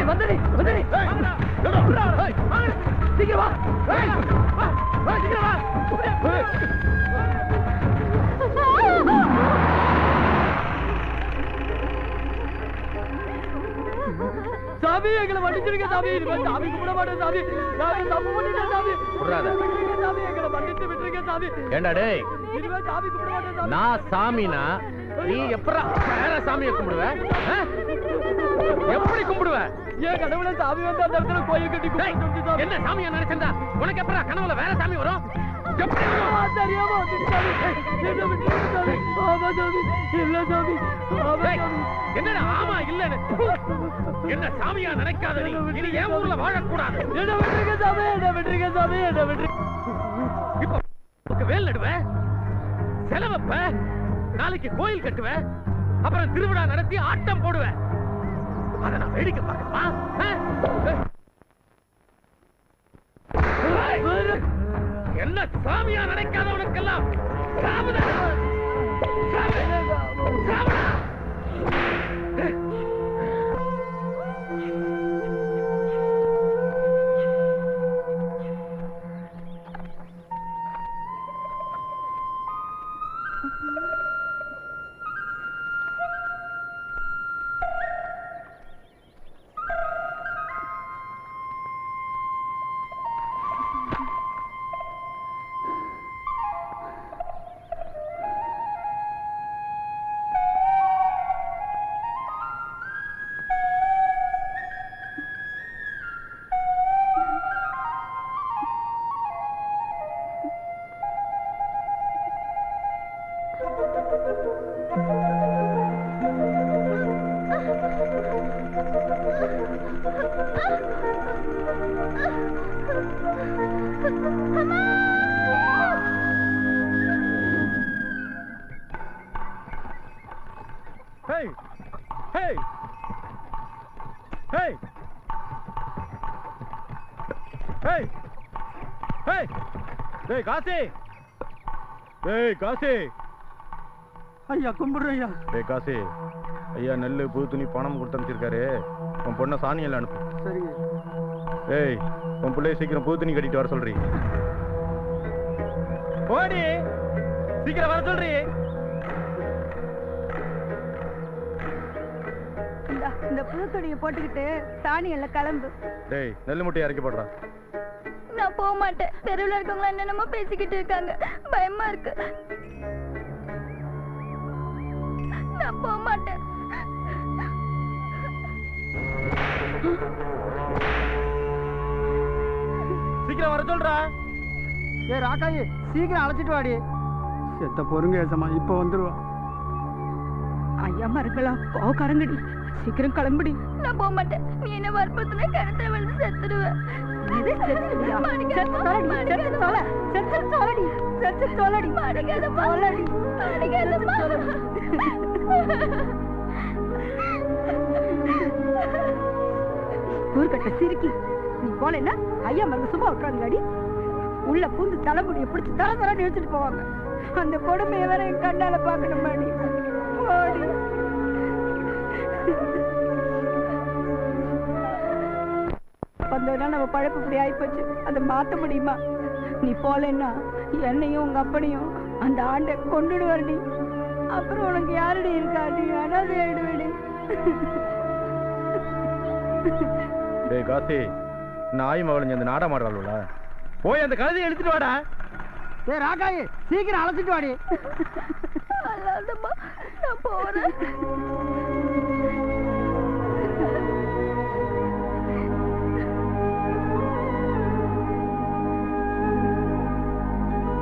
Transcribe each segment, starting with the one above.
வந்தடி சீக்கிரம் வா சீக்கிரம் வா சாமி எங்களை மன்னிச்சிருக்க சாமி சாமி கும்பிட மாட்டேன் சாமி நான் தப்பு பண்ணிட்டேன் சாமி சாமி எங்களை மன்னிச்சு விட்டுருக்க சாமி ஏண்டா டேய் இனிமே சாமி கும்பிட மாட்டேன் சாமி நான் சாமினா நீ எப்பறா வேற சாமியை கும்பிடுவ எப்படி கும்பிடுவ ஏன் கடவுளை சாமி வந்து அந்த இடத்துல கோயில் கட்டி கும்பிட்டு சாமி என்ன சாமியா நினைச்சா உனக்கு எப்பறா கனவுல வேற சாமி வரும் தெரியாம என்ன விட்டுருக்க சாமி ஆமா சாமி இல்ல சாமி என்னடா ஆமா இல்லன்னு என்ன சாமியா நினைக்காத நீ இனி ஏன் ஊர்ல வாழக்கூடாது என்ன விட்டுருக்க சாமி என்ன விட்டுருக்க இப்போ வேல் நடுவ செலவப்ப நாளைக்கு கோயில் கட்டுவ அப்புறம் திருவிழா நடத்தி ஆட்டம் போடுவ அத நான் வேடிக்கை பார்க்கணுமா என்ன சாமியா நினைக்காதவனுக்கெல்லாம் காசி ஐயா கும்பிடுறேன் ஐயா காசி ஐயா நெல்லு புது துணி பணம் கொடுத்து அனுப்பிச்சிருக்காரு உன் பொண்ணை சாணியில் அனுப்பு சரிங்க உன் பிள்ளைய சீக்கிரம் புது துணி கட்டிட்டு வர சொல்றீ ஓடி சீக்கிரம் வர சொல்றீ இந்த புது துணியை போட்டுக்கிட்டு சாணி எல்லாம் கிளம்பு நெல்லு முட்டையை இறக்கி போடுறா நான் போக மாட்டேன் தெருவில் இருக்கவங்க என்னென்னமோ பேசிக்கிட்டு இருக்காங்க பயமா இருக்கு நான் போக மாட்டேன் சீக்கிரம் வர சொல்றா ராக்காயி சீக்கிரம் அழைச்சிட்டு வாடி செத்த பொறுங்க ஏசமா இப்ப வந்துருவா ஐயா மறுக்கலாம் கோவக்காரங்கடி சீக்கிரம் கிளம்புடி நான் போக மாட்டேன் நீ என்ன வற்புறுத்தினா கருத்தை வந்து செத்துடுவேன் ஊர்கட்ட சிரிக்கி நீ போனா ஐயா மருந்து சும்மா விட்டுறாங்களாடி உள்ள பூந்து தலைமுடியை பிடிச்சி தர தரன்னு எடுத்துட்டு போவாங்க அந்த கொடுமையை வேற என் கண்ணால பாக்கணும் மாடி ஓடி வந்ததுனால நம்ம பழப்பு இப்படி ஆயிப்போச்சு அதை மாத்த முடியுமா நீ போலன்னா என்னையும் உங்க அப்பனையும் அந்த ஆண்டை கொண்டுடுவாடி அப்புறம் உனக்கு யாருடி இருக்கா நீ அனாதை ஆயிடுவேடி காசி நாய் மகள் இந்த நாடா மாடுறாள் போய் அந்த கழுதையை எடுத்துட்டு வாடா ராக்காயி சீக்கிரம் அழைச்சிட்டு வாடி நான் போறேன்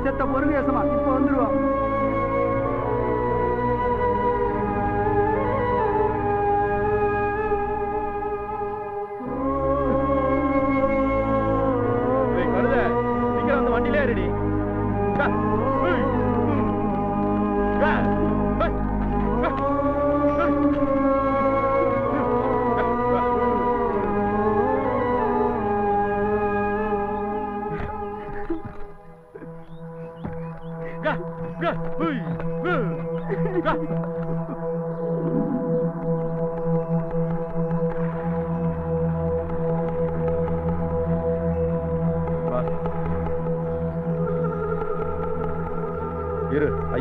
செத்த பொறுமையசமா இப்ப வந்துருவான் அந்த வண்டியிலே ரெடி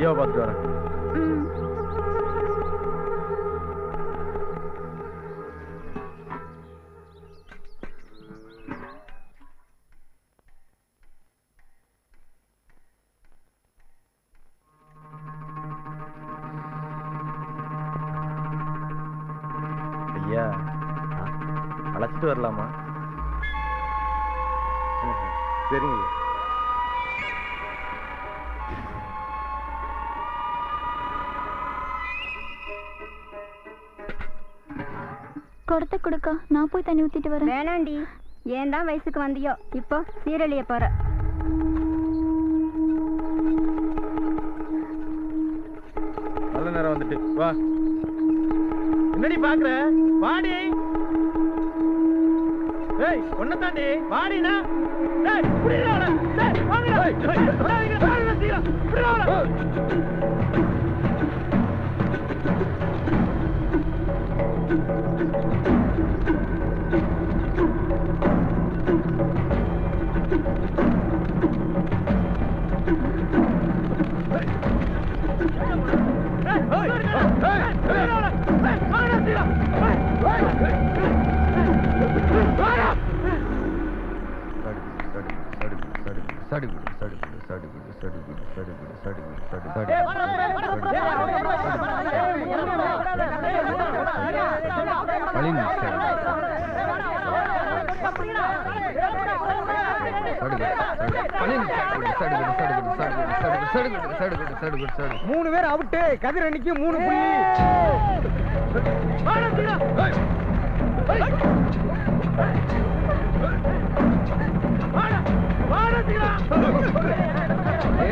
ஐயாவை பார்த்துட்டு வரேன். ஐயா அழைச்சிட்டு வரலாமா? சரிங்க. கொடுத்த கொடுக்கா, நான் போய் தண்ணி ஊத்திட்டு வரேன். வேணாண்டி, ஏன் தான் வயசுக்கு வந்தியோ, இப்போ சீரழிய போற. நல்ல நேரம் வந்துட்டு வா. என்னடி பாக்குற? வாடி. ஏய், ஒண்ணு தாண்டி வாடினா. ஏய், புடிடா அவளை. ஏய், வாங்கடா. ஏய், வாங்க, வாங்க சீக்கிரம். புடிடா அவளை. மூணு பேர் அவுட்டு. கதிர் அன்னைக்கு 3 புள்ளி.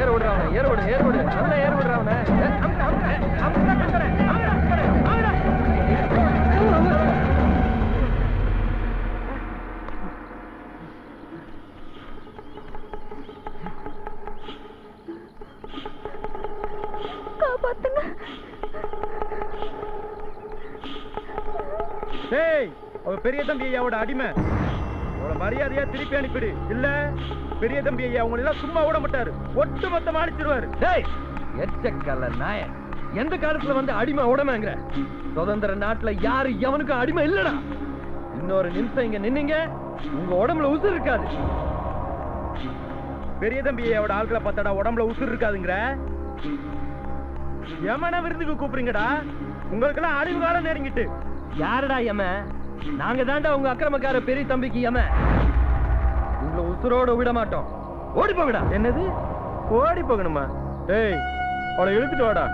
ஏர் விடுறாவன, ஏர் விடு, ஏர் விடு, நல்ல ஏர் விடுறாவன. காப்பாத்துங்க. டேய், அவ பெரிய தம்பி ஐயாவோட அடிமை. அவளை மரியாதையா திருப்பி அனுப்பிடு. இல்ல பெரிய தம்பி ஐயா அவங்க எல்லாம் சும்மா விட மாட்டாரு. ஒட்டு மொத்தமா அடிச்சிருவாரு. டேய், எச்சக்கல்ல நாய. எந்த காலத்துல வந்து அடிமை உடமைங்கிற? சுதந்திர நாட்டுல யாரு எவனுக்கும் அடிமை இல்லடா. இன்னொரு நிமிஷம் இங்க நின்னீங்க, உங்க உடம்புல உசுர் இருக்காது. பெரிய தம்பி ஐயாவோட ஆட்களை பார்த்தாடா உடம்புல உசுர் இருக்காதுங்கிற? யமன விருந்துக்கு கூப்பிடுங்கடா. உங்களுக்கெல்லாம் அழிவு காலம் நெருங்கிட்டு. யாருடா யம? நாங்க தாண்டா உங்க அக்கிரமக்கார பெரிய தம்பிக்கு யம. உங்களை உசுரோட விட மாட்டோம். ஓடி போங்கடா. என்னது ஓடி போகணுமா? டேய், அவளை இழுத்துட்டு வாடா.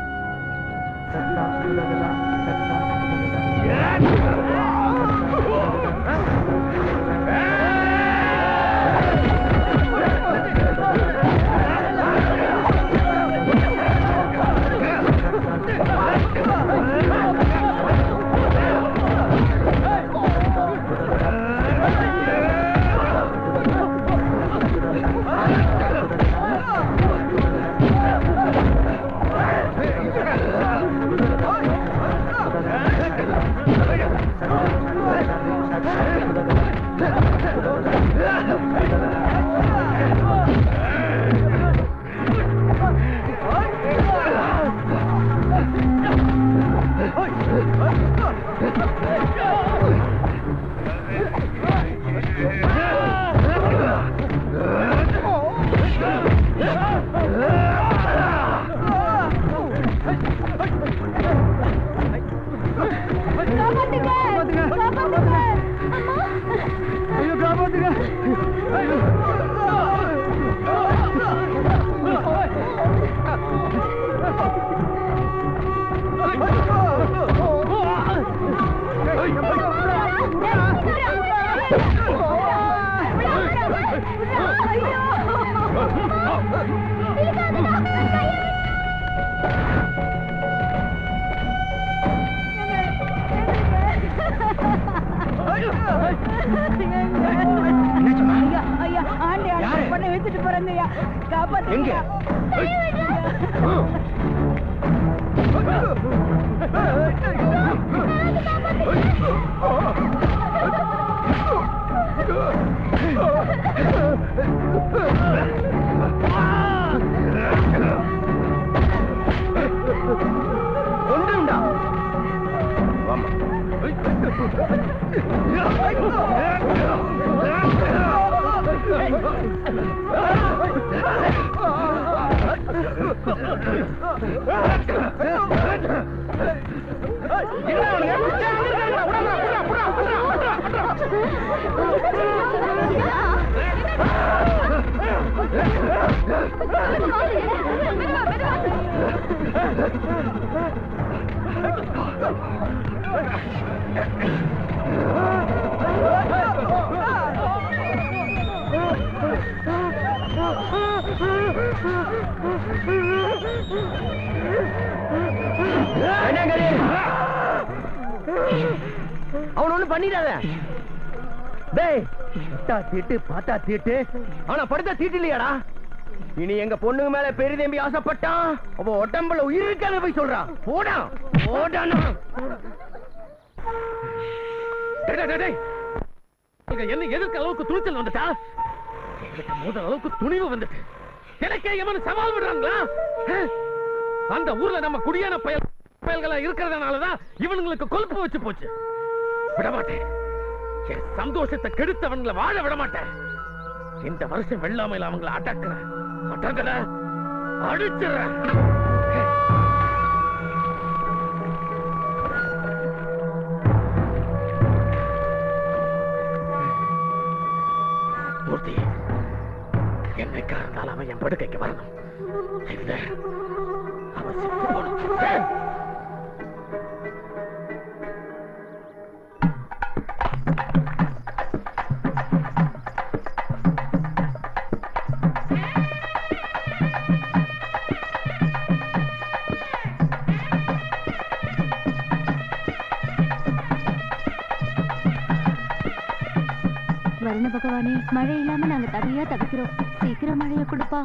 அவன் ஒண்ணு பண்ணிடாத. தீட்டு பார்த்தா தீட்டு, ஆனா படுத்த தீட்டு இல்லையாடா. இனி எங்க பொண்ணுங்க மேல பெரிய தம்பி ஆசைப்பட்டான், அவ உடம்புல உயிர் இருக்காத போய் சொல்றான். போடா போடானா என்ன எதிர்க்க அளவுக்கு துணிச்சல் வந்துட்டா, முதல் அளவுக்கு துணிவு வந்துட்டு எனக்கே எவன் சவால் விடுறாங்களா? அந்த ஊர்ல நம்ம குடியான பயல்களா இருக்கிறதுனாலதான் இவனுங்களுக்கு கொழுப்பு வச்சு போச்சு. விடமாட்டேன், என் சந்தோஷத்தை கெடுத்தவன்களை வாழ விட மாட்டேன். இந்த வருஷம் வெள்ளாமையில அவங்களை அடக்கல அடிச்சிடறேன். மூர்த்தி, என்னைக்கா இருந்தாலும் அவன் என் படுக்கைக்கு வரணும். இல்ல அவன் செத்து போகணும். வருண பகவானே, மழை இல்லாம நாங்க தனியா தவிக்கிறோம். சீக்கிரம் மழையை கொடுப்பா.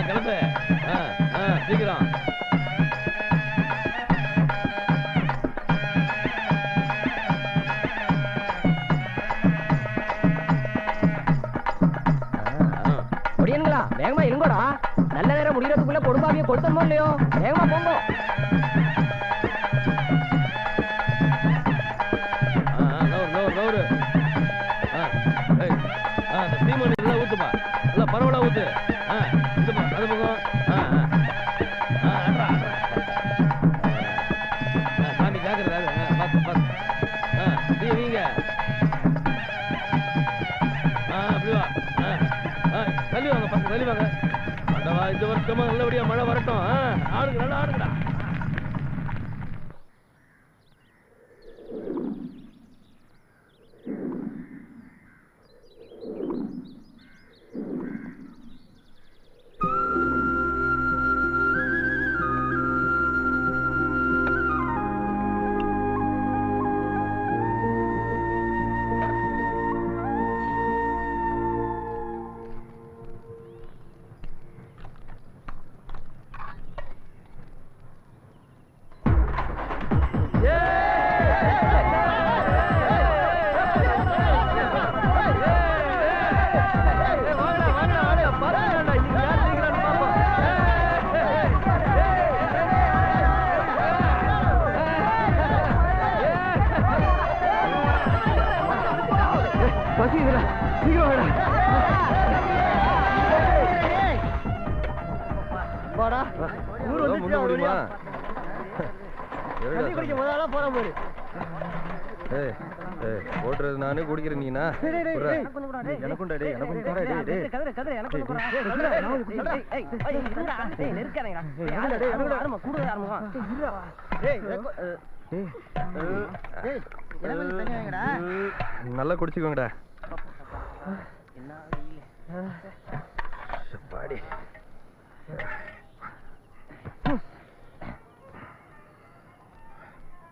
கிளம்பு சீக்கிரம். முடியுங்களா? வேகமா இருங்கோடா. நல்ல நேரம் முடியறதுக்குள்ள கொடுப்பாவிய கொடுத்தோமோ இல்லையோ, வேகமா போங்க. ஊத்துப்பா, பரவலா ஊத்து. அது பக்கம் சாமி ஜாக்கிரதை. வீங்க அப்படி வா. தள்ளி வாங்க பசங்க, தள்ளி வாங்க. அடவா, இந்த வருஷமா நல்லபடியா மழை வரட்டும். ஆடுங்க, நல்லா ஆடுங்கடா. ஓட்டுறது நானே குடிக்கிறேன். நீனா நல்லா குடிச்சுக்கோங்கடா.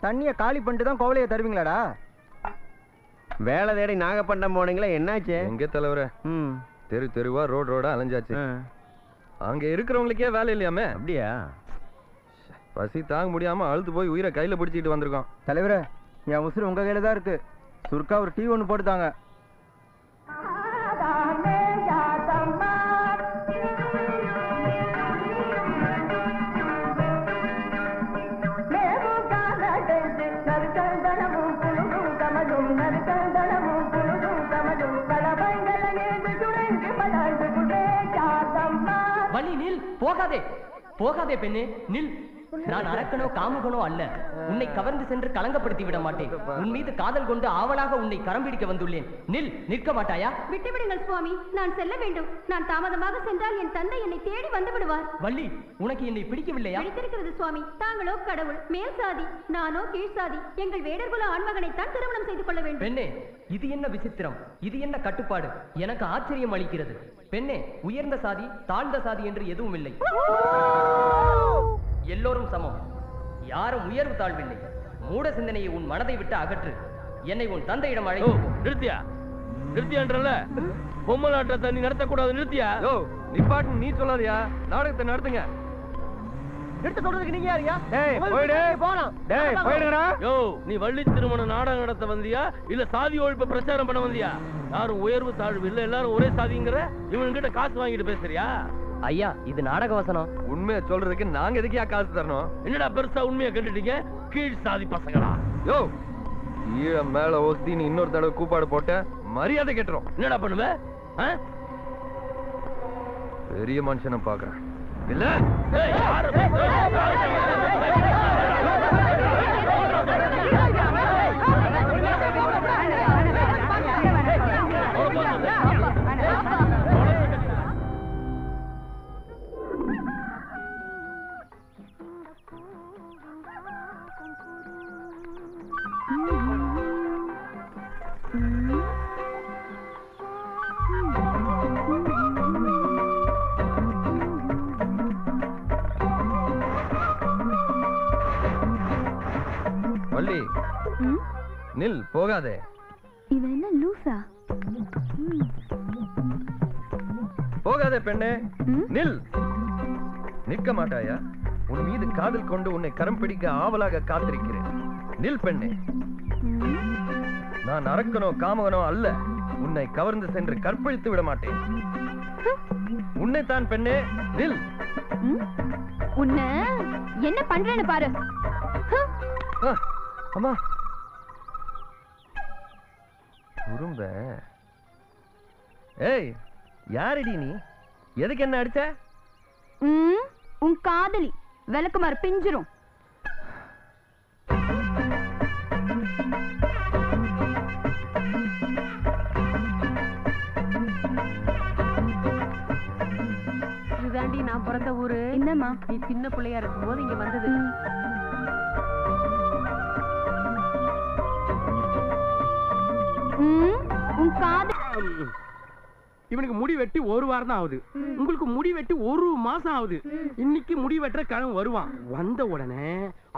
தண்ணிய காலி பண்ணிட்டு தான் கோவலையை தருவீங்களாடா? வேலை தேடி நாகப்பட்டினம் போனீங்களா? என்னாச்சு? எங்க தலைவர தெரு தெருவா ரோடா அலைஞ்சாச்சு. அங்க இருக்கிறவங்களுக்கே வேலை இல்லையாமே. அப்படியா? பசி தாங்க முடியாம அழுத்து போய் உயிரை கையில பிடிச்சிட்டு வந்திருக்கோம். தலைவர, என் உசுறு உங்க கையில தான் இருக்கு. சுருக்கா ஒரு டீ ஒன்று போட்டுத்தாங்க. வள்ளி நில், போகாதே போகாதே பெண்ணே நில். நான் அரக்கனோ காமுகனோ அல்ல. உன்னை கவர்ந்து சென்று கலங்கப்படுத்தி விட மாட்டேன். உன் மீது காதல் கொண்டு ஆவலாக உன்னை கரம் பிடிக்க வந்துள்ளேன். நில், நிற்க மாட்டாயா? விட்டுவிடுங்கள் சுவாமி, நான் செல்ல வேண்டும். நான் தாமதமாக சென்றால் என் தந்தை என்னை தேடி வந்து விடுவார். வள்ளி, உனக்கு என்னை பிடிக்கவில்லையா? பிடித்திருக்கிறது சுவாமி. தாங்களோ கடவுள், மேல் சாதி, நானோ கீழ் சாதி. எங்கள் வேடர்குல ஆண்மகனைத்தான் திருமணம் செய்து கொள்ள வேண்டும். பெண்ணே, இது என்ன விசித்திரம், இது என்ன கட்டுப்பாடு? எனக்கு ஆச்சரியம் அளிக்கிறது. பெண்ணே, உயர்ந்த சாதி தாழ்ந்த சாதி என்று எதுவும் இல்லை. எல்லோரும் சமம், யாரும் உயர்வு தாழ்வில்லை. மூட சிந்தனையை உன் மனதை விட்டு அகற்று. என்னை உன் தந்தையிடம் அழைத்து. நிறுத்தியா நிறுத்தியான்றல பொம்மலாட்டத்தை நீ நடத்தக்கூடாது. நிறுத்தியா? நிப்பாட்டு நீ சொல்லாதியா, நாடகத்தை நடத்துங்க. எடுத்து சொல்றதுக்கு நீங்க யாரியா? டேய் போய்டு, போலாம். டேய் போய்டுங்கடா. யோ, நீ வள்ளி திருமண நாடகம் நடத்த வந்தியா இல்ல சாதி ஒழிப்பு பிரச்சாரம் பண்ண வந்தியா? யாரும் உயர்வு தாழ்வு இல்ல, எல்லாரும் ஒரே சாதிங்கிற இவன்கிட்ட காசு வாங்கிட்டு பேசுறியா? ஐயா, இது நாடக வசனம். உண்மையை சொல்றதுக்கு நாங்க எதுக்கியா காசு தரணும்? என்னடா பெருசா உண்மையை கேட்டுட்டீங்க? கீழ் சாதி பசங்களா? யோ, ஈழ மேல ஒத்தி நீ இன்னொரு தடவை கூப்பாடு போட்ட மரியாதை கேட்டுரும். என்னடா பண்ணுவ? பெரிய மனுஷனை பாக்குறேன் இல்ல? வள்ளி, நில், போகாதே. இவன் என்ன லூசா? போகாதே பெண்ணே, நில். நிற்க மாட்டாயா? உன் மீது காதல் கொண்டு உன்னை கரம் பிடிக்க ஆவலாக காத்திருக்கிறேன். நில் பெண்ணே. நான் அரக்கனோ காமகனோ அல்ல. உன்னை கவர்ந்து சென்று கற்பழித்து விட மாட்டேன். உன்னைத்தான் பெண்ணே, நில். உன்ன என்ன பண்றேன்னு பாரு. அம்மா உரும்ப. ஏய், யாரடி நீ? எதுக்கு என்ன அடிச்ச? உன் காதலி விளக்குமாறு பிஞ்சிரும். இதுதாண்டி நான் பிறந்த ஊரு. என்னம்மா? நீ சின்ன பிள்ளையா இருக்கும் போது இங்க வந்தது. உன் காதல். இவனுக்கு முடி வெட்டி ஒரு வாரம் தான் ஆகுது. உங்களுக்கு முடி வெட்டி ஒரு மாசம் ஆகுது. இன்னைக்கு முடி வெட்டுற கிழமை வருவான். வந்த உடனே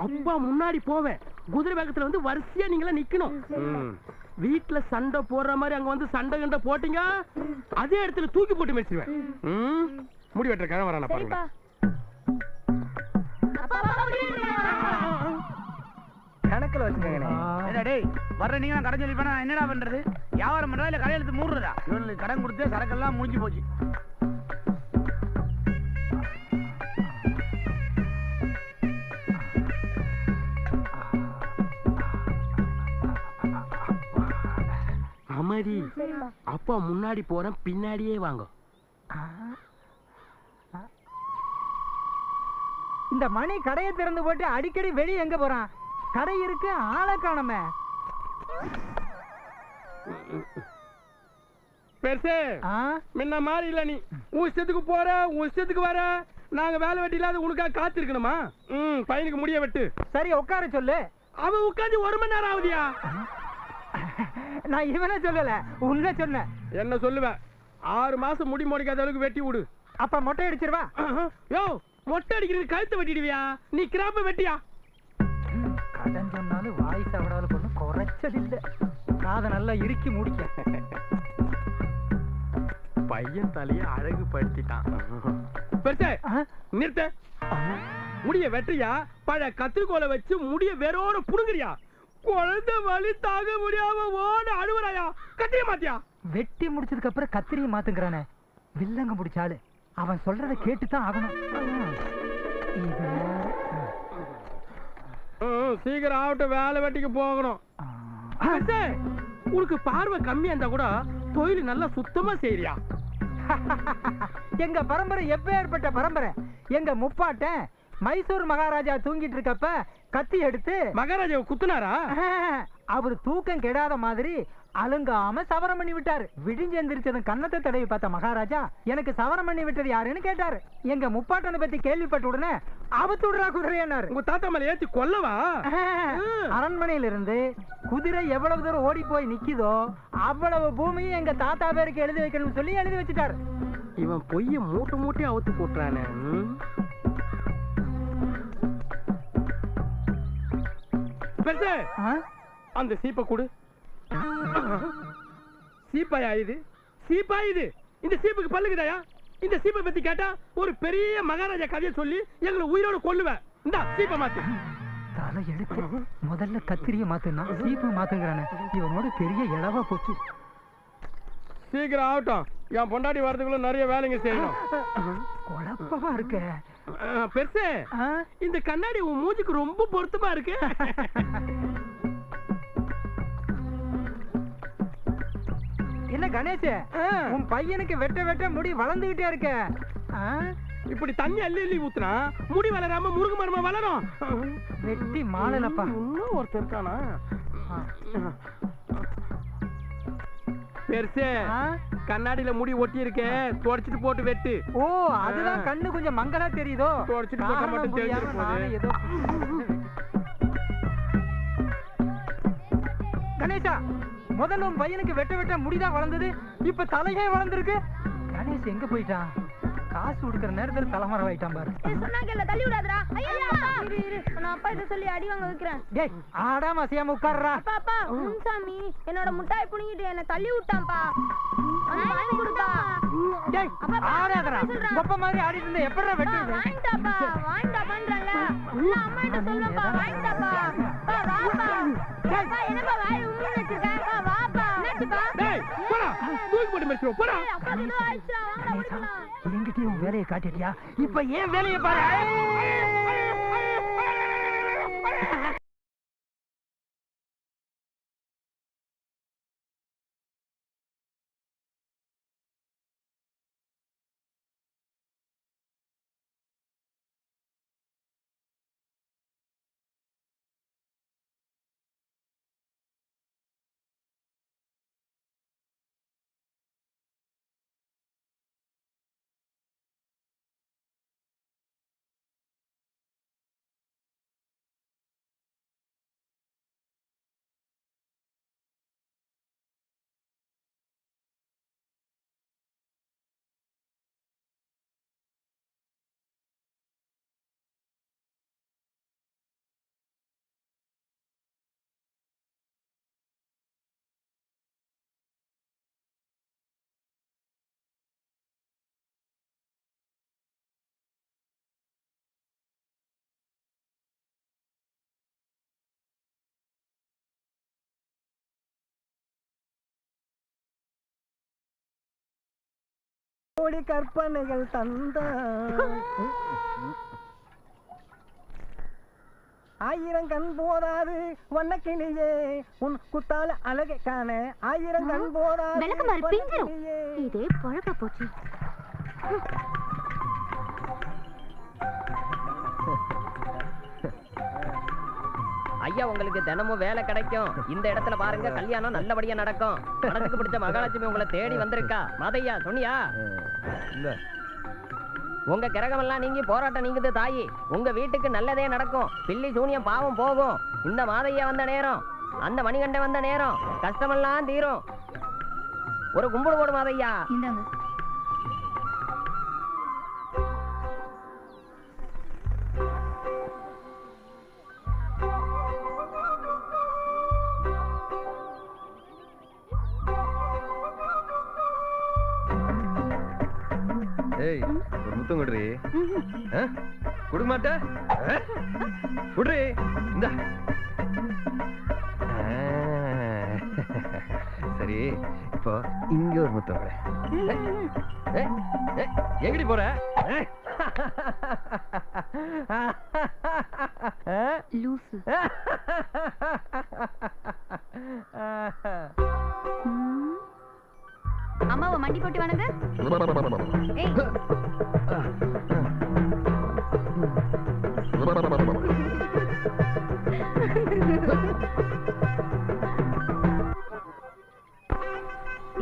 அப்பா முன்னாடி போவேன். குதிரை வேகத்துல வந்து வரிசையா நீங்களா நிக்கணும். வீட்டுல சண்டை போடுற மாதிரி அங்க வந்து சண்டை கண்ட போட்டீங்க, அதே இடத்துல தூக்கி போட்டு மெச்சிருவேன். முடி வெட்டுற கிழமை வரான பாருங்க. கணக்குல வச்சுக்கோங்க. டேய், வர்ற நீங்க கடன் சொல்லிப்பா, என்னடா பண்றது? வியாபாரம் பண்றதா இல்ல கடையெழுத்து மூடுறதா? இவனுக்கு கடன் கொடுத்து சரக்கெல்லாம் முடிஞ்சு போச்சு. அமரி, அப்பா முன்னாடி போறேன், பின்னாடியே வாங்க. இந்த மணி கடையை திறந்து போட்டு அடிக்கடி வெளியே எங்க போறான்? கடை இருக்கு, ஆளை காணமே. பெருசே, முன்ன மாதிரி இல்ல. நீ உன் இஷ்டத்துக்கு போற, உன் இஷ்டத்துக்கு வர. நாங்க வேலை வெட்டி இல்லாத உனக்காக காத்து இருக்கணுமா? பையனுக்கு முடிய வெட்டு. சரி, உட்கார சொல்லு. அவன் உட்காந்து 1 மணி நேரம் ஆகுதியா? நான் இவனை சொல்லல, உன்ன சொன்ன. என்ன சொல்லுவேன்? 6 மாசம் முடி முடிக்காத அளவுக்கு வெட்டி விடு. அப்ப மொட்டை அடிச்சிருவா? யோ, மொட்டை அடிக்கிறது கழுத்து வெட்டிடுவியா? நீ கிராப்ப வெட்டியா? கடன் சொன்னாலும் வாய் சாப்பிடாத பொண்ணு குறைச்சதில்லை. காதை நல்லா இறுக்கி முடிக்க. பையன் தலைய அழகு படுத்திட்டான். பெருசே, நிறுத்த. முடிய வெட்டியா? பழைய கத்திரிக்கோலை வச்சு முடிய வேரோட புடுங்குறியா? குழந்தை வலி தாங்க முடியாம ஓட அழுவுறாயா? கத்திரிய மாத்தியா? வெட்டி முடிச்சதுக்கு அப்புறம் கத்திரிய மாத்துங்கிறானே, வில்லங்க முடிச்சாலு. அவன் சொல்றதை கேட்டுதான் ஆகணும். சீக்கிரம் ஆகட்டும், வேலை வெட்டிக்கு போகணும். உனக்கு பார்வை கம்மியா இருந்தா கூட தொழில் நல்லா சுத்தமா செய்யறியா? எங்க பரம்பரை எப்பேற்பட்ட பரம்பரை. எங்க முப்பாட்டன் மைசூர் மகாராஜா தூங்கிட்டு இருக்கப்ப கத்தி எடுத்து மகாராஜாவை குத்துனாரா? அவரு தூக்கம் கெடாத மாதிரி அலுங்காம சவரம் பண்ணி விட்டாரு. விடிஞ்சு எந்திரிச்சதும் கன்னத்தை தடவி பார்த்த மகாராஜா எனக்கு சவரம் பண்ணி விட்டது யாருன்னு கேட்டாரு. எங்க முப்பாட்டனை பத்தி கேள்விப்பட்ட உடனே அவுத்து விடுறா குதிரையானாரு. உங்க தாத்தா மேல ஏத்தி கொல்லவா? அரண்மனையில இருந்து குதிரை எவ்வளவு தூரம் ஓடி போய் நிக்குதோ அவ்வளவு பூமியும் எங்க தாத்தா பேருக்கு எழுதி வைக்கணும்னு சொல்லி எழுதி வச்சுட்டாரு. இவன் பொய்ய மூட்டை மூட்டையும் அவுத்து போட்டுறானே. பெருசு அந்த சீப்பை கொடு. சீப்பாயா இது? சீப்பா இது? இந்த சீப்புக்கு பல்லுக்குதாயா? இந்த சீப்பை பத்தி கேட்டா ஒரு பெரிய மகாராஜா கதையை சொல்லி எங்களை உயிரோட கொல்லுவேன். இந்த சீப்பை மாத்து. தலை எடுத்து முதல்ல கத்திரிய மாத்துனா சீப்பு மாத்துங்கிறானே. இவனோட பெரிய இளவா போச்சு. சீக்கிரம் ஆகட்டும். என் பொண்டாட்டி வரதுக்குள்ள நிறைய வேலைங்க செய்யணும். குழப்பமா இருக்க பெருசு. இந்த கண்ணாடி உன் மூஞ்சிக்கு ரொம்ப பொருத்தமா இருக்கு. என்ன கணேஷ், உன் பையனுக்கு வெட்ட வெட்ட முடி வளர்ந்துகிட்டே இருக்க. இப்படி தண்ணி அள்ளி அள்ளி ஊத்துனா முடி வளராம முருகு மரமா வளரும். வெட்டி மாலனப்பா. இன்னும் ஒருத்தர் இருக்கானா? பெருசு கண்ணாடியில முடி ஒட்டி இருக்கே, தொடச்சிட்டு போட்டு வெட்டு. ஓ, அதுதான் கண்ணு கொஞ்சம் மங்களா தெரியுதோ. தொடச்சிட்டு போட்டா மட்டும் தெரிஞ்சிட்டு போகுது. ஏதோ கணேஷா, முதல்ல உன் பையனுக்கு வெட்ட வெட்ட முடிதான் வளர்ந்தது, இப்ப தலையே வளர்ந்துருக்கு. கணேஷ் எங்க போயிட்டான்? காசு கொடுக்கற நேரத்துல தலைமறை ஆயிட்டான் பாரு. சொன்னாங்கல்ல தள்ளி விடாதடா. ஐயா இரு இரு, நான் அப்பா கிட்ட சொல்லி அடி வாங்க வைக்கிறேன். டேய் ஆடாம அசையாம உட்கார்றா. அப்பா அப்பா, முன்சாமி என்னோட முட்டாய் புடிங்கிட்டு என்ன தள்ளி விட்டான்ப்பா. அந்த வாங்கி கொடுப்பா. டேய் ஆடாதடா. கொப்ப மாதிரி ஆடிட்டு இருந்தா எப்பறா வெட்டுறது? வாங்கிட்டாப்பா வாங்கிட்டாப்பான்றாங்க. நான் அம்மா கிட்ட சொல்லுவேன்ப்பா. வாங்கிட்டாப்பா. பா வாப்பா. அப்பா என்னப்பா வாய் உம்முன்னு வச்சிருக்க? பா வாப்பா. என்னாச்சுப்பா? டேய் போடா, தூக்கி போட்டு மறிச்சு போடா. அப்பா கிட்ட ஆயிடுச்சா? வாங்கடா ஓடிக்கலாம். என்கிட்ட உன் வேலையை காட்டிட்டியா? இப்ப ஏன் வேலையை பாரு. கோடி கற்பனைகள் தந்த ஆயிரம் கண் போதாது வண்ணக்கிளியே உன் குத்தால அழகை காண. ஆயிரம் கண் போதாது விளக்குமாறு பிஞ்சிரும். இதே பழக்க போச்சு. ஐயா, உங்களுக்கு தினமும் வேலை கிடைக்கும். இந்த இடத்துல பாருங்க, கல்யாணம் நல்லபடியா நடக்கும். மனசுக்கு பிடிச்ச மகாலட்சுமி உங்களை தேடி வந்திருக்கா. மாதையா சொன்னியா? உங்க கிரகமெல்லாம் நீங்கி போராட்டம் நீங்குது தாயி. உங்க வீட்டுக்கு நல்லதே நடக்கும். பில்லி சூனியம் பாவம் போகும். இந்த மாதையா வந்த நேரம், அந்த மணிகண்டை வந்த நேரம், கஷ்டமெல்லாம் தீரும். ஒரு கும்பிடு போடு மாதையா. ஏய், ஒரு முத்தம் கொடுறி. கொடுக்க மாட்ட? குடுறி. இந்த சரி, இப்போ இங்க ஒரு முத்தம் கொடு. எங்கடி போற? லூசு. அம்மாவை மண்டி போட்டு வணங்க. ஏய்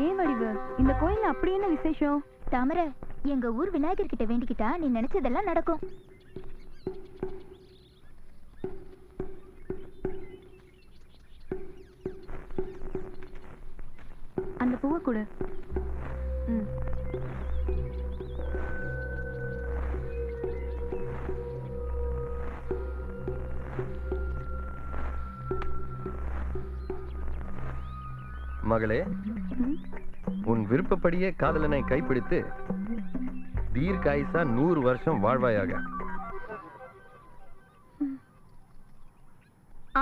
ஏன் வடிவு, இந்த கோயில்ல அப்படி என்ன விசேஷம்? தாமரை, எங்க ஊர் விநாயகர் கிட்ட வேண்டிக்கிட்டா நீ நினைச்சதெல்லாம் நடக்கும். அந்த பூவை கொடு. மகளே, உன் விருப்பப்படியே காதலனை கைப்பிடித்து தீர்க்காயுசா 100 வருஷம் வாழ்வாயாக.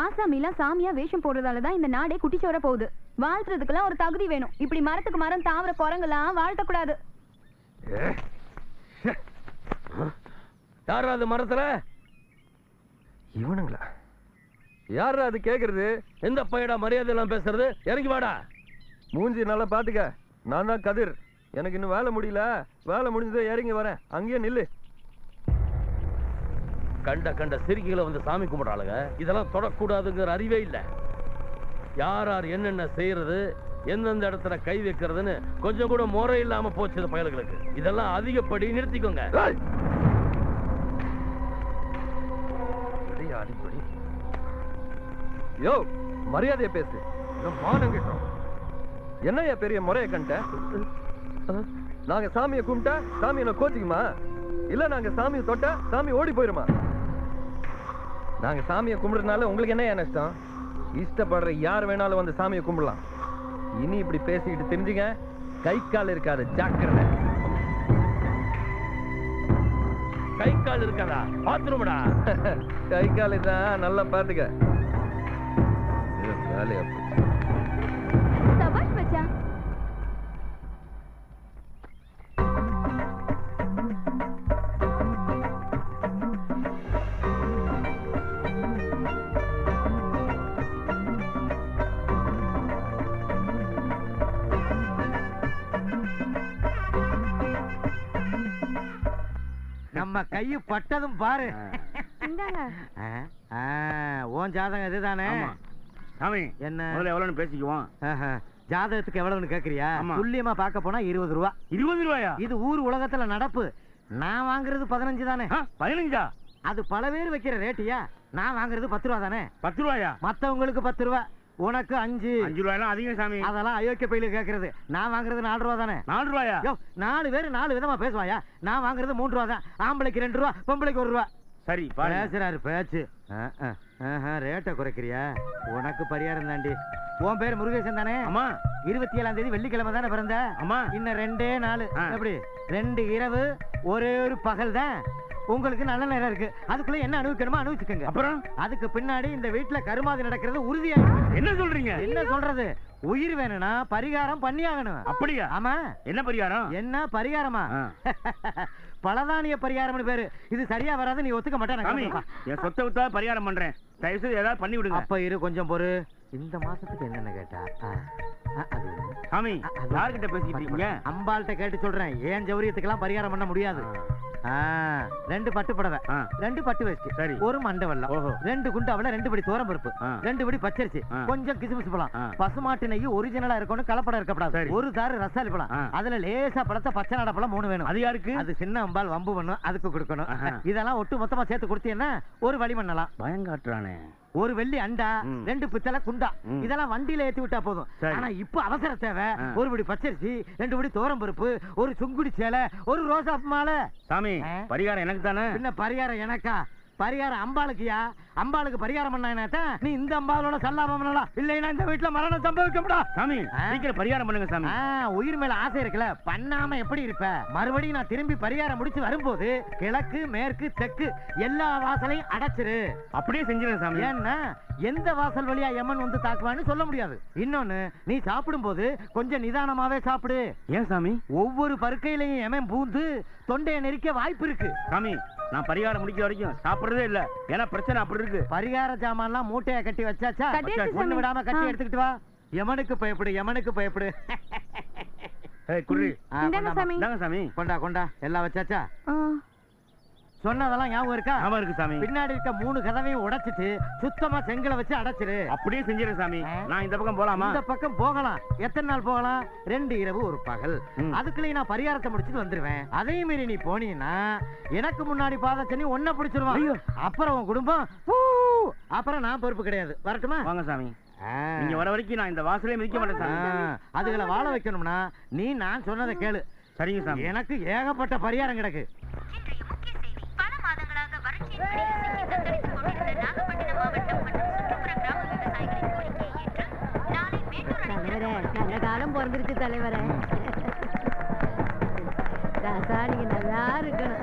ஆசாமிலாம் சாமியா வேஷம் போடுறதாலதான் இந்த நாடே குட்டிச்சோர போகுது. வாழ்த்துறதுக்கெல்லாம் ஒரு தகுதி வேணும். இப்படி மரத்துக்கு மரம் தாவர குரங்கெல்லாம் வாழ்த்தக்கூடாது. யாரா அது மரத்துல? இவனுங்களா? யாரா அது கேக்குறது? எந்த பையடா மரியாதை எல்லாம் பேசுறது? இறங்கி வாடா. மூஞ்சி நல்லா பாத்துக்க. நான் தான் கதிர். எனக்கு இன்னும் வேலை முடியல. வேலை முடிஞ்சதை இறங்கி வரேன். அங்கேயே நில்லு. கண்ட கண்ட சிரிக்கைகளை வந்து சாமி கும்பிடாளுங்க. இதெல்லாம் தொடக்கூடாதுங்கிற அறிவே இல்லை. யார் யார் என்னென்ன செய்யறது, எந்தெந்த இடத்துல கை வைக்கிறதுன்னு கொஞ்சம் கூட முறை இல்லாம போச்சு இந்த பயல்களுக்கு. இதெல்லாம் அதிகப்படி நிறுத்திக்கோங்க. யோ, மரியாதையை பேசு. மானம் கிட்டோம். என்னையா பெரிய முறைய கண்ட? நாங்க சாமியை கும்பிட்டா சாமி என்ன கோச்சிக்குமா? இல்ல நாங்க சாமியை தொட்டா சாமி ஓடி போயிருமா? நாங்க சாமியை கும்பிடுறதுனால உங்களுக்கு என்ன நஷ்டம்? இஷ்டப்படுற யார் வேணாலும் வந்து சாமியை கும்பிடலாம். இனி இப்படி பேசிக்கிட்டு தெரிஞ்சுங்க, கை கால் இருக்காது. ஜாக்கிரதை. கை கால் இருக்காதா? பாத்ரூம்டா. கை கால் தான் நல்லா பாத்துக்க. வேலையா சபாஷ் பச்சா. நம்ம கையு பட்டதும் பாரு. இந்தாங்க. ஓன் ஜாதகம் இதுதானே? சாமி, என்ன முதல்ல எவ்வளவுன்னு பேசிக்குவோம். ஜாதகத்துக்கு எவ்வளவுன்னு கேக்குறியா? துல்லியமா பார்க்க போனா 20 ரூபா. 20 ரூபாயா? இது ஊர் உலகத்துல நடப்பு. நான் வாங்குறது 15 தானே? 15? அது பல பேர் வைக்கிற ரேட்டியா? நான் வாங்குறது 10 ரூபா தானே? 10 ரூபாயா? மத்தவங்களுக்கு 10 ரூபா, உனக்கு 5. 5 ரூபாயெல்லாம் அதிகம் சாமி. அதெல்லாம் அயோக்கிய பையில கேக்குறது. நான் வாங்குறது 4 ரூபா தானே? 4 ரூபாயா? 4 பேர் 4 விதமா பேசுவாயா? நான் வாங்குறது 3 ரூபா தான். ஆம்பளைக்கு 2 ரூபா, பொம்பளைக்கு 1 ரூபா. சரி, பேசுறாரு பேச்சு. ரேட்டை குறைக்கிறியா? உனக்கு பரிகாரம் தாண்டி. உன் பேர் முருகேசன் தானே? ஆமா. 27ஆம் தேதி வெள்ளிக்கிழமை தானே பிறந்த? ஆமா. இன்னும் 2 நாள். எப்படி 2 இரவு ஒரே ஒரு பகல் தான். உங்களுக்கு நல்ல நேரம் இருக்கு. அதுக்குள்ள என்ன அனுபவிக்கணுமோ அனுபவிச்சுக்கோங்க. அப்புறம் அதுக்கு பின்னாடி இந்த வீட்டுல கருமாதி நடக்கிறது உறுதியாயிருக்கு. என்ன சொல்றீங்க? என்ன சொல்றது? உயிர் வேணும்னா பரிகாரம் பண்ணி ஆகணும். அப்படியா? ஆமா. என்ன பரிகாரம்? என்ன பரிகாரமா? பலதானிய பரிகாரம்னு பேரு. இது சரியா வராது, நீ ஒத்துக்க மாட்டேன். என் சொத்தை வித்தா பரிகாரம் பண்றேன். தயவு செய்து ஏதாவது பண்ணி விடுங்க. அப்ப இரு, கொஞ்சம் பொறு. இந்த மாசத்துக்கு என்னென்ன கேட்டா? சாமி, யார்கிட்ட பேசிட்டு இருக்கீங்க? அம்பாள்கிட்ட கேட்டு சொல்றேன். ஏன் ஜௌரியத்துக்கெல்லாம் பரிகாரம் பண்ண முடியாது. 2 பட்டு புடவை, 2 பட்டு வேஷ்டி, சரி, 1 மண்டவெல்லம், 2 குண்டாவில 2 படி தோரம் பருப்பு, 2 படி பச்சரிசி, கொஞ்சம் கிசுமிசு பழம், பசுமாட்டு நெய் ஒரிஜினலா இருக்கணும், கலப்படம் இருக்கப்படாது, 1 தாரு ரசாலி பழம், அதுல லேசா பழத்த பச்சை நாட பழம் 3 வேணும். அது யாருக்கு? அது சின்ன அம்பாள் வம்பு பண்ணும், அதுக்கு கொடுக்கணும். இதெல்லாம் ஒட்டு மொத்தமா சேர்த்து கொடுத்தீங்கன்னா ஒரு வழி பண்ணலாம். பயங்காட்டுறானே. 1 வெள்ளி அண்டா, 2 பித்தளை குண்டா, இதெல்லாம் வண்டியில ஏத்தி விட்டா போதும். ஆனா இப்ப அவசர தேவை. 1 படி பச்சரிசி, 2 படி தோரம் பருப்பு, 1 சுங்குடி சேலை, 1 ரோசா மாலை. சாமி, பரிகாரம் எனக்கு தானே? என்ன பரிகாரம் எனக்கா? பரிகாரம் அம்பாளுக்குயா? அம்பாளுக்கு பரிகாரம் பண்ணா நீ இந்த அம்பாளோட சல்லாபம் பண்ணலாம். இல்லைன்னா இந்த வீட்டுல மரணம் சம்பவிக்கப்படா. சாமி, சீக்கிரம் பரிகாரம் பண்ணுங்க சாமி. உயிர் மேல ஆசை இருக்குல்ல, பண்ணாம எப்படி இருப்ப? மறுபடியும் நான் திரும்பி பரிகாரம் முடிச்சு வரும்போது கிழக்கு மேற்கு தெற்கு எல்லா வாசலையும் அடைச்சிரு. அப்படியே செஞ்சிருங்க சாமி. ஏன்னா எந்த வாசல் வழியா யமன் வந்து தாக்குவான்னு சொல்ல முடியாது. இன்னொன்னு, நீ சாப்பிடும் போது கொஞ்சம் நிதானமாவே சாப்பிடு. ஏன் சாமி? ஒவ்வொரு பருக்கையிலையும் யமன் பூந்து தொண்டையை நெரிக்க வாய்ப்பு இருக்கு. சாமி, நான் பரிகாரம் முடிக்கிற வரைக்கும் சாப்பிடுறதே இல்ல. ஏன்னா பிரச்சனை அப்படி இருக்கு. பரிகார ஜாமான்லாம் மூட்டையா கட்டி வச்சாச்சா? ஒண்ணு விடாம கட்டி எடுத்துக்கிட்டு வா. யமனுக்கு பயப்படு, யமனுக்கு பயப்படு. ஏய் குருவி, இந்தாங்க சாமி. கொண்டா கொண்டா, எல்லாம் வச்சாச்சா? சொன்னதெல்லாம் ஞாபகம் இருக்கா? ஞாபகம் இருக்கு சாமி. பின்னாடி இருக்க 3 கதவையும் உடைச்சிட்டு சுத்தமா செங்கலை வச்சு அடைச்சிரு. அப்படியே செஞ்சிருக்கேன் சாமி. நான் இந்த பக்கம் போலாமா? இந்த பக்கம் போகலாம். எத்தனை நாள் போகலாம்? 2 இரவு 1 பகல். அதுக்குள்ளே நான் பரிகாரத்தை முடிச்சுட்டு வந்துருவேன். அதே மீறி நீ போனீங்கன்னா எனக்கு முன்னாடி பாதச்சனி ஒன்ன பிடிச்சிருவான். அப்புறம் உன் குடும்பம், அப்புறம் நான் பொறுப்பு கிடையாது. வரட்டுமா? வாங்க சாமி. நீங்க வர வரைக்கும் நான் இந்த வாசலே மிதிக்க மாட்டேன் சாமி. அதுகளை வாழ வைக்கணும்னா நீ நான் சொன்னதை கேளு. சரிங்க சாமி. எனக்கு ஏகப்பட்ட பரிகாரம் கிடக்கு. நல்ல காலம் பிறந்திருக்கு தலைவரே. ராசா நீங்க நல்லா இருக்கணும்.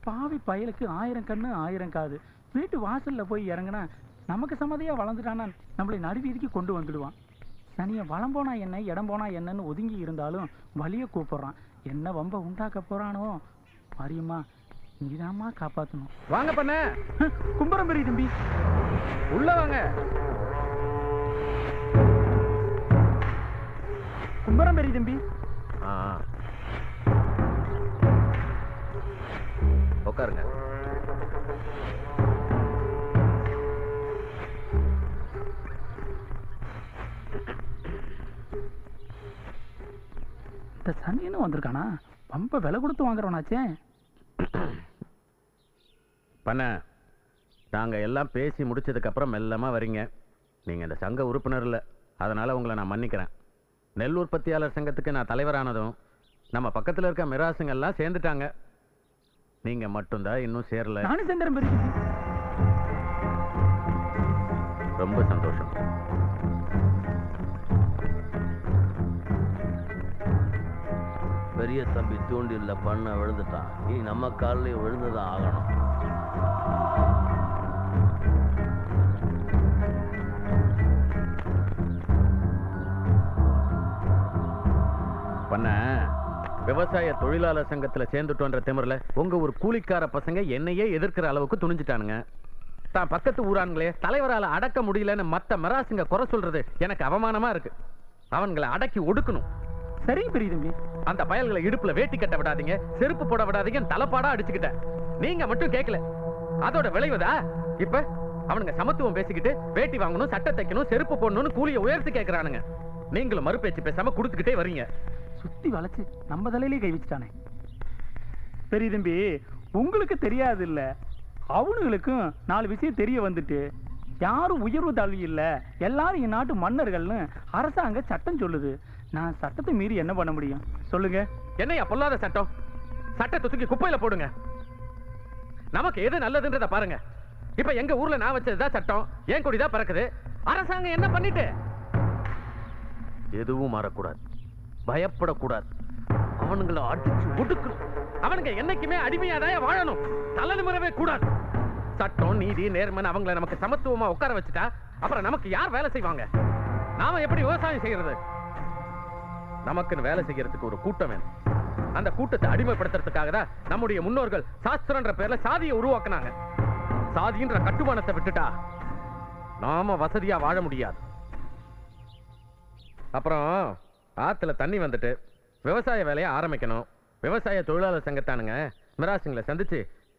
பாவி பயலுக்கு 1000 கண்ணு 1000 காது. வீட்டு வாசல்ல போய் இறங்கினா நமக்கு சம்மதியா வளர்ந்துட்டானா நம்மளை நடுவீதிக்கு கொண்டு வந்துடுவான். சனிய வளம் போனா என்ன இடம் போனா என்னன்னு ஒதுங்கி இருந்தாலும் வலிய கூப்பிடுறான். என்ன வம்ப உண்டாக்க போறானோ? மாரியம்மா நீதாம்மா காப்பாத்தணும். வாங்க பண்ண. கும்பரம் பெரிய தம்பி, உள்ள வாங்க. கும்பரம் பெரிய தம்பி. உட்காருங்க. இந்த சனின்னு வந்திருக்கானா? ரொம்ப விலை கொடுத்து வாங்குறவனாச்சே. பண்ண நாங்க எல்லாம் பேசி முடிச்சதுக்கு அப்புறம் மெல்லமா வரீங்க. நீங்க இந்த சங்க உறுப்பினர் இல்லை, அதனால உங்களை நான் மன்னிக்கிறேன். நெல் உற்பத்தியாளர் சங்கத்துக்கு நான் தலைவரானதும் நம்ம பக்கத்துல இருக்க மிராசுங்க எல்லாம் சேர்ந்துட்டாங்க. நீங்க மட்டும்தான் இன்னும் சேரல. நானும் சேர்ந்துறேன் பெரிய. ரொம்ப சந்தோஷம். பெரிய தம்பி தூண்டில்ல பண்ண விழுந்துட்டான். இனி நம்ம காலில் விழுந்துதான் ஆகணும். பண்ண விவசாய தொழிலாளர் சங்கத்துல சேர்ந்துட்டோன்ற திமிரில் உங்க ஒரு கூலிக்கார பசங்க என்னையே எதிர்க்கிற அளவுக்கு துணிஞ்சிட்டானுங்க. தான் பக்கத்து ஊரானுங்களே தலைவரால அடக்க முடியலன்னு மத்த மராசுங்க குறை சொல்றது எனக்கு அவமானமா இருக்கு. அவன்களை அடக்கி ஒடுக்கணும். சரி பெரிய தம்பி, அந்த பயல்களை இடுப்புல வேட்டி கட்ட விடாதீங்க, செருப்பு போட விடாதீங்க, தலைப்பாடா அடிச்சுக்கிட்டேன். நீங்க மட்டும் கேட்கல. அதோட விளைவுதா இப்ப அவனுங்க சமத்துவம் பேசிக்கிட்டு வேட்டி வாங்கணும், சட்டை தைக்கணும், செருப்பு போடணும்னு கூலியை உயர்த்தி கேட்கிறானுங்க. நீங்களும் மறுபேச்சு பேசாம கொடுத்துக்கிட்டே வரீங்க. சுத்தி வளைச்சு நம்ம தலையிலே கை வச்சுட்டானே. பெரிய தம்பி, உங்களுக்கு தெரியாது இல்ல, அவனுங்களுக்கும் 4 விஷயம் தெரிய வந்துட்டு யாரும் உயர்வு தாழ்வு இல்ல, எல்லாரும் என் நாட்டு மன்னர்கள்னு அரசாங்க சட்டம் சொல்லுது. நான் சட்டத்தை மீறி என்ன பண்ண முடியும் சொல்லுங்க? என்னையா பொல்லாத சட்டம்? சட்டத்தை தூக்கி குப்பையில போடுங்க. நமக்கு எது நல்லதுன்றத பாருங்க. இப்ப எங்க ஊர்ல நான் வச்சதுதான் சட்டம், ஏன் கொடிதான் பறக்குது. அரசாங்கம் என்ன பண்ணிட்டு எதுவும் மாறக்கூடாது, பயப்படக்கூடாது. அவனுங்களை அடிச்சு ஒடுக்கணும். அவனுங்க என்னைக்குமே அடிமையாதான் வாழணும், தலை நிமிரவே கூடாது. சட்டம் நீதி நேர்மன் அவங்களை நமக்கு சமத்துவமா உட்கார வச்சுட்டா அப்புறம் நமக்கு யார் வேலை செய்வாங்க? நாம எப்படி விவசாயம் செய்யறது? நமக்குன்னு வேலை செய்யறதுக்கு ஒரு கூட்டம் வேணும். அந்த கூட்டத்தை அடிமைப்படுத்துறதுக்காக தான் நம்முடைய முன்னோர்கள் சாஸ்திரன்ற பேர்ல சாதியை உருவாக்குனாங்க. சாதின்ற கட்டுமானத்தை விட்டுட்டா நாம வசதியா வாழ முடியாது. அப்புறம் ஆத்துல தண்ணி வந்துட்டு விவசாய வேலையை ஆரம்பிக்கணும். விவசாய தொழிலாளர் சங்கத்தானுங்க மிராசுங்களை சந்திச்சு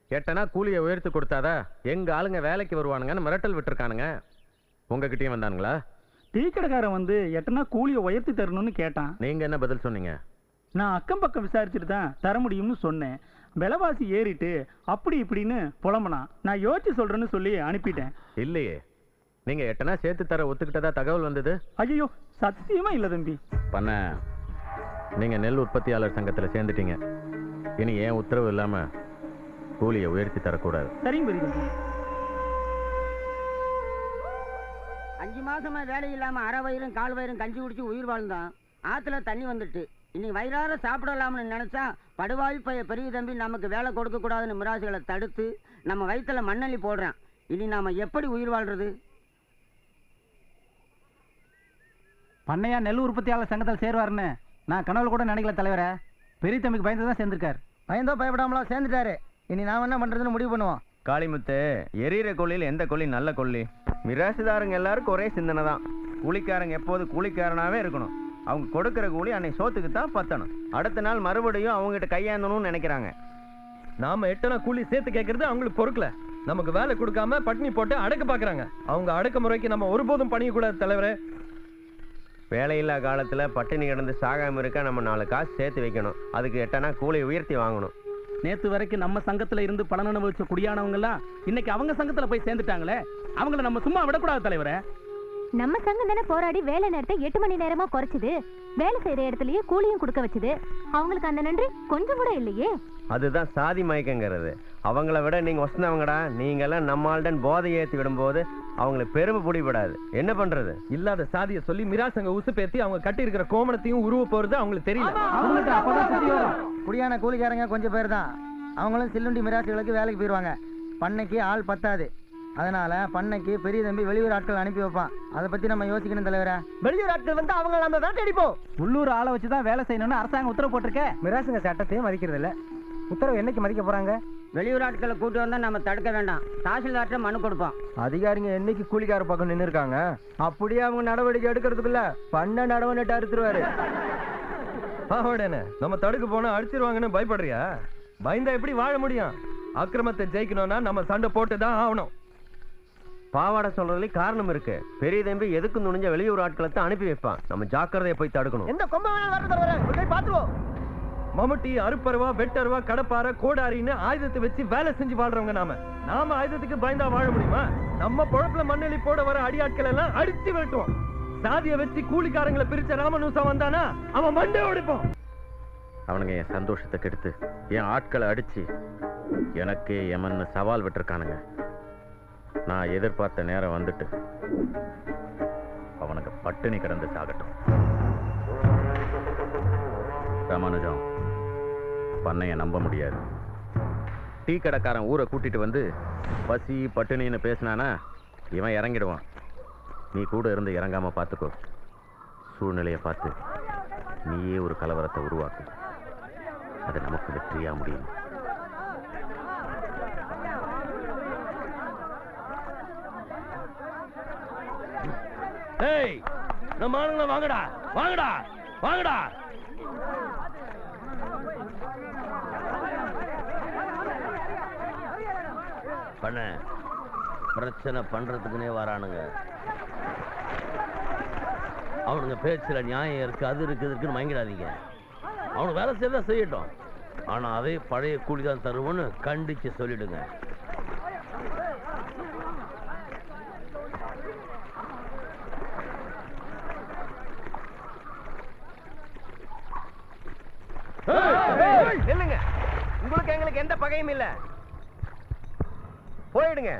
8 அணா கூலியை உயர்த்தி கொடுத்தாதா எங்க ஆளுங்க வேலைக்கு வருவானுங்கன்னு மிரட்டல் விட்டுருக்கானுங்க. உங்ககிட்டயும் வந்தானுங்களா? டீ கடைக்காரன் வந்து 8 அணா கூலியை உயர்த்தி தரணும்னு கேட்டான். நீங்க என்ன பதில் சொன்னீங்க? நான் அக்கம் பக்கம் விசாரிச்சுட்டு தான் தர முடியும்னு சொன்னேன். விலைவாசி ஏறிட்டு அப்படி இப்படின்னு புலம்புனான். நான் யோசிச்சு சொல்றேன்னு சொல்லி அனுப்பிட்டேன். இல்லையே, நீங்க 8 அணா சேர்த்து தர ஒத்துக்கிட்டதா தகவல் வந்தது. ஐயோ, சத்தியமா இல்ல தம்பி. பண்ண நீங்க நெல் உற்பத்தியாளர் சங்கத்துல சேர்ந்துட்டீங்க. இனி ஏன் உத்தரவு இல்லாம கூலியை உயர்த்தி தரக்கூடாது. சரிங்க பெரிய தம்பி. 5 மாசமா வேலை இல்லாம அரை வயிறும் கால் வயிறும் கஞ்சி குடிச்சு உயிர் வாழ்ந்தான். ஆத்துல தண்ணி வந்துட்டு இனி வயிறார சாப்பிடலாம்னு நினைச்சா படுவாய் பெரிய தம்பி நமக்கு வேலை கொடுக்க கூடாதுன்னு மிராசுகளை தடுத்து நம்ம வயிற்றுல மண்ணள்ளி போடுறான். இனி நாம எப்படி உயிர் வாழ்றது? பண்ணையா நெல் உற்பத்தியாளர் சங்கத்தில் சேருவாருன்னு நான் கனவுல கூட நினைக்கல தலைவரே. பெரிய தம்பிக்கு பயந்து தான் சேர்ந்திருக்காரு. பயந்தோ பயப்படாமலா சேர்ந்துட்டாரு. இனி நாம் என்ன பண்றதுன்னு முடிவு பண்ணுவோம். காளிமுத்து, எரியிற கொள்ளியில் எந்த கொள்ளி நல்ல கொள்ளி? மிராசுதாரங்க எல்லாருக்கும் ஒரே சிந்தனை தான். கூலிக்காரங்க எப்போது கூலிக்காரனாவே இருக்கணும். அவங்க கொடுக்கிற கூலி அன்னைக்கு சோத்துக்கு தான் பத்தணும். அடுத்த நாள் மறுபடியும் அவங்ககிட்ட கையாந்தணும்னு நினைக்கிறாங்க. நாம 8 அணா கூலி சேர்த்து கேட்கறது அவங்களுக்கு பொறுக்கல. நமக்கு வேலை கொடுக்காம பட்டினி போட்டு அடக்க பாக்குறாங்க. அவங்க அடக்குமுறைக்கு நம்ம ஒருபோதும் பண்ணிக்கூடாது தலைவரே. வேலையில்லா காலத்துல பட்டினி கிடந்து சாகாம இருக்க நம்ம 4 காசு சேர்த்து வைக்கணும். அதுக்கு 8 அணா கூலி உயர்த்தி வாங்கணும். நேத்து வரைக்கும் நம்ம சங்கத்துல இருந்து பலன் அனுபவிச்ச குடியானவங்க எல்லாம் இன்னைக்கு அவங்க சங்கத்துல போய் சேர்ந்துட்டாங்களே, அவங்கள நம்ம சும்மா விடக்கூடாது தலைவரே. நம்ம சங்கம் தானே போராடி வேலை நேரத்தை 8 மணி நேரமா குறைச்சது. வேலை செய்யற இடத்துலயே கூலியும் கொடுக்க வச்சது. அவங்களுக்கு அந்த நன்றி கொஞ்சம் கூட இல்லையே. அதுதான் சாதி மயக்கங்கிறது. அவங்கள விட நீங்க வசந்தவங்கடா. நீங்க எல்லாம் நம்மால்டன் போதை ஏற்றி விடும்போது அவங்களுக்கு பெருமை பிடிபடாது. என்ன பண்றது? இல்லாத சாதியை சொல்லி மிராசங்க உசு பேத்தி அவங்க கட்டி இருக்கிற கோமணத்தையும் உருவ போறது அவங்களுக்கு தெரியல. குடியான கூலிக்காரங்க கொஞ்சம் பேர் தான். அவங்களும் சில்லுண்டி மிராசுகளுக்கு வேலைக்கு போயிடுவாங்க. பண்ணைக்கு ஆள் பத்தாது. அதனால பண்ணைக்கு பெரிய தம்பி வெளியூர் ஆட்கள் அனுப்பி வைப்பான். அதை பத்தி நம்ம யோசிக்கணும் தலைவரே. வெளியூர் ஆட்கள் வந்து அவங்க நம்ம தான் அடிப்போம். உள்ளூர் ஆளை வச்சு தான் வேலை செய்யணும்னு அரசாங்கம் உத்தரவு போட்டிருக்கேன். மிராசுங்க சட்டத்தையும் மதிக்கிறது இல்ல. உத்தரவு என்னைக்கு மதிக்க போறாங்க? வெளியூர் ஆட்களை கூட்டு வந்தா நம்ம தடுக்க வேண்டாம். தாசில்தார்ட்ட மனு கொடுப்போம். அதிகாரிங்க என்னைக்கு கூலிக்கார பக்கம் நின்று இருக்காங்க, அப்படியே அவங்க நடவடிக்கை எடுக்கிறதுக்குள்ள பண்ண நடவடிக்கை அறுத்துருவாரு. நம்ம தடுக்க போனா அடிச்சிருவாங்கன்னு பயப்படுறியா? பயந்தா எப்படி வாழ முடியும்? அக்கிரமத்தை ஜெயிக்கணும்னா நம்ம சண்டை போட்டுதான் ஆகணும். பாவாடை சொல்றதுல காரணம் இருக்கு. பெரிய தம்பி எதுக்கு நுழைஞ்ச வெளியூர் ஆட்களை தான் அனுப்பி வைப்பான். நம்ம ஜாக்கிரதையை போய் தடுக்கணும். எந்த கொம்ப வேணாலும் பாத்துருவோம். மம்முட்டி, அருப்பருவா, வெட்டருவா, கடப்பார, கோடாரின்னு ஆயுதத்தை வச்சு வேலை செஞ்சு வாழ்றவங்க நாம ஆயுதத்துக்கு பயந்தா வாழ முடியுமா? நம்ம பொழப்புல மண்ணெளி போட வர அடியாட்கள் எல்லாம் அடிச்சு வெட்டுவோம். சாதியை வச்சு கூலிக்காரங்களை பிரிச்ச ராமனுசா வந்தானா அவன் மண்டே உடைப்போம். அவனுங்க என் சந்தோஷத்தை கெடுத்து என் ஆட்களை அடிச்சு எனக்கு எமன்னு சவால் விட்டுருக்கானுங்க. நான் எதிர்பார்த்த நேரம் வந்துட்டு அவனுக்கு பட்டினி கிடந்து சாகட்டும். ராமானுஜம், பண்ணைய நம்ப முடியாது. டீ கடைக்காரன் ஊரை கூட்டிட்டு வந்து பசி பட்டினின்னு பேசினானா இவன் இறங்கிடுவான். நீ கூட இருந்து இறங்காம பார்த்துக்கோ. சூழ்நிலையை பார்த்து நீயே ஒரு கலவரத்தை உருவாக்கு. அது நமக்கு வெற்றியா முடியும். ஏய், நம்ம ஆளுங்க வாங்கடா, வாங்கடா, வாங்கடா. பண்ண பிரச்சனை பண்றதுக்குன்னே வரானுங்க. அவனுங்க பேச்சுல நியாயம் இருக்கு, அது இருக்கு, இருக்குன்னு வாங்கிடாதீங்க. அவனுக்கு வேலை செய்யறதா செய்யட்டும். ஆனா அதே பழைய கூலிதான் தருவோன்னு கண்டிச்சு சொல்லிடுங்க. நில்லுங்க. உங்களுக்கு எங்களுக்கு எந்த பகையும் இல்ல. போயிடுங்க.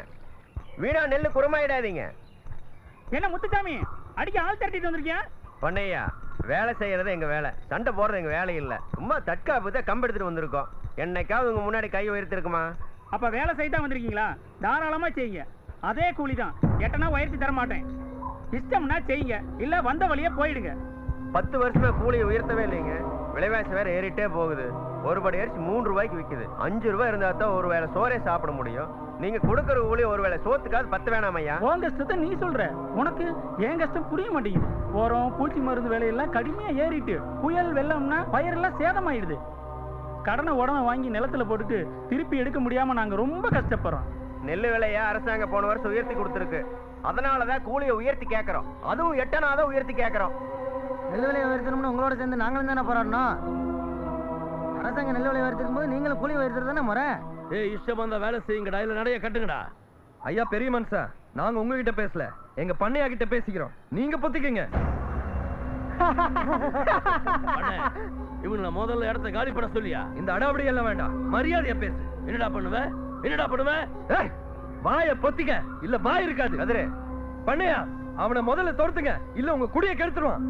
வீணா நெல்லு குறமாயிடாதீங்க. என்ன முத்துசாமி, அடிக்க ஆள் திரட்டிட்டு வந்திருக்கியா? பண்ணையா, வேலை செய்யறது எங்க வேலை, சண்டை போடுறது எங்க வேலை இல்ல. சும்மா தற்காப்பு தான் கம்பு எடுத்துட்டு வந்திருக்கோம். என்னைக்காவது உங்க முன்னாடி கை உயர்த்திருக்குமா? அப்ப வேலை செய்ய வந்திருக்கீங்களா? தாராளமா செய்யுங்க. அதே கூலி தான். எட்டனா உயர்த்தி தர மாட்டேன். இஷ்டம்னா செய்யுங்க, இல்ல வந்த வழியே போயிடுங்க. 10 வருஷமா கூலியை உயர்த்தவே இல்லைங்க. விலைவாசி வேற ஏறிட்டே போகுது. ஒரு படி அரிசி 3 ரூபாய்க்கு விக்குது. 5 ரூபாய் இருந்தா தான் ஒரு வேளை சோறே சாப்பிட முடியும். நீங்க கொடுக்கற கூலி ஒரு வேளை சோத்துக்காவது 10 வேணாம் ஐயா. உன் கஷ்டத்தை நீ சொல்ற, உனக்கு என் கஷ்டம் புரிய மாட்டேங்குது. போறோம் பூச்சி மருந்து விலையெல்லாம் கடுமையா ஏறிட்டு, புயல் வெள்ளம்னா பயிரெல்லாம் சேதமாயிடுது. கடனை உடனே வாங்கி நிலத்துல போட்டுட்டு திருப்பி எடுக்க முடியாம நாங்க ரொம்ப கஷ்டப்படுறோம். நெல்லு விலைய அரசாங்கம் போன வருஷம் உயர்த்தி கொடுத்துருக்கு. அதனாலதான் கூலியை உயர்த்தி கேட்கறோம். அதுவும் 8 உயர்த்தி கேட்கறோம். நெல் விலையை உயர்த்தணும்னு உங்களோட சேர்ந்து நாங்களும் தானே போராடணும். அரசாங்கம் நெல் விலையை உயர்த்திருக்கும் போது நீங்களும் கூலி உயர்த்துறது தானே முறை. ஏய், இஷ்டம் வந்தா வேலை செய்யுங்கடா, இல்ல நடைய கட்டுங்கடா. ஐயா பெரிய மனுஷா, நாங்க உங்ககிட்ட பேசல, எங்க பண்ணையா கிட்ட பேசிக்கிறோம். நீங்க பொத்திக்கங்க. இவங்கள முதல்ல இடத்த காலி பண்ண சொல்லியா? இந்த அடாவடி எல்லாம் வேண்டாம், மரியாதையா பேசு. என்னடா பண்ணுவ? என்னடா பண்ணுவ? வாய பொத்திக்க, இல்ல வாய் இருக்காது. கதிரு, பண்ணையா, அவனை முதல்ல தோர்த்துங்க, இல்ல உங்க குடியை கெடுத்துருவான்.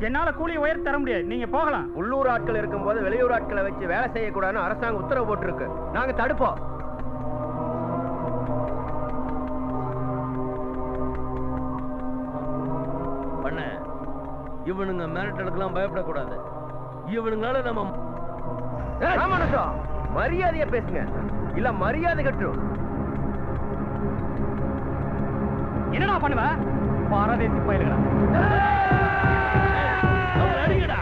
என்னால கூலியை உயர்த்தி தர முடியாது, நீங்க போகலாம். உள்ளூர் ஆட்கள் இருக்கும் போது வெளியூர் ஆட்களை வச்சு வேலை செய்யக்கூடாதுன்னு அரசாங்கம் உத்தரவு போட்டிருக்கு. நாங்க தடுப்போம். பண்ண இவனுங்க மிரட்டலுக்கெல்லாம் பயப்படக்கூடாது. இவனுங்களால நம்ம மரியாதையா பேசுங்க, இல்ல மரியாதை கட்டும். என்னடா பண்ணுவ? பாரதேசி பயிர்களா அடிக்கடா.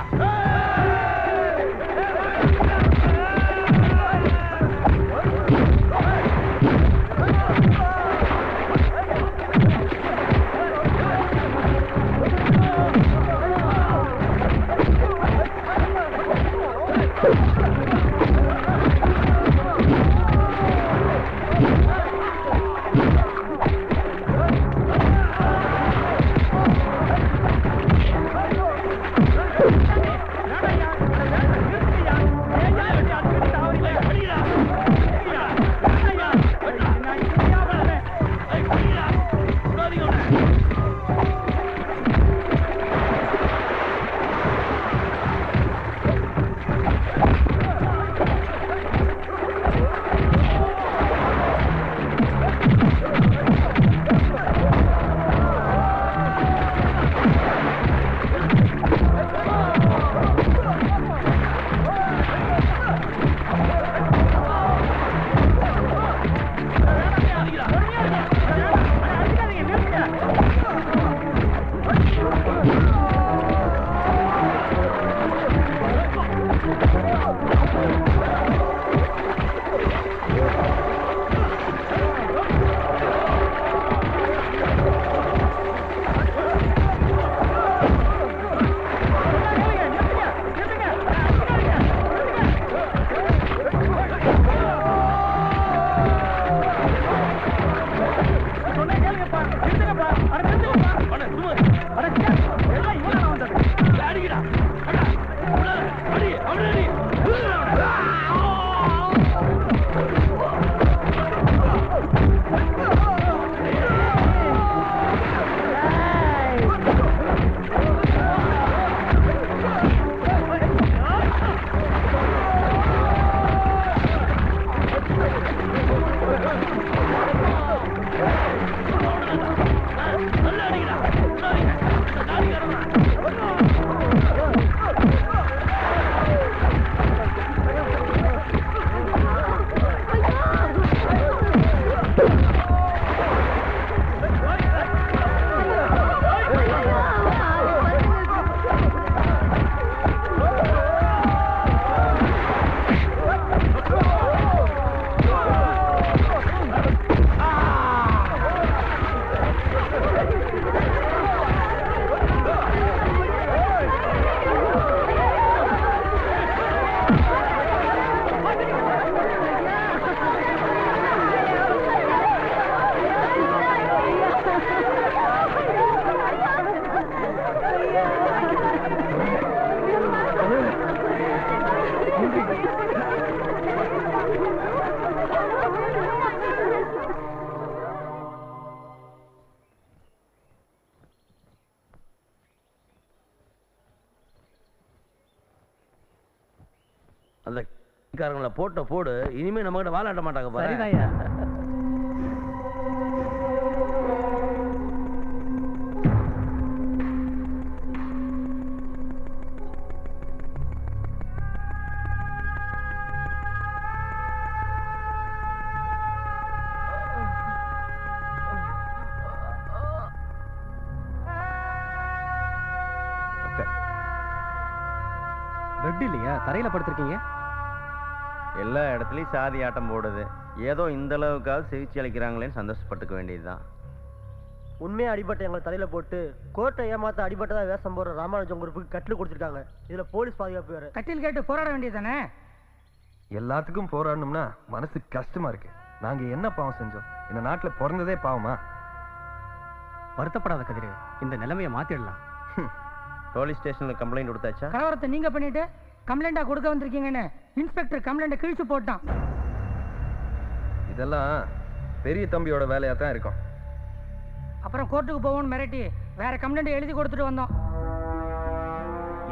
அந்த காரங்களை போடு இனிமே நம்ம கிட்ட வாழாட்ட மாட்டாங்க பாரு. சரிதாயா. பெட் இல்லையா? தரையில படுத்திருக்கீங்க. எல்லா இடத்துலயும் சாதி ஆட்டம் போடுது. ஏதோ இந்த அளவுக்காவது சிகிச்சை அளிக்கிறாங்களேன்னு சந்தோஷப்பட்டுக்க வேண்டியதுதான். உண்மையா அடிபட்ட எங்களை தலையில போட்டு கோட்டை ஏமாத்த அடிபட்டதா வேஷம் போற ராமானுஜம் குரூப்புக்கு கட்டில் கொடுத்துருக்காங்க. இதுல போலீஸ் பாதுகாப்பு வேற. கட்டில் கேட்டு போராட வேண்டியதானே? எல்லாத்துக்கும் போராடணும்னா மனசு கஷ்டமா இருக்கு. நாங்க என்ன பாவம் செஞ்சோம்? இந்த நாட்டுல பிறந்ததே பாவமா? வருத்தப்படாத கதிரு, இந்த நிலைமையை மாத்திடலாம். போலீஸ் ஸ்டேஷன்ல கம்ப்ளைண்ட் கொடுத்தாச்சா? கலவரத்தை நீங்க பண்ணிட்டு கம்ப்ளைண்டா கொடுக்க வந்திருக்கீங்கன்னு இன்ஸ்பெக்டர் கம்ப்ளைண்ட கிழிச்சு போட்டான். இதெல்லாம் பெரிய தம்பியோட வேலையா தான் இருக்கும். அப்புறம் கோர்ட்டுக்கு போவோம்னு மிரட்டி வேற கம்ப்ளைண்ட் எழுதி கொடுத்துட்டு வந்தோம்.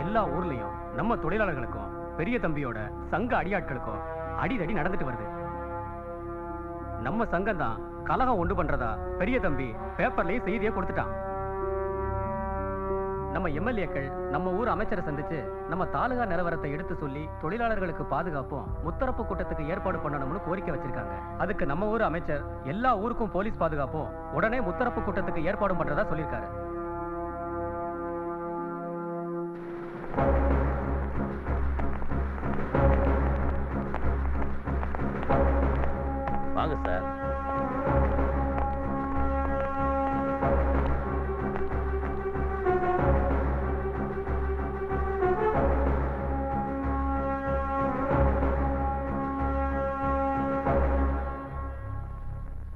எல்லா ஊர்லயும் நம்ம தொழிலாளர்களுக்கும் பெரிய தம்பியோட சங்க அடியாட்களுக்கும் அடிதடி நடந்துட்டு வருது. நம்ம சங்கம் தான் கலகம் உண்டு பண்றதா பெரிய தம்பி பேப்பர்லயே செய்தியை கொடுத்துட்டான். நம்ம எம்எல்ஏக்கள் நம்ம ஊர் அமைச்சரை சந்திச்சு நம்ம தாலுகா நிலவரத்தை எடுத்து சொல்லி தொழிலாளர்களுக்கு பாதுகாப்பும் முத்தரப்பு கூட்டத்துக்கு ஏற்பாடு பண்ணணும்னு கோரிக்கை வச்சிருக்காங்க. அதுக்கு நம்ம ஊர் அமைச்சர் எல்லா ஊருக்கும் போலீஸ் பாதுகாப்பும் உடனே முத்தரப்பு கூட்டத்துக்கு ஏற்பாடு பண்றதா சொல்லியிருக்காரு. வாங்க சார்.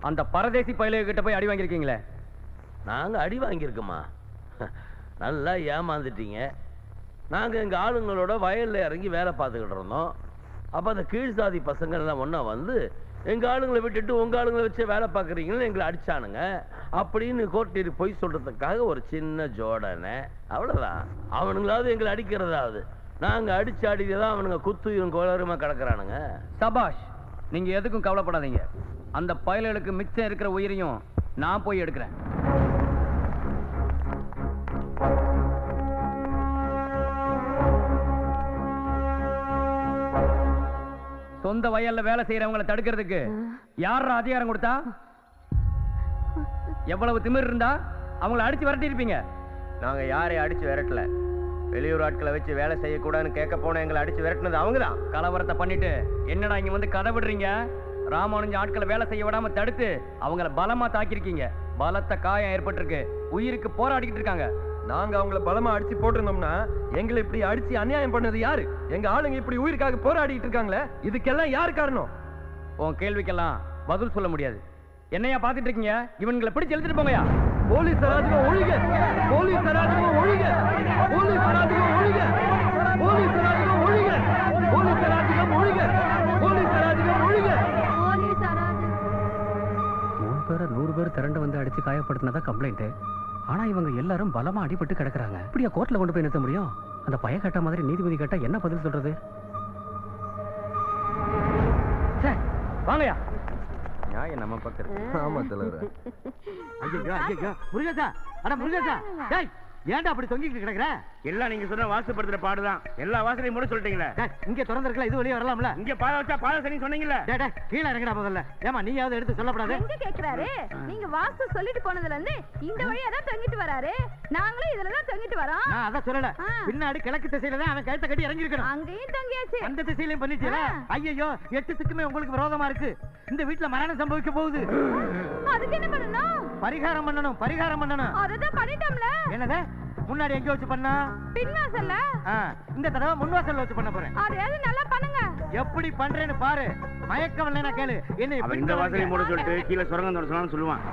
அந்த பரதேசி பயிலுக கிட்ட போய் அடி வாங்கியிருக்கீங்களே? நாங்க அடி வாங்கியிருக்கோமா? நல்லா ஏமாந்துட்டீங்க. நாங்க எங்க ஆளுங்களோட வயல்ல இறங்கி வேலை பார்த்துக்கிட்டு இருந்தோம். அப்ப அந்த கீழ் சாதி பசங்க எல்லாம் ஒன்னா வந்து எங்க ஆளுங்களை விட்டுட்டு உங்க ஆளுங்களை வச்சு வேலை பார்க்குறீங்கன்னு எங்களை அடிச்சானுங்க அப்படின்னு கோர்ட்டில் போய் சொல்றதுக்காக ஒரு சின்ன ஜோடனை, அவ்வளவுதான். அவனுங்களாவது எங்களை அடிக்கிறதாவது, நாங்க அடிச்சு அடிக்கதான் அவனுங்க குத்துயும் கோளருமா கிடக்குறானுங்க. சபாஷ், நீங்க எதுக்கும் கவலைப்படாதீங்க. அந்த பயல்களுக்கு மிச்சம் இருக்கிற உயிரையும் நான் போய் எடுக்கிறேன். சொந்த வயல்ல வேலை செய்யறவங்களை தடுக்கிறதுக்கு யாரா அதிகாரம் கொடுத்தா? எவ்வளவு திமிர் இருந்தா அவங்களை அடிச்சு விரட்டி இருப்பீங்க. நாங்க யாரையும் அடிச்சு விரட்டல. வெளியூர் ஆட்களை வச்சு வேலை செய்யக்கூடாதுன்னு கேட்க போன எங்களை அடிச்சு விரட்டினது அவங்கதான். கலவரத்தை பண்ணிட்டு என்னடா இங்க வந்து கதை விடுறீங்க? ராமானுஜ ஆட்களை வேலை செய்ய விடாம தடுத்து அவங்கள பலமா தாக்கிருக்கீங்க. பலத்த காயம் ஏற்பட்டிருக்கு. உயிருக்கு போராடிக்கிட்டு இருக்காங்க. நாங்க அவங்கள பலமா அடிச்சு போட்டிருந்தோம்னா எங்களை இப்படி அடிச்சு அநியாயம் பண்ணது யாரு? எங்க ஆளுங்க இப்படி உயிருக்காக போராடிட்டு இருக்காங்களே, இதுக்கெல்லாம் யாரு காரணம்? உன் கேள்விக்கெல்லாம் பதில் சொல்ல முடியாது. என்னையா பாத்துட்டு இருக்கீங்க? இவங்களை பிடிச்சு எழுதிட்டு போங்கயா. போலீஸ் அராஜகம் ஒழிக! போலீஸ் அராஜகம் ஒழிக! போலீஸ் அராஜகம் ஒழிக! போலீஸ் அராஜகம் ஒழிக! போலீஸ் அராஜகம் ஒழிக! போலீஸ் அராஜகம் ஒழிக! 3 பேரை 100 பேர் திரண்டு வந்து அடிச்சு காயப்படுத்தினதா கம்ப்ளைண்ட். ஆனா இவங்க எல்லாரும் பலமா அடிபட்டு கிடக்குறாங்க. இப்படியா கோர்ட்ல கொண்டு போய் நிறுத்த முடியும்? அந்த பய கேட்ட மாதிரி நீதிபதி கேட்டா என்ன பதில் சொல்றது? வாங்கயா. நியாயம் நம்ம பக்கம். ஆமா தலைவர். ஐயோ ஐயோ முருகேசா, அட முருகேசா, டேய் ஏன்டா அப்படி தொங்கிட்டு கிடக்குற? எல்லாம் நீங்க சொன்ன வாசப்படுத்துற பாடுதான். எல்லா வாசலையும் மூட சொல்லிட்டீங்களே. இங்க திறந்திருக்கல, இது வெளியே வரலாம்ல? இங்க பாத வச்சா பாத சனி சொன்னீங்கல்ல. டேய் கீழ இறங்கடா முதல்ல. ஏமா நீயாவது எடுத்து சொல்லப்படாது? எங்க கேக்குறாரு? நீங்க வாஸ்து சொல்லிட்டு போனதுல இருந்து இந்த வழியா தான் தொங்கிட்டு வராரு. நாங்களும் இதுல தான் தொங்கிட்டு வரோம். நான் அத சொல்லல. பின்னாடி கிழக்கு திசையில தான் அவன் கழுத்தை கட்டி இறங்கி இருக்கணும். அங்கேயும் தொங்கியாச்சு. அந்த திசையிலயும் பண்ணிட்டீங்களா? ஐயோ 8 திக்குமே உங்களுக்கு விரோதமா இருக்கு. இந்த வீட்ல மரணம் சம்பவிக்க போகுது. அதுக்கு என்ன பண்ணணும்? பரிகாரம் பண்ணணும். பரிகாரம் பண்ணணும். அததான் பண்ணிட்டோம்ல. என்னது? முன்னாடி எங்க வச்சு பண்ணா? பின்வாசல்ல. இந்த தடவை முன்வாசல்ல வச்சு பண்ண போறேன். அதையாவது நல்லா பண்ணுங்க. எப்படி பண்றேன்னு பாரு. மயக்கம் இல்லைன்னா கேளு. என்ன இந்த வாசலையும் மூட சொல்லிட்டு கீழே சுரங்கம் தோட சொல்லலாம்னு சொல்லுவான்.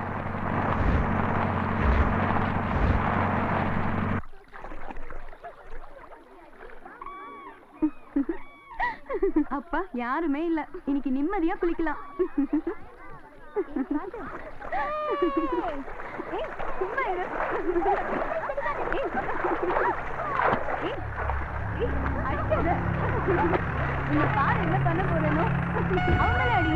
அப்பா யாருமே இல்ல. இன்னைக்கு நிம்மதியா குளிக்கலாம். இந்த பாரு என்ன பண்ண போறேனோ அவங்கள அடி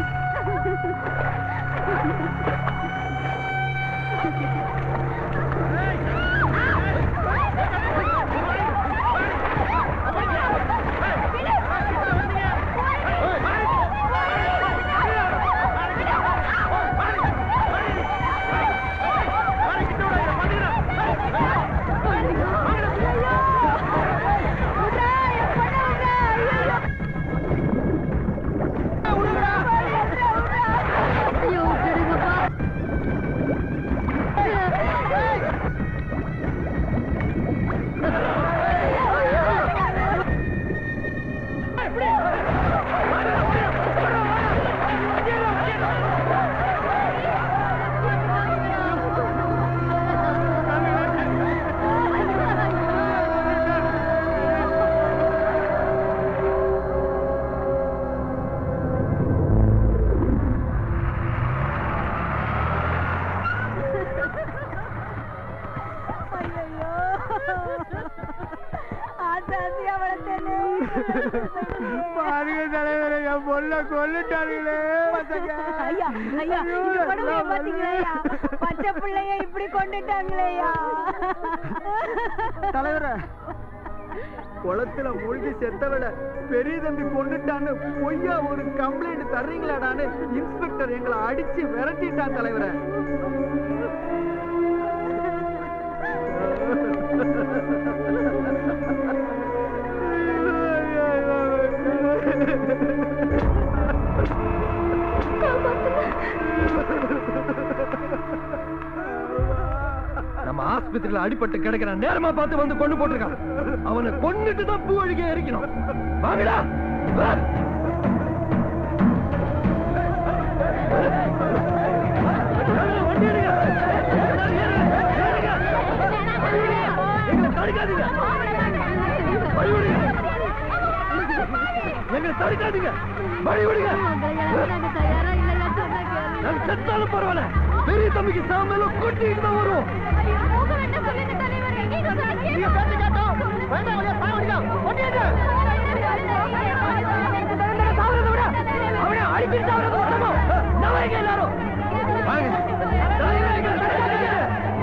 பாருங்க தலைவரை என் பொண்ண கொல்லுட்டாங்களே ஐயா ஐயா இந்த கொடுமையை பாத்தீங்களா பச்சை பிள்ளைய இப்படி கொண்டுட்டாங்களேயா தலைவரை குளத்துல மூழ்கி செத்தவள பெரிய தம்பி கொண்டுட்டான்னு பொய்யா ஒரு கம்ப்ளைண்ட் தர்றீங்களாடான்னு இன்ஸ்பெக்டர் எங்களை அடிச்சு விரட்டிட்டான் தலைவரை. நம்ம ஆஸ்பத்திரியில அடிபட்டு கிடக்கிறான், நேரமா பார்த்து வந்து கொண்டு போட்டிருக்கான். அவனை கொன்னுட்டு தான் பூ அழுகே எரிக்கணும். வாங்கடா தடுக்காதீங்க, வழி விடுங்க. செத்தாலும் பரவாயில்ல, பெரிய தம்பிக்கு சாமல கொட்டிட்டு தான் வரும்.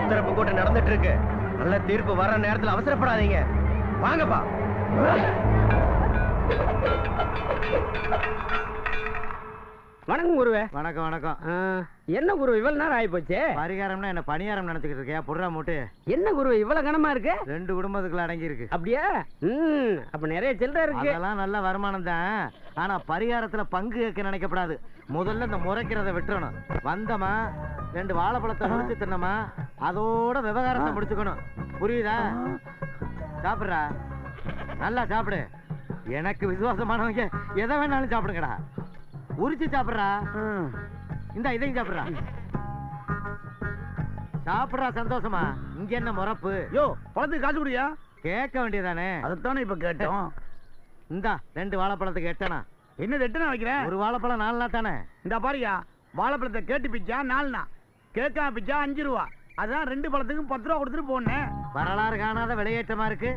உத்தரப்பு கூட்டம் நடந்துட்டு இருக்கு. நல்ல தீர்ப்பு வர நேரத்தில் அவசரப்படாதீங்க. வாங்கப்பா. வணக்கம் குருவே. வணக்கம் வணக்கம். என்ன குரு இவ்வளவு நேரம் ஆகி போச்சு? பரிகாரம்னா என்ன பணியாரம் நினைச்சுக்கிட்டு இருக்கியா? புடுறா மூட்டு. என்ன குரு இவ்வளவு கனமா இருக்கு? 2 குடும்பத்துக்குள்ள அடங்கி இருக்கு. அப்படியா? அப்ப நிறைய சில்லறை இருக்கு. அதெல்லாம் நல்ல வருமானம் தான். ஆனா பரிகாரத்துல பங்கு கேட்க நினைக்கப்படாது. முதல்ல இந்த முறைக்கிறத விட்டுறணும். வந்தமா 2 வாழைப்பழத்தை முடிச்சு தின்னமா அதோட விவகாரத்தை முடிச்சுக்கணும். புரியுதா? சாப்பிடுறா, நல்லா சாப்பிடு. எனக்கு விசுவாசமானவங்க எதை வேணாலும் சாப்பிடுங்கடா. உரிச்சு சாப்பிடுறா. இந்த இதையும் சாப்பிடுறா. சாப்பிடுறா சந்தோஷமா. இங்க என்ன முறப்பு? யோ பழத்துக்கு காசு குடியா? கேட்க வேண்டியதானே. அதைத்தானே இப்ப கேட்டோம். இந்தா 2 வாழைப்பழத்துக்கு 8 என்ன 8 வைக்கிறேன்? ஒரு வாழைப்பழம் 4 தானே. இந்த பாரியா, வாழைப்பழத்தை கேட்டு பிச்சா 4 கேட்காம பிச்சா 5 ரூபா. அதான் 2 பழத்துக்கும் 10 ரூபா கொடுத்துட்டு போனேன். வரலாறு காணாத விலையேற்றமா இருக்கு.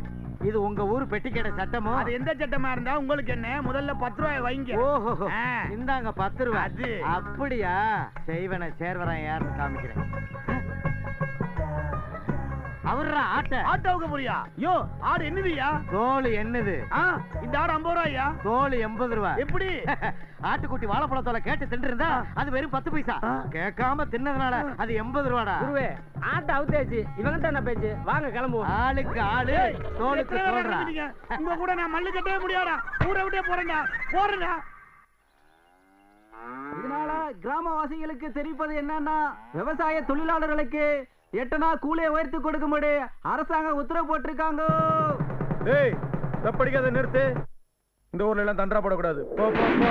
இது உங்க ஊர் பெட்டிக்கடை சட்டமோ? அது எந்த சட்டமா இருந்தா உங்களுக்கு என்ன? முதல்ல 10 ரூபாய் வைங்க. ஓஹோ, இந்தாங்க 10 ரூபாய். அது அப்படியா? செய்வன சேர்வரன் யாருன்னு காமிக்கிறேன். அவர்ரா ஆட்டை. ஆட்டோவுக்கு புரியா? யோ ஆடு என்னதுயா? தோல் என்னது? இந்த ஆடு 50 ரூபாயா? தோல் 80 ரூபாய். எப்படி? ஆட்டுக்குட்டி வாழைப்பழத்தோல கேட்டு தின்றுருந்தா அது வெறும் 10 பைசா. கேட்காம தின்னதுனால அது 80 ரூபாடா. குருவே ஆட்டை அவுத்தாச்சு. இவங்கிட்ட என்ன பேச்சு? வாங்க கிளம்புவோம். ஆளுக்கு ஆளு தோலுக்கு தோல்றா. உங்க கூட நான் மல்லு கட்டவே முடியாதா? ஊரை விட்டே போறேன்டா. போறேன்டா. இதனால கிராமவாசிகளுக்கு தெரிவிப்பது என்னன்னா, விவசாய தொழிலாளர்களுக்கு 8 நாள் கூலியை உயர்த்தி கொடுக்கும்படி அரசாங்கம் உத்தரவு போட்டிருக்காங்க. ஏய் தப்படிக்காத, நிறுத்து. இந்த ஊர்ல எல்லாம் தண்டரா போடக்கூடாது. போ போ போ.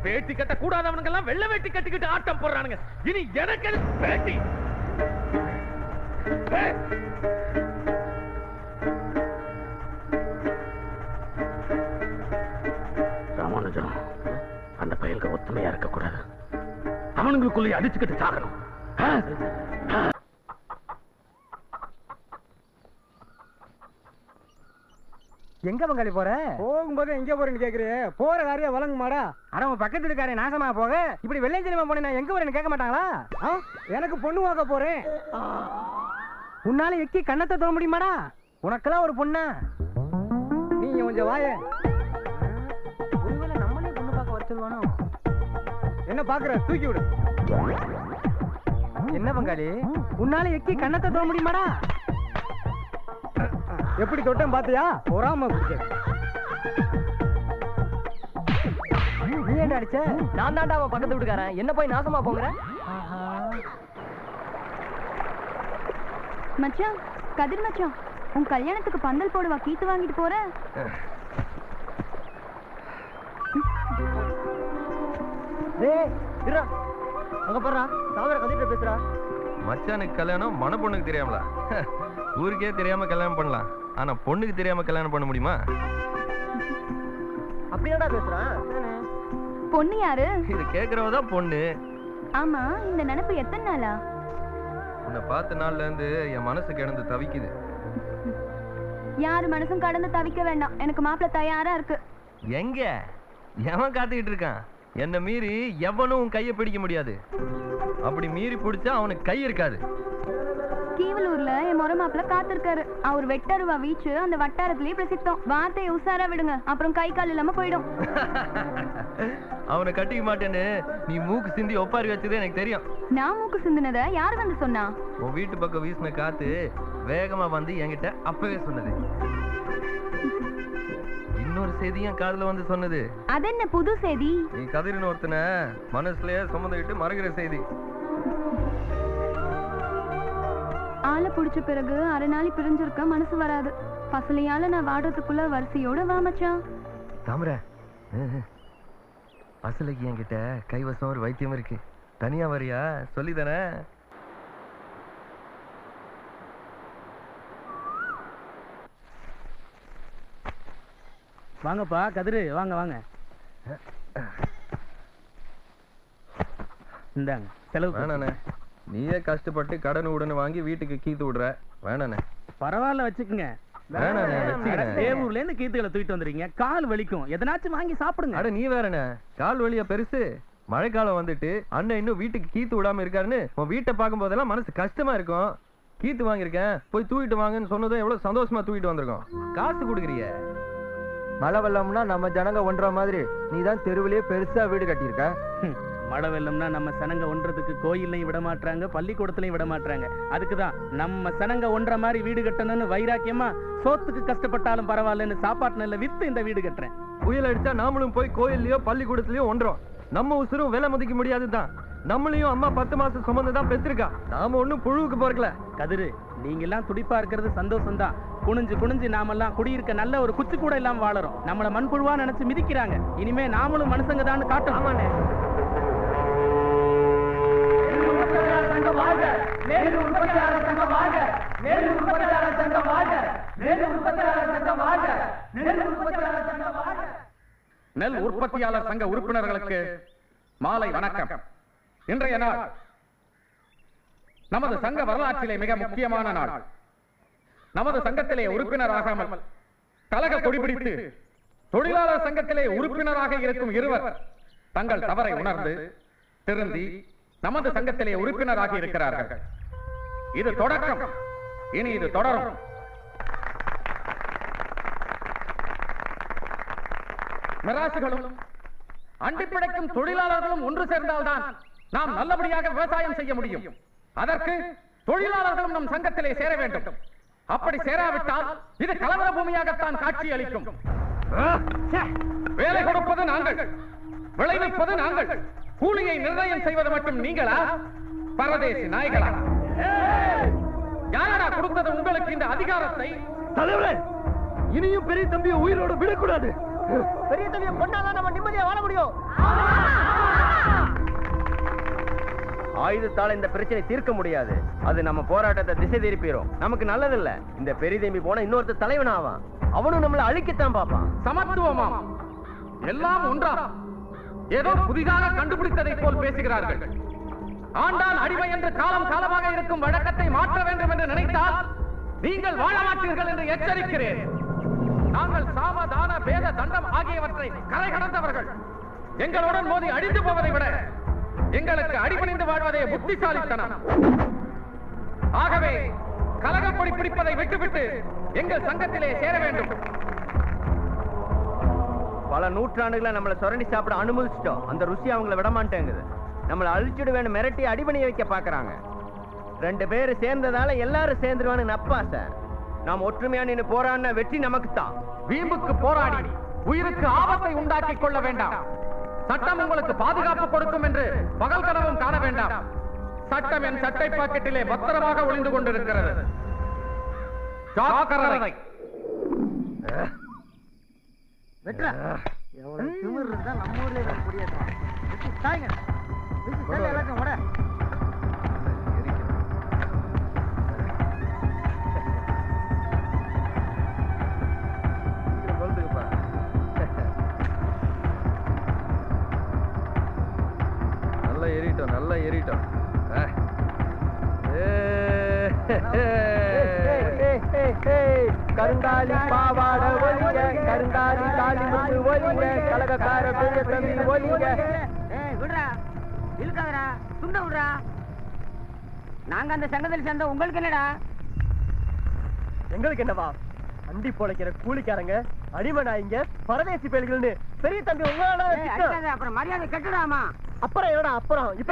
வேட்டி கட்ட கூடாதவனுங்க எல்லாம் வெள்ளை வேட்டி கட்டிக்கிட்டு ஆட்டம் போடுறானுங்க. இனி எனக்கு வேட்டி. ராமானுஜம், அந்த பயலுக்கு ஒத்துமையா இருக்கக்கூடாது. அவனுங்களுக்குள்ளே அடிச்சுக்கிட்டு சாகணும். எங்க பங்காளி போற? போகும்போது எங்க போறேன்னு கேக்குறியே, போற காரியம் வழங்குமாடா? அட உன் பக்கத்து இருக்காரே நாசமா போக, இப்படி வெள்ளையஞ்சலிமா போனேன் எங்க போறேன்னு கேட்க மாட்டாங்களா? எனக்கு பொண்ணு வாங்க போறேன். உன்னால எக்கி கண்ணத்தை தோற முடியுமாடா? உனக்கெல்லாம் ஒரு பொண்ணா? நீ கொஞ்சம் வாய. ஒருவேளை நம்மளே பொண்ணு பார்க்க வச்சிருவானோ? என்ன பாக்குற? தூக்கி விடு. என்ன பங்காளி, உன்னால எக்கி கண்ணத்தை தோற முடியுமாடா? எப்படி தொட்டம் பாத்தியா? பொறாம நீ என்ன அடிச்ச? நான் தாண்டா அவன் பக்கத்து வீட்டுக்காரன். என்ன போய் நாசமா போங்கிற? மச்சான், கதிர் மச்சான், உன் கல்யாணத்துக்கு பந்தல் போடுவா கீத்து வாங்கிட்டு போற? அங்க போறா தாவர கதிர்ட்ட பேசுறா. மச்சானுக்கு கல்யாணம் மன பொண்ணுக்கு தெரியாமலா? ஊருக்கே தெரியாம கல்யாணம் பண்ணலாம், ஆனா பொண்ணுக்கு தெரியாம கல்யாணம் பண்ண முடியுமா? அப்படியாடா பேசுறான். பொண்ணு யாரு? இது கேக்குறவதான் பொண்ணு. ஆமா, இந்த நினைப்பு எத்தனை நாளா? உன்னை பார்த்த நாள்ல இருந்து என் மனசு கிடந்து தவிக்குது. யாரு மனசும் கடந்து தவிக்க வேண்டாம், எனக்கு மாப்பிள்ள தயாரா இருக்கு. எங்க எவன் காத்துக்கிட்டு இருக்கான்? என்ன மீறி எவனும் உன் கையை பிடிக்க முடியாது. அப்படி மீறி பிடிச்சா அவனுக்கு கை இருக்காது. கீவலூர்ல என் முறை மாப்பிள்ள காத்திருக்காரு. அவர் வெட்டருவா வீச்சு அந்த வட்டாரத்திலேயே பிரசித்தம். வார்த்தையை உசாரா விடுங்க, அப்புறம் கை கால் இல்லாம போயிடும். அவனை கட்டிக்க மாட்டேன்னு நீ மூக்கு சிந்தி ஒப்பாரி வச்சதே எனக்கு தெரியும். நான் மூக்கு சிந்தினத யாரு வந்து சொன்னா? உன் வீட்டு பக்கம் வீசின காத்து வேகமா வந்து என்கிட்ட அப்பவே சொன்னது. இன்னொரு செய்தியும் காதுல வந்து சொன்னது. அது என்ன புது செய்தி? நீ கதிரின்னு ஒருத்தனை மனசுலயே சுமந்துக்கிட்டு மறக்கிற செய்தி. ஆளை புடிச்ச பிறகு அரை நாளி பிரிஞ்சிருக்க மனசு வராது. பசலையால நான் வாடுறதுக்குள்ள வரிசையோட வா மச்சான். தாமரை, பசலைக்கு என்கிட்ட கைவசம் ஒரு வைத்தியம் இருக்கு. தனியா வரியா? சொல்லி தானே. வாங்கப்பா கதிரு, வாங்க வாங்க. இந்தாங்க செலவு. வேணாண்ணே, நீயே கஷ்டப்பட்டு கடன் உடனே வாங்கி வீட்டுக்கு கீத்து விடுற. வேணாண்ணே. பரவாயில்ல வச்சுக்குங்க. தேவூர்ல இருந்து கீத்துகளை தூக்கிட்டு வந்துறீங்க, கால் வலிக்கும், எதனாச்சும் வாங்கி சாப்பிடுங்க. அட நீ வேறண்ணே, கால் வலியா பெருசு? மழைக்காலம் வந்துட்டு அண்ணன் இன்னும் வீட்டுக்கு கீத்து விடாம இருக்காருன்னு உன் வீட்டை பார்க்கும் போதெல்லாம் மனசு கஷ்டமா இருக்கும். கீத்து வாங்கியிருக்கேன், போய் தூக்கிட்டு வாங்கன்னு சொன்னதும் எவ்வளவு சந்தோஷமா தூக்கிட்டு வந்திருக்கோம். காசு கொடுக்குறிய. மழை வெள்ளம்னா நம்ம ஜனங்க ஒன்ற மாதிரி நீ தான் தெருவிலேயே பெருசா வீடு கட்டியிருக்க. மழை வெள்ளம்னா நம்ம சனங்க ஒன்றதுக்கு கோயில்லையும் விட மாட்டாங்க, பள்ளிக்கூடத்துலையும் விட மாட்டாங்க. அதுக்குதான் நம்ம சனங்க ஒன்ற மாதிரி வீடு கட்டணும்னு வைராக்கியமா சோத்துக்கு கஷ்டப்பட்டாலும் பரவாயில்லன்னு சாப்பாட்டு நெல்ல வித்து இந்த வீடு கட்டுறேன். புயல் அடிச்சா நாமளும் போய் கோயில்லயோ பள்ளிக்கூடத்துலயோ ஒன்றோம். நம்ம உசுரும் விலை மதிக்க முடியாதுதான். நம்மளையும் அம்மா 10 மாசம் சுமந்துதான் பெற்றிருக்கா. நாம ஒண்ணும் புழுவுக்கு பொறுக்கல. கதிரு, நீங்க எல்லாம் துடிப்பா இருக்கிறது சந்தோஷம் தான். குனிஞ்சு குனிஞ்சு நாமெல்லாம் குடியிருக்க நல்ல ஒரு குச்சி கூட இல்லாம வாழறோம். நம்மள மண்புழுவா நினைச்சு மிதிக்கிறாங்க. இனிமே நாமளும் மனுஷங்க தான் காட்டணும். நெல் உற்பத்தியாளர் சங்க உறுப்பினர்களுக்கு மாலை வணக்கம். இன்றைய நாள் நமது சங்க வரலாற்றிலே மிக முக்கியமான நாள். நமது சங்கத்திலே உறுப்பினராகாமல் கழக கொடிபிடித்து தொழிலாளர் சங்கத்திலே உறுப்பினராக இருக்கும் இருவர் தங்கள் தவறை உணர்ந்து திருந்தி நமது சங்கத்திலே உறுப்பினராகி இருக்கிறார்கள். இது தொடக்கம், இனி இது தொடரும். மிராசுகளும் அண்டிப்படைக்கும் தொழிலாளர்களும் ஒன்று சேர்ந்தால்தான் நாம் நல்லபடியாக விவசாயம் செய்ய முடியும். அதற்கு தொழிலாளர்களும் நம் சங்கத்திலே சேர வேண்டும். அப்படி சேராவிட்டால் இது கலவர பூமியாகத்தான் காட்சி அளிக்கும். வேலை கொடுப்பது நாங்கள், விளைவிப்பது நாங்கள், கூலியை நிர்ணயம் செய்வது மட்டும் நீங்களா? பரதேசி நாய்களா? யாரா கொடுத்தது உங்களுக்கு இந்த அதிகாரத்தை? தலைவரே, இனியும் பெரிய தம்பியை உயிரோடு விடக்கூடாது. பெரிய தம்பியை கொண்டாதான் நம்ம நிம்மதியா வாழ முடியும். ஆயுதத்தால இந்த பிரச்சனை தீர்க்க முடியாது. அது நம்ம போராட்டத்தை திசை திருப்பிடும். நமக்கு நல்லதில்ல. இந்த பெரிய தம்பி போனா இன்னொருத்த தலைவன் ஆவான். அவனும் நம்மளை அழிக்கத்தான் பார்ப்பான். சமத்துவமா எல்லாம் ஒன்றா? ஏதோ புதிதாக கண்டுபிடித்ததை போல் பேசுகிறார்கள். ஆண்டான் அடிமை என்று காலம் காலமாக இருக்கும் வழக்கத்தை மாற்ற வேண்டும் என்று நினைத்தால் நீங்கள் வாழ மாட்டீர்கள் என்று எச்சரிக்கிறேன். நாங்கள் சாமதான பேத தண்டம் ஆகியவற்றை கரை கடந்தவர்கள். எங்களுடன் மோதி அழிந்து போவதை விட எங்களுக்கு அடிபணிந்து வாழ்வதே புத்திசாலித்தனம். ஆகவே கலகப்பொடி பிடிப்பதை விட்டுவிட்டு எங்கள் சங்கத்திலே சேர வேண்டும். பல நூற்றாண்டுகளை நம்மளை சுரண்டி சாப்பிட அனுமதிச்சிட்டோம். அந்த ருசி அவங்கள விடமாட்டேங்குது. நம்மளை அழிச்சுடு வேணும் மிரட்டி அடிபணி வைக்க பாக்குறாங்க. 2 பேர் சேர்ந்ததால எல்லாரும் சேர்ந்துருவானு நப்பாசை. நாம் ஒற்றுமையா நின்று போராடின வெற்றி நமக்கு தான். வீம்புக்கு போராடி உயிருக்கு ஆபத்தை உண்டாக்கி கொள்ள வேண்டாம். சட்டம் உங்களுக்கு பாதுகாப்பு கொடுக்கும் என்று பகல் கனவும் காண வேண்டாம். சட்டம் என் சட்டை பாக்கெட்டிலே பத்திரமாக ஒளிந்து கொண்டிருக்கிறது. ஜாக்கிரதை. வெட்றா எவ்வளவு திமிர் இருந்தா நம்ம ஊர்ல இவன் குடியேறான். தாங்க எல்லாத்தையும் ஓட. நல்லா ஏறிட்டோம். கருங்காலி பாவாட ஒலிங்க, கருங்காலி காலி முட்டு ஒலிங்க, கலகக்கார பெரிய தம்பி ஒலிங்க. விடுறா, இழுக்காதடா, துண்ட விடுறா. நாங்க அந்த சங்கத்தில் சேர்ந்த உங்களுக்கு என்னடா? எங்களுக்கு என்னவா? அண்டி பொழைக்கிற கூலிக்காரங்க, அடிமை நாய்ங்க, பரதேசி பேல்கள்னு பெரிய தம்பி உங்களால அப்புறம் மரியாதை கட்டுடாமா? அப்புறம் என்னடா அப்புறம்? இப்ப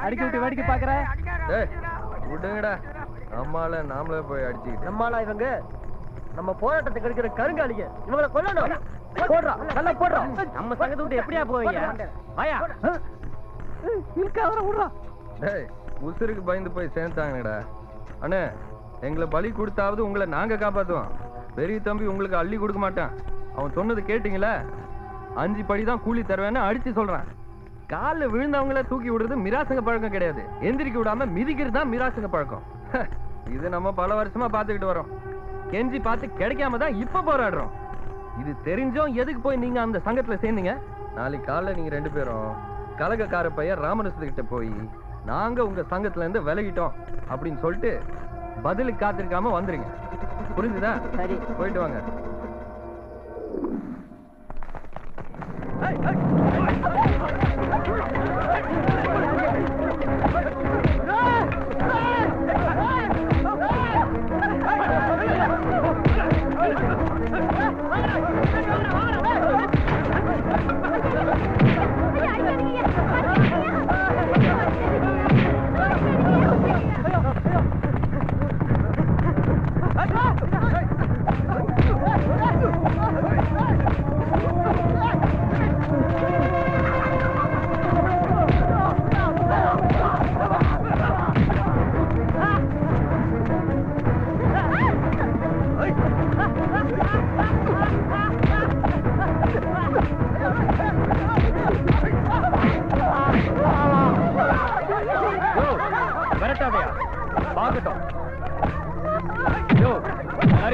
அடிக்க விட்டு வேடிக்கை பாக்குற விடுங்கடா. நம்மால நாமளே போய் அடிச்சுக்கிட்டு. நம்மாலா இவங்க? நம்ம போராட்டத்தை கெடுக்கிற கருங்காலிங்க, இவங்களை கொல்லணும். போடுறா, நல்லா போடுறா. நம்ம சங்கத்தை விட்டு எப்படியா போவீங்க? வாயா விடுறா. டேய், உசுருக்கு பயந்து போய் சேர்ந்தாங்கடா. அண்ணே, எங்களை பலி கொடுத்தாவது உங்களை நாங்க காப்பாத்துவோம். பெரிய தம்பி உங்களுக்கு அள்ளி கொடுக்க மாட்டான். அவன் சொன்னது கேட்டீங்களா? 5 படி தான் கூலி தருவேன்னு அடிச்சு சொல்றான். காலில் விழுந்தவங்கள தூக்கி விடுறது மிராசங்க பழக்கம் கிடையாது. எந்திரிக்க விடாம மிதிக்கிறது தான் மிராசங்க பழக்கம். இது நம்ம பல வருஷமா பார்த்துக்கிட்டு வரோம். கெஞ்சி பார்த்து கிடைக்காம தான் இப்ப போராடுறோம். இது தெரிஞ்சும் எதுக்கு போய் நீங்க அந்த சங்கத்துல சேர்ந்தீங்க? நாளைக்கு காலைல நீங்க 2 பேரும் கலகக்கார பையன் ராமரசத்துக்கிட்ட போய் நாங்க உங்க சங்கத்துல இருந்து விலகிட்டோம் அப்படின்னு சொல்லிட்டு பதிலுக்கு காத்திருக்காம வந்துருங்க. புரிஞ்சுதா? சரி, போயிட்டு வாங்க.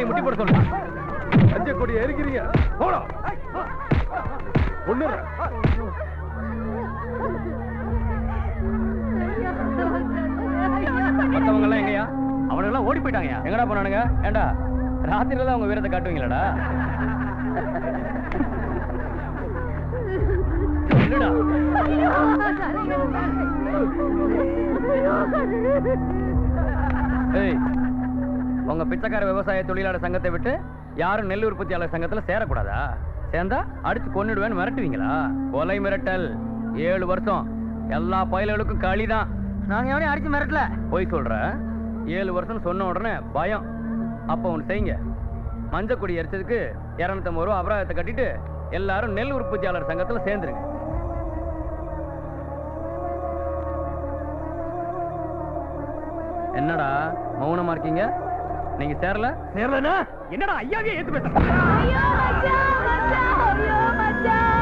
முட்டி போட சொல்லுங்க. அஞ்ச கொடி எரிக்கிறீங்க. போடா. ஒண்ணு மத்தவங்க எல்லாம் எங்கயா? அவனுங்க எல்லாம் ஓடி போயிட்டாங்க. எங்கடா போனானுங்க? ஏண்டா ராத்திரில தான் உங்க வீரத்தை காட்டுவீங்களாடா? சொல்லுடா. ஏய், உங்க பிச்சைக்கார விவசாய தொழிலாளர் சங்கத்தை விட்டு யாரும் நெல் உற்பத்தியாளர் சங்கத்துல சேரக்கூடாதா? சேர்ந்தா அடிச்சு கொன்னுடுவேன்னு மிரட்டுவீங்களா? கொலை மிரட்டல் 7 வருஷம். எல்லா பயல்களுக்கும் களிதான். நாங்க எவனையும் அடிச்சு மிரட்டல. போய் சொல்ற. 7 வருஷம் சொன்ன உடனே பயம். அப்ப ஒண்ணு செய்யுங்க. மஞ்சள் கொடி எரிச்சதுக்கு 250 ரூபா அபராதத்தை கட்டிட்டு எல்லாரும் நெல் உற்பத்தியாளர் சங்கத்துல சேர்ந்துருங்க. என்னடா மௌனமா இருக்கீங்க? நீங்க சேரல? சேரலனா என்னடா ஐயாவே ஏத்து பேசுற? ஐயோ மச்சான், மச்சான், ஐயோ மச்சான்.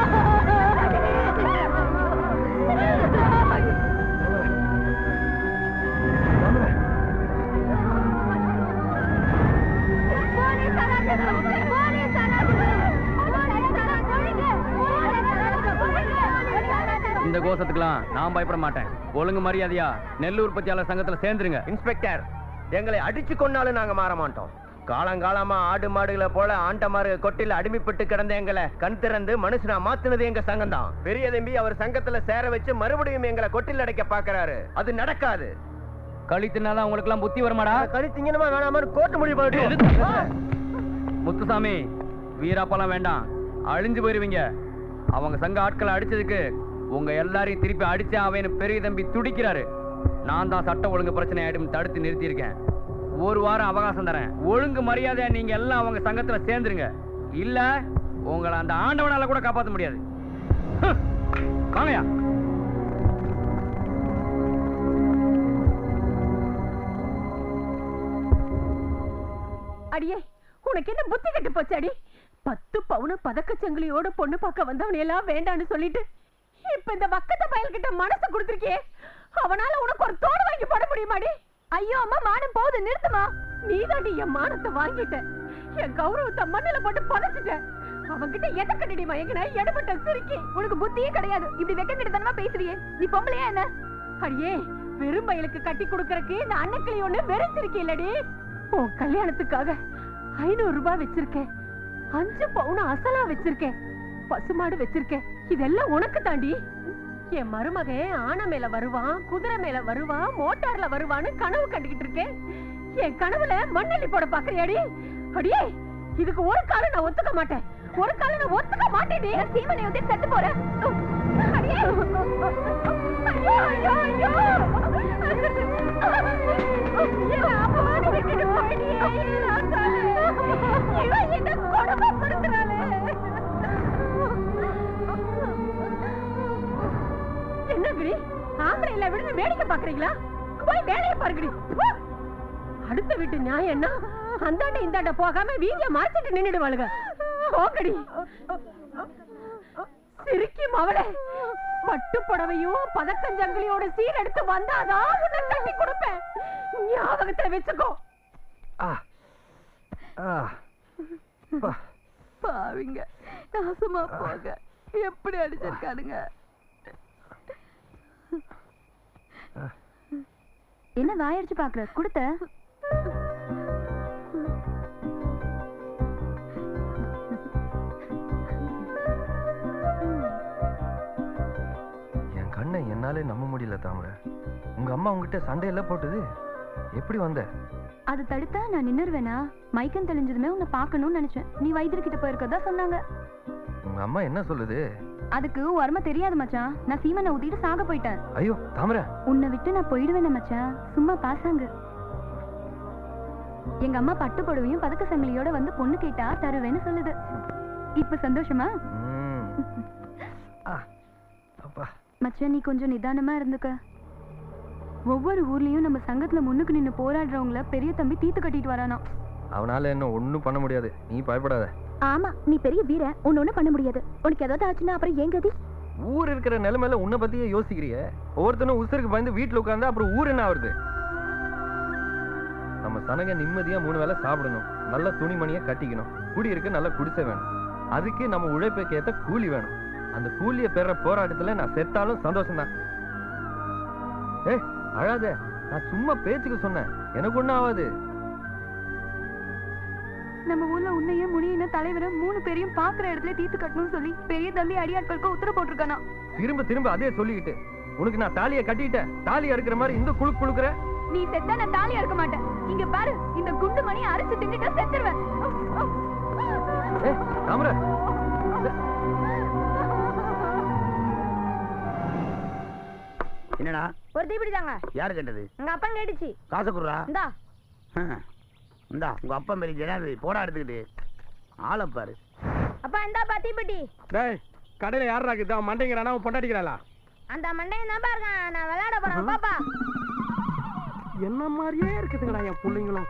Police alert, police alert. இந்த கோஷத்துக்குலாம் நான் பயப்பட மாட்டேன். ஒழுங்கு மரியாதையா நெல் உற்பத்தியாளர் சங்கத்துல சேர்ந்துருங்க. இன்ஸ்பெக்டர், எங்களை அடிச்சு கொண்டாலும் நாங்க மாற மாட்டோம். காலங்காலமா ஆடு மாடுகளை போல ஆண்டமாறு கொட்டில அடிமைப்பட்டு கிடந்த எங்களை கண் திறந்து மனுஷனா மாத்துனது எங்க சங்கம் தான். பெரிய தம்பி அவர் சங்கத்துல சேர வச்சு மறுபடியும் எங்களை கொட்டில் அடைக்க பாக்குறாரு. அது நடக்காது. கழித்துனாதான் உங்களுக்கு எல்லாம் புத்தி வரமாடா. கழித்தீங்கன்னு வேணாமனு கோர்ட்டு முடிவு பண்ணிட்டு. முத்துசாமி, வீராப்பெல்லாம் வேண்டாம், அழிஞ்சு போயிருவீங்க. அவங்க சங்க ஆட்களை அடிச்சதுக்கு உங்க எல்லாரையும் திருப்பி அடிச்சா அவன் பெரிய தம்பி துடிக்கிறாரு. நான் தான் சட்ட ஒழுங்கு பிரச்சனை ஆயிடும் தடுத்து நிறுத்தியிருக்கேன். ஒரு வாரம் அவகாசம் தரேன். ஒழுங்கு மரியாதையா நீங்க எல்லாம் அவங்க சங்கத்துல சேர்ந்துருங்க. இல்ல உங்களை அந்த ஆண்டவனால கூட காப்பாற்ற முடியாது. வாங்கயா. அடியே, உனக்கு என்ன புத்தி கட்டு போச்சு அடி? 10 பவுன பதக்கச்சங்கிலியோட பொண்ணு பார்க்க வந்தவனை எல்லாம் வேண்டான்னு சொல்லிட்டு இப்ப இந்த வக்கத்த பயல்கிட்ட மனசு கொடுத்திருக்கே, அவனால உனக்கு ஒரு தோடு வாங்கி போட முடியுமாடி? ஐயோ அம்மா, மானம் போகுது, நிறுத்துமா. நீதாண்டி என் மானத்தை வாங்கிட்ட, என் கௌரவத்தை மண்ணில போட்டு புதைச்சிட்ட. அவன்கிட்ட எதை கட்டிடி மயங்கின எடுபட்ட சிரிக்கி. உனக்கு புத்தியே கிடையாது, இப்படி வெக்கங்கிட்டத்தனமா பேசுறியே. நீ பொம்பளையா என்ன? அடியே, வெறும் பயலுக்கு கட்டி கொடுக்கறக்கு இந்த அன்னக்கிளி ஒண்ணு வெறும் சிரிக்கி இல்லடி. உன் கல்யாணத்துக்காக 500 ரூபாய் வச்சிருக்கேன், 5 பவுன் அசலா வச்சிருக்கேன், பசுமாடு வச்சிருக்கேன். இதெல்லாம் உனக்கு தாண்டி. என் மருமகன் ஆனை மேல வருவான், குதிரை மேல வருவான், மோட்டார்ல வருவான்னு கனவு கண்டுகிட்டு இருக்கேன். என் கனவுல மண்ணெல்லி போட பாக்குறியாடி? அடியே, இதுக்கு ஒரு காலம் நான் ஒத்துக்க மாட்டேன், ஒரு காலம் நான் ஒத்துக்க மாட்டேன். சீமனை வந்து செத்து போறேன். அடியே, ஐயோ ஐயோ ஐயோ, என்னங்கடி ஆம்பளை இல்ல விடுன்னு வேடிக்கை பாக்குறீங்களா? போய் வேலையை பாருங்கடி. அடுத்த வீட்டு நியாயம் என்ன? அந்தாண்ட இந்தாண்ட போகாம வீதிய மறைச்சிட்டு நின்னுடுவாளுங்க. போங்கடி. சிரிக்கி மவளே, பட்டு புடவையும் பதக்கஞ்சங்கிலியோட சீர் எடுத்து வந்தாதான் உன்னை கட்டி கொடுப்பேன். ஞாபகத்துல வச்சுக்கோ. பாவிங்க, நாசமா போக எப்படி அடிச்சிருக்கானுங்க. என்ன வாயடிச்சு பாக்குற? கொடுத்த என் கண்ணை என்னாலே நம்ப முடியல தாமரை. உங்க அம்மா உங்ககிட்ட சண்டையெல்லாம் போட்டது எப்படி வந்த? அது தடுத்தா நான் நின்னுருவேனா? மைக்கம் தெளிஞ்சதுமே உன்னை பார்க்கணும்னு நினைச்சேன். நீ வைத்தியர்கிட்ட போயிருக்கதா சொன்னாங்க. உங்க அம்மா என்ன சொல்லுது? அதுக்கு உரமா தெரியாது மச்சான். நான் சீமனை ஊத்திட்டு சாக போயிட்டேன். ஐயோ தாமரை, உன்னை விட்டு நான் போயிடுவேன் மச்சான். சும்மா பாசாங்க. எங்க அம்மா பட்டு புடவையும் பதக்க சங்கிலியோட வந்து பொண்ணு கேட்டா தருவேன்னு சொல்லுது. இப்ப சந்தோஷமா? மச்சான், நீ கொஞ்சம் நிதானமா இருந்துக்க. ஒவ்வொரு ஊர்லயும் நம்ம சங்கத்துல முன்னுக்கு நின்னு போராடுறவங்கள பெரிய தம்பி தீத்து கட்டிட்டு வரானா. அவனால என்ன ஒண்ணும் பண்ண முடியாது, நீ பயப்படாத. ஆமா, நீ பெரிய வீர, ஒண்ணு பண்ண முடியாது. உனக்கு ஏதாவது ஆச்சுன்னா அப்புறம் ஏன் கதி? ஊர் இருக்கிற நிலைமையில உன்னை பத்தியே யோசிக்கிறிய. ஒவ்வொருத்தனும் உசுருக்கு பயந்து வீட்டுல உட்கார்ந்தா அப்புறம் ஊர் என்ன ஆகுது? நம்ம சனங்க நிம்மதியா 3 வேளை சாப்பிடணும், நல்ல துணிமணியை கட்டிக்கணும், குடி இருக்கு நல்ல குடிசை வேணும். அதுக்கு நம்ம உழைப்புக்கு ஏத்த கூலி வேணும். அந்த கூலியை பெற போராட்டத்துல நான் செத்தாலும் சந்தோஷம் தான். ஏய் அழாத, நான் சும்மா பேச்சுக்கு சொன்னேன், எனக்கு ஒண்ணும் ஆகாது. நம்ம ஊர்ல உன்னையே முனியின தலைவரை 3 பேரையும் பாக்குற இடத்துல தீத்து கட்டணும்னு சொல்லி பெரிய தம்பி அடியாட்களுக்கு உத்தரவு போட்டிருக்கானா. திரும்ப திரும்ப அதே சொல்லிக்கிட்டு உனக்கு நான் தாலியை கட்டிட்டேன், தாலியா இருக்கிற மாதிரி இந்த குழுக்குற. நீ செத்தா நான் தாலியா இருக்க மாட்டேன். இங்க பாரு, இந்த குண்டு மணி அரைச்சு தின்னுட்டா செத்துருவேன். தாமரை, என்னடா? ஒரு தீபிடி தாங்க. யாரு கேட்டது? உங்க அப்பா கேட்டுச்சு. காசு குடுறா. இந்தா இந்தா, உங்க அப்பா மேல ஜனாது போடா எடுத்துக்கிட்டு ஆளை பாரு. அப்பா இந்தாப்பா தீபிடி. டேய், கடையில யாரா இருக்குது? அவன் மண்டைங்கிறானா, அவன் பொண்டாட்டிக்கிறாளா? அந்த மண்டையன் தான் பாருங்க, நான் விளையாட போறேன். பாப்பா என்ன மாதிரியே இருக்குதுங்கடா என் பிள்ளைங்களும்.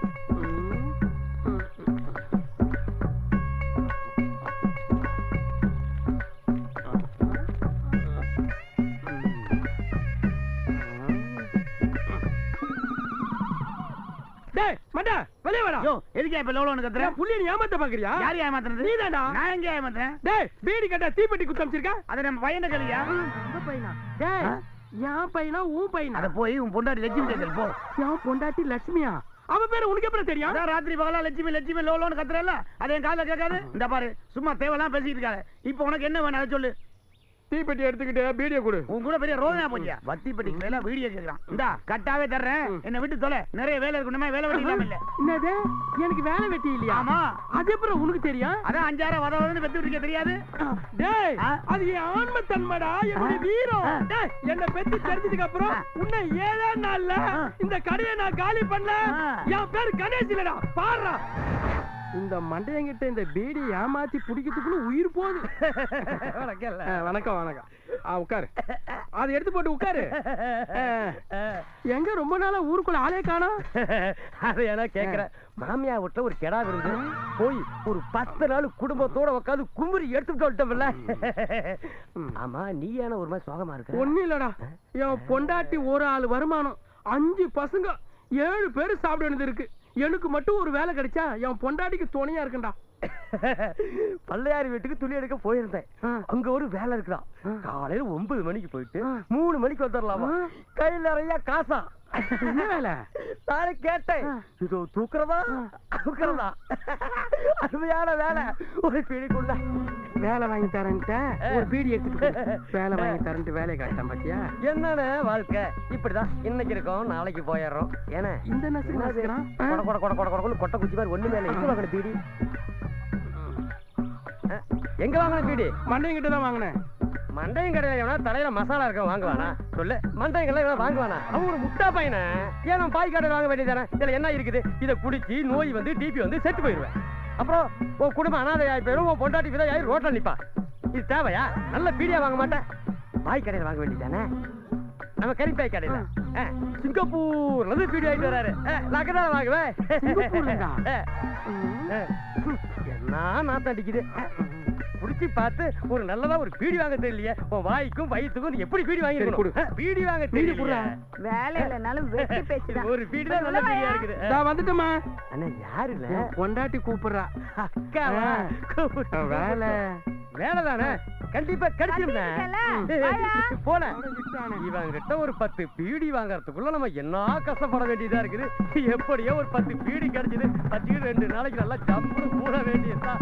டேய், மண்டை வாடா வெளிய வாடா. யோ எதுக்கு இப்ப லோலோன்னு கத்துற? புள்ளிய நீ ஏமாத்த பாக்குறியா? யார் ஏமாத்துறது? நீதான்டா. நான் எங்க ஏமாத்துறேன்? டேய் பீடி கட்ட தீப்பெட்டி குத்து அமிச்சிருக்க. அத நம்ம பையன கலியா? நம்ம பையனா? டேய் என் பையனா உன் பையனா? அத போய் உன் பொண்டாட்டி லட்சுமி கேக்குற போ. என் பொண்டாட்டி லட்சுமியா? அவ பேரு உனக்கு எப்படி தெரியும்? அதான் ராத்திரி பகலா லட்சுமி லட்சுமி லோலோன்னு கத்துறல அது என் காதுல கேட்காது. இந்த பாரு சும்மா தேவலாம் பேசிட்டு இருக்காத. இப்போ உனக்கு என்ன வேணும் அதை சொல்லு. தீப்பெட்டி எடுத்துக்கிட்டு வீடியோ கொடு. உன் கூட பெரிய ரோதனா போச்சியா? வத்தி பெட்டிக்கு மேல வீடியோ கேக்குறான். இந்தா கட்டாவே தர்றேன். என்ன விட்டு தொலை. நிறைய வேலை இருக்கணுமே, வேலை வெட்டி இல்லாம இல்ல. என்னது? எனக்கு வேலை வெட்டி இல்லையா? ஆமா. அது எப்படி உனக்கு தெரியும்? அதான் 5 வதவதன்னு வெட்டி விட்டுக்க தெரியாது. டேய் அது என் ஆன்ம தன்மைடா, என்னுடைய வீரம். டேய் என்ன பெத்து தெரிஞ்சதுக்கு அப்புறம் உன்னை 7 நாள்ல இந்த கடையை நான் காலி பண்ணல. என் பேர் கணேஷ் இல்லடா, பாருடா. இந்த மண்டையங்கிட்ட இந்த பீடி ஏமாத்தி பிடிக்கிறதுக்குள்ள உயிர் போகுது. வணக்கம் வணக்கம். உட்காரு. அதை எடுத்து போட்டு உட்காரு. எங்க ரொம்ப நாளா ஊருக்குள்ள ஆளே காணோம்? அதை ஏன்னா கேக்குறேன். மாமியா வீட்டுல ஒரு கெடா விருந்து போய் ஒரு 10 நாள் குடும்பத்தோட உட்காந்து கும்புரி எடுத்துட்டு வந்துட்டோம்ல. ஆமா நீ ஏன்னா ஒரு மாதிரி சோகமா இருக்க? ஒண்ணும் இல்லடா, என் பொண்டாட்டி ஒரு ஆள் வருமானம், 5 பசங்க, 7 பேரு சாப்பிட வேண்டியது இருக்கு. எனக்கு மட்டும் ஒரு வேலை கிடைச்சா என் பொண்டாட்டிக்கு துணையா இருக்குண்டா. பள்ளையாரி வீட்டுக்கு துணி எடுக்க போயிருந்தேன். அங்க ஒரு வேலை இருக்குடா. காலையில 9 மணிக்கு போயிட்டு 3 மணிக்கு வந்துடலாமா? கையில நிறைய காசா. என்ன வேலை? நானே கேட்டேன். இதோ தூக்குறதா தூக்குறதா அருமையான வேலை. ஒரு பீடிக்குள்ள வேலை வாங்கி தரேன்ட்ட ஒரு பீடி எடுத்துட்டு வேலை வாங்கி தரேன்ட்டு வேலையை காட்டாம பாத்தியா? என்னன்னு வாழ்க்கை இப்படிதான். இன்னைக்கு இருக்கோம் நாளைக்கு போயிடுறோம். ஏன்னா இந்த நசுக்கிறான் கொட கொட கொட கொட கொட கொட்டை குச்சி மாதிரி ஒண்ணு மேல எங்க வாங்கின பீடி? எங்க வாங்கின பீடி? மண்டையும் கிட்ட தான் வாங்கினேன். மண்டையும் கடையில எவனா தலையில மசாலா இருக்க வாங்குவானா? சொல்லு. மண்டையும் கடையில வாங்குவானா? அவன் ஒரு முட்டா பையனை. ஏன் பாய் கடையில் வாங்க வேண்டியதானே? இதுல என்ன இருக்குது? இதை குடிச்சு நோய் வந்து டிபி வந்து செத்து போயிடுவேன். அப்புறம் உன் குடும்பம் அனாதை ஆகி போயிடும். உன் பொண்டாட்டி விதை ஆகி ரோட்ல நிப்பா. இது தேவையா? நல்ல பீடியா வாங்க மாட்டேன். பாய் கடையில் வாங்க வேண்டியதானே? நம்ம கரிப்பாய் கடையில சிங்கப்பூர்ல இருந்து பீடி ஆயிட்டு வராரு. நான் தான் வாங்குவேன். என்ன நாத்தம் அடிக்குது. குடிச்சு பார்த்து ஒரு நல்லதா ஒரு பீடி வாங்க தெரியலையே. உன் வாய்க்கும் வயிற்றுக்கும் எப்படி பீடி வாங்கி பீடி வாங்க தெரியல. வேலை இல்லைனாலும் வெட்டி பேசுதான். ஒரு பீடி தான் நல்ல பீடியா இருக்குது. நான் வந்துட்டேமா. அண்ணா யாரு இல்ல? பொண்டாட்டி கூப்பிடுறா. அக்காவா? வேலை வேலை தானே கண்டிப்பா கிடைச்சிருந்தேன். போல இவன் கிட்ட ஒரு 10 பீடி வாங்கறதுக்குள்ள நம்ம என்ன கஷ்டப்பட வேண்டியதா இருக்குது. எப்படியோ ஒரு 10 பீடி கிடைச்சது. 2 நாளைக்கு நல்லா ஜம்முன்னு கூட வேண்டியதுதான்.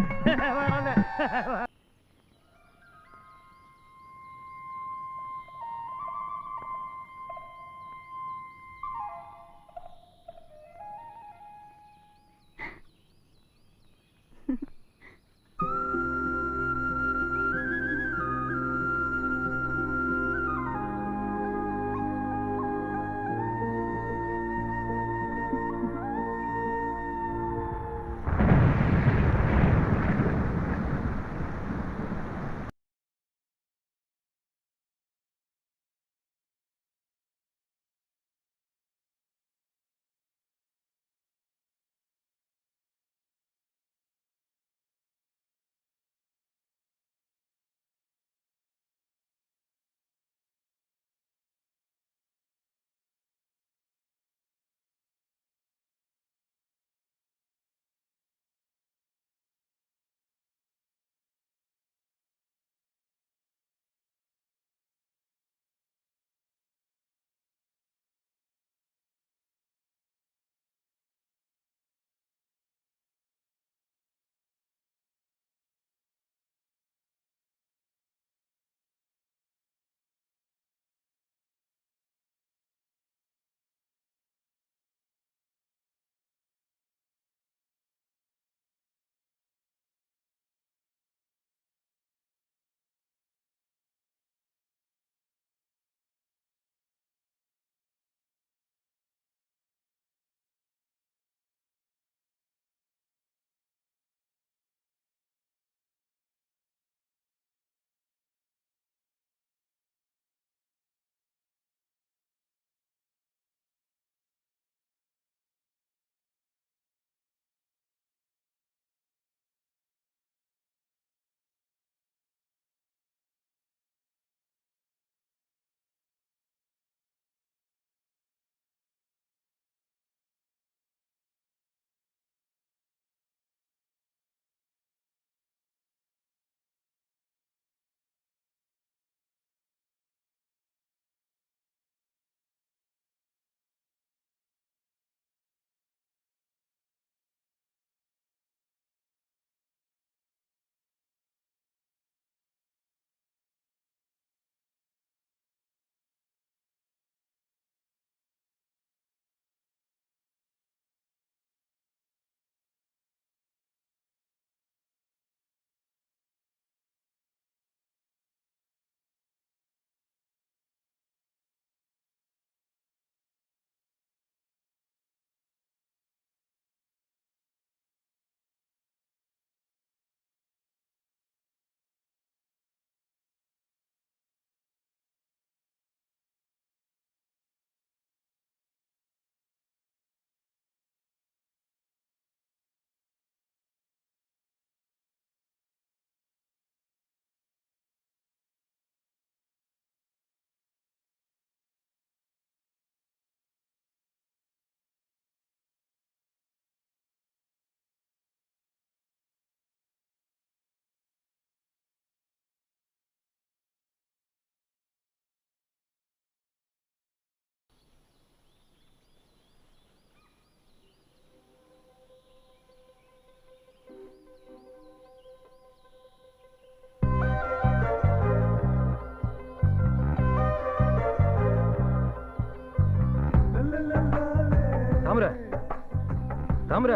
தாமர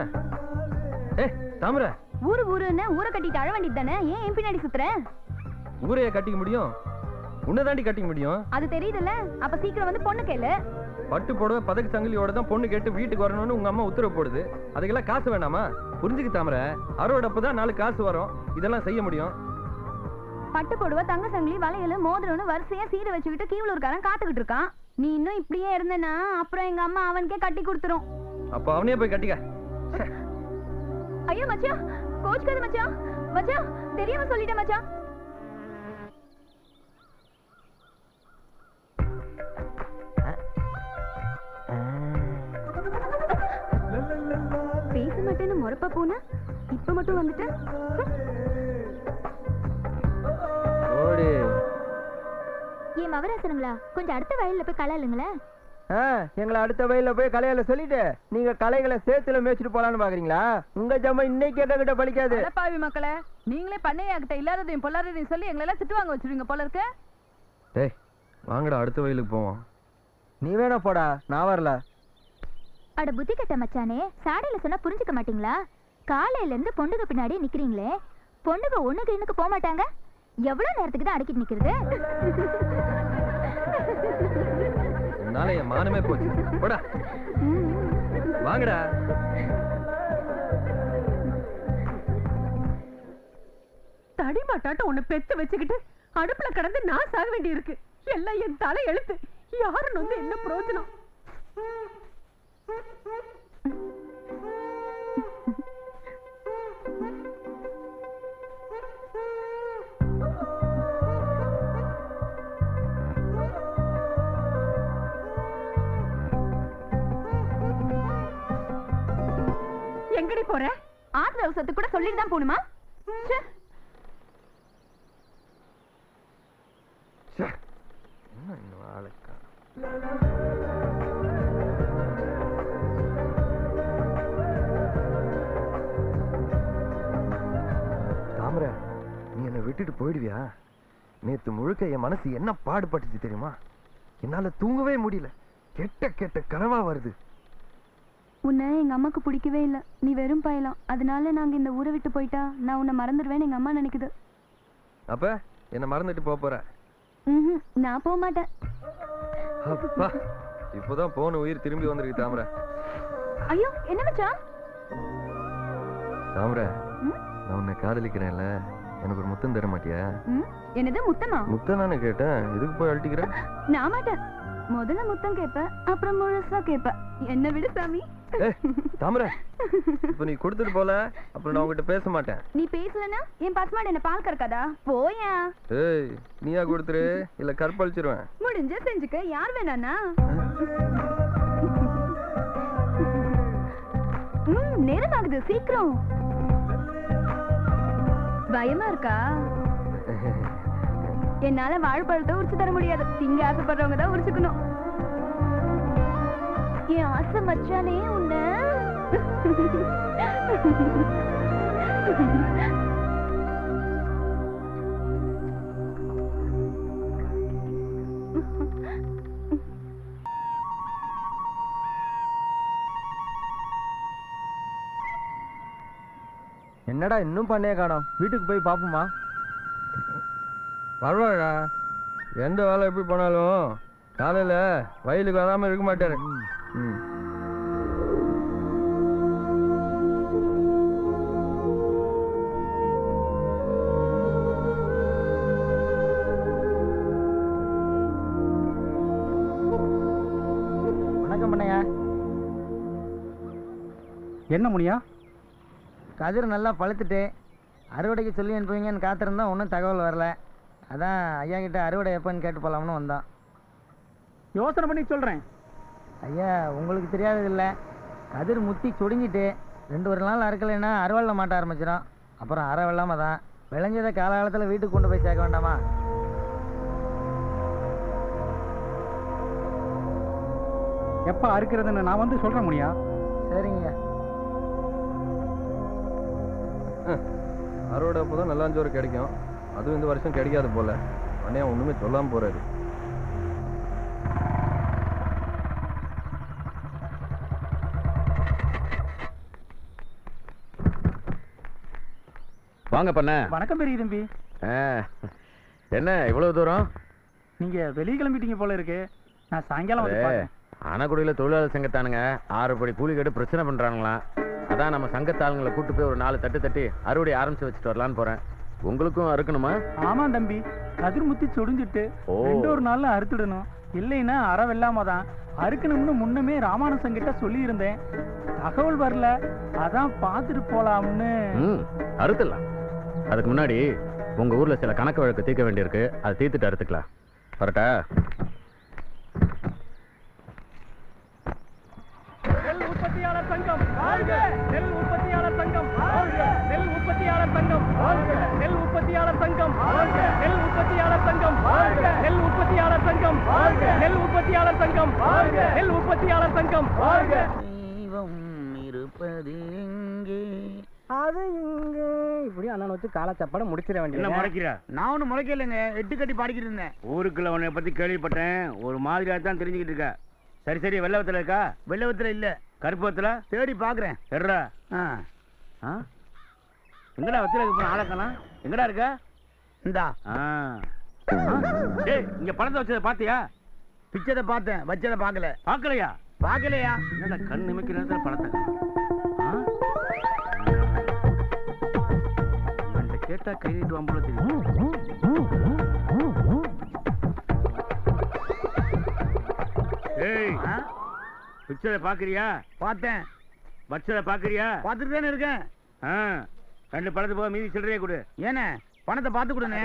தாமர ஊருன்னு ஊரை கட்டிட்டு அழ வேண்டியது தானே? ஏன் என் பின்னாடி சுத்துற? ஊரைய கட்டிக்க முடியும், உன்னை தாண்டி கட்டிக்க முடியும். அது தெரியுதுல்ல, அப்ப சீக்கிரம் வந்து பொண்ணு கேளு. பட்டு போடுவ பதக்கு சங்கிலியோட தான் பொண்ணு கேட்டு வீட்டுக்கு வரணும்னு உங்க அம்மா உத்தரவு போடுது. அதுக்கெல்லாம் காசு வேணாமா? புரிஞ்சுக்கு தாமர, அறுவடப்பதான் 4 காசு வரும், இதெல்லாம் செய்ய முடியும். பட்டு போடுவ தங்க சங்கிலி வளையல் மோதிரம்னு வரிசையா சீரை வச்சுக்கிட்டு கீவலூர்காரன் காத்துக்கிட்டு இருக்கான். நீ இன்னும் இப்படியே இருந்தனா அப்புறம் எங்க அம்மா அவனுக்கே கட்டி கொடுத்துரும். அப்ப அவனே போய் கட்டிக்க. ஐயோ மச்சான், கோச்சுக்காத மச்சான். மச்சான் தெரியாம சொல்லிட்டேன் மச்சான். பேச மாட்டேன்னு முறப்பா போன, இப்ப மட்டும் வந்துட்டு ஏன் மவராசனுங்களா, கொஞ்சம் அடுத்த வயல்ல போய் களை இல்லைங்களேன். எங்களை அடுத்த வயல்ல போய் கலையில சொல்லிட்டு நீங்க கலைகளை சேத்துல மேய்ச்சிட்டு போலான்னு பாக்குறீங்களா? உங்க ஜம்மா இன்னைக்கு கிட்ட பழிக்காது. பாவி மக்களே, நீங்களே பண்ணையாகிட்ட இல்லாததையும் பொல்லாததையும் சொல்லி எங்களை எல்லாம் திட்டு வாங்க வச்சிருவீங்க போல இருக்கு. டேய் வாங்கடா, அடுத்த வயலுக்கு போவோம். நீ வேணா போடா, நான் வரல. அட புத்தி கட்ட மச்சானே, சாடையில சொன்னா புரிஞ்சுக்க மாட்டீங்களா? காலையில இருந்து பொண்ணுக்கு பின்னாடி நிக்கிறீங்களே, பொண்ணுங்க ஒண்ணுக்கு இன்னுக்கு போக மாட்டாங்க. எவ்வளவு நேரத்துக்கு தான் அடக்கிட்டு நிக்கிறது? என்னால என் மானமே போச்சு. போடா வாங்கடா. தடிமாட்டாட்டம் உன்னை பெத்து வச்சுக்கிட்டு அடுப்புல கடந்து நான் சாக வேண்டி இருக்கு. எல்லாம் என் தலை எழுத்து. யாரும் வந்து என்ன பிரயோஜனம்? எங்கடி போற? ஆத்திர அவசரத்துக்கு கூட சொல்லிட்டு தான் போணுமா? தாமரை, நீ என்னை விட்டுட்டு போயிடுவியா? நேத்து முழுக்க என் மனசு என்ன பாடுபட்டுச்சு தெரியுமா? என்னால தூங்கவே முடியல. கெட்ட கனவா வருது. உன்னை எங்க அம்மாக்கு பிடிக்கவே இல்லை. நீ வெறும் பயலாம். அதனால நாங்க இந்த ஊரை விட்டு போயிட்டா நான் உன்னை மறந்துடுவேன்னு எங்க அம்மா நினைக்குது. அப்ப என்ன மறந்துட்டு போற? நான் போக மாட்டேன். அப்பா, இப்போதான் போன உயிர் திரும்பி வந்திருக்கு தாமரை. ஐயோ என்ன மச்சான்? தாமரை, நான் உன்னை காதலிக்கிறேன்ல, எனக்கு ஒரு முத்தம் தர மாட்டியா? என்னது முத்தமா? முத்தம் தானே கேட்டேன், இதுக்கு போய் அழட்டிக்கிறேன். நான் மாட்டேன். முதல்ல முத்தம் கேப்ப, அப்புறம் முழுசா கேப்ப. என்ன விடு சாமி. தாமரை, இப்ப நீ கொடுத்துட்டு போல, அப்புறம் நான் உங்ககிட்ட பேச மாட்டேன். நீ பேசலனா என் பசுமாடு என்ன பால் கறக்காதா? போயா. ஏய், நீயா கொடுத்துரு, இல்ல கற்பழிச்சிருவேன். முடிஞ்ச செஞ்சுக்க, யார் வேணானா? நேரமாகுது, சீக்கிரம். பயமா இருக்கா? என்னால வாழைப்பழத்தை உரிச்சு தர முடியாது. திங்க ஆசைப்படுறவங்க தான் உரிச்சுக்கணும். என் ஆசை மச்சானே உன்ன. என்னடா இன்னும் பண்ணைய காணோம்? வீட்டுக்கு போய் பாப்போமா? பரவாயில்லடா, எந்த வேலை எப்படி போனாலும் காலையில வயலுக்கு வராம இருக்க மாட்டாரு. வணக்கம் பண்ணையா. என்ன முனியா? கதிர் நல்லா பழுத்துட்டு அறுவடைக்கு சொல்லி அனுப்புவீங்கன்னு காத்திருந்தா ஒன்றும் தகவல் வரல. அதான் ஐயா கிட்ட அறுவடை எப்போன்னு கேட்டு போகலாம்னு வந்தோம். யோசனை பண்ணி சொல்கிறேன். ஐயா, உங்களுக்கு தெரியாதது இல்லை, கதிர் முத்தி சுடுங்கிட்டு 2-1 நாள் அறுக்கலைன்னா அறுவடை மாட்ட ஆரம்பிச்சிடும். அப்புறம் அரை வெள்ளாம தான் விளைஞ்சதை காலகாலத்தில் வீட்டுக்கு கொண்டு போய் சேர்க்க வேண்டாமா? எப்போ அறுக்கிறதுன்னு நான் வந்து சொல்கிறேன் முனியா. சரிங்க. அறுவடை அப்போதான் நல்லாஞ்சோறு கிடைக்கும். அதுவும் இந்த வருஷம் கிடைக்காது போல. அண்ணே ஒண்ணுமே சொல்லாம போறாரு. வாங்க பண்ண. வணக்கம் பெரிய தம்பி. என்ன இவ்வளவு தூரம்? நீங்க வெளியே கிளம்பிட்டீங்க போல இருக்கு. நான் சாயங்காலம் வந்து பார்க்கறேன். ஆனக்குடியில் தொழிலாளர் சங்கத்தானுங்க 6 படி கூலி கேட்டு பிரச்சனை பண்றாங்களாம். அதான் நம்ம சங்கத்தாளுங்களை கூட்டு போய் ஒரு 4 தட்டு தட்டி அறுவடை ஆரம்பிச்சு வச்சுட்டு வரலான்னு போறேன். உங்களுக்கும் அறுக்கணுமா? ஆமா தம்பி, கதிர்முத்தி சொடிஞ்சிட்டு 2 நாள்ல அறுத்துடணும். இல்லைன்னா அறவில்லாம தான் அறுக்கணும்னு முன்னமே ராமானுசன் கிட்ட சொல்லி இருந்தேன். தகவல் வரல, அதான் பார்த்துட்டு போலாம்னு. அறுத்துடலாம். அதுக்கு முன்னாடி உங்க ஊர்ல சில கணக்கு வழக்கு தீர்க்க வேண்டியிருக்கு. அதை தீர்த்துட்டு அறுத்துக்கலாம். வரட்டா? நெல் உற்பத்தியாளர் சங்கம் வாழ்க! நெல் உற்பத்தியாளர் சங்கம் வாழ்க! நெல் உற்பத்தியாளர் சங்கம் வாழ்க! நெல் உற்பத்தியாளர் சங்கம் வாழ்க! நெல் உற்பத்தியாளர் சங்கம் வாழ்க! நெல் உற்பத்தியாளர் சங்கம் வாழ்க! நெல் உற்பத்தியாளர் சங்கம் வாழ்க! நெல் உற்பத்தியாளர் சங்கம் வாழ்க! தெய்வம் இருப்பது எங்கே? அது இங்க இப்படி அண்ணன் வச்சு கால சாப்பாடு முடிச்சிட என்ன வேண்டியது. முறைக்கிற? நான் ஒன்றும் முறைக்கலைங்க, எட்டு கட்டி பாடிக்கிட்டு இருந்தேன். ஊருக்குள்ள உன்னை பத்தி கேள்விப்பட்டேன். ஒரு மாதிரியா தான் தெரிஞ்சுக்கிட்டு இருக்க. சரி சரி, வெள்ளை வத்துல இருக்கா? வெள்ளை வத்துல இல்ல, கருப்பு வத்துல தேடி பாக்குறேன். எர்ரா எங்கடா வத்துல இருக்கு? ஆளக்கானா எங்கடா இருக்க? இந்தா. டேய், இங்க பணத்தை வச்சதை பாத்தியா? பிச்சதை பார்த்தேன், வச்சதை பார்க்கல. பார்க்கலையா? பார்க்கலையா? என்னடா கண் நிமிக்கிற நேரத்துல பணத்தை கேட்டா கை நீட்டுவான் போல தெரியும். ஏய், பிக்சரை பாக்குறியா? பார்த்தேன். வச்சதை பாக்குறியா? பார்த்துட்டு தானே இருக்கேன். 2 பழத்தை போக மீதி சில்லறையே கொடு. ஏனே பணத்தை பார்த்து கொடுனே.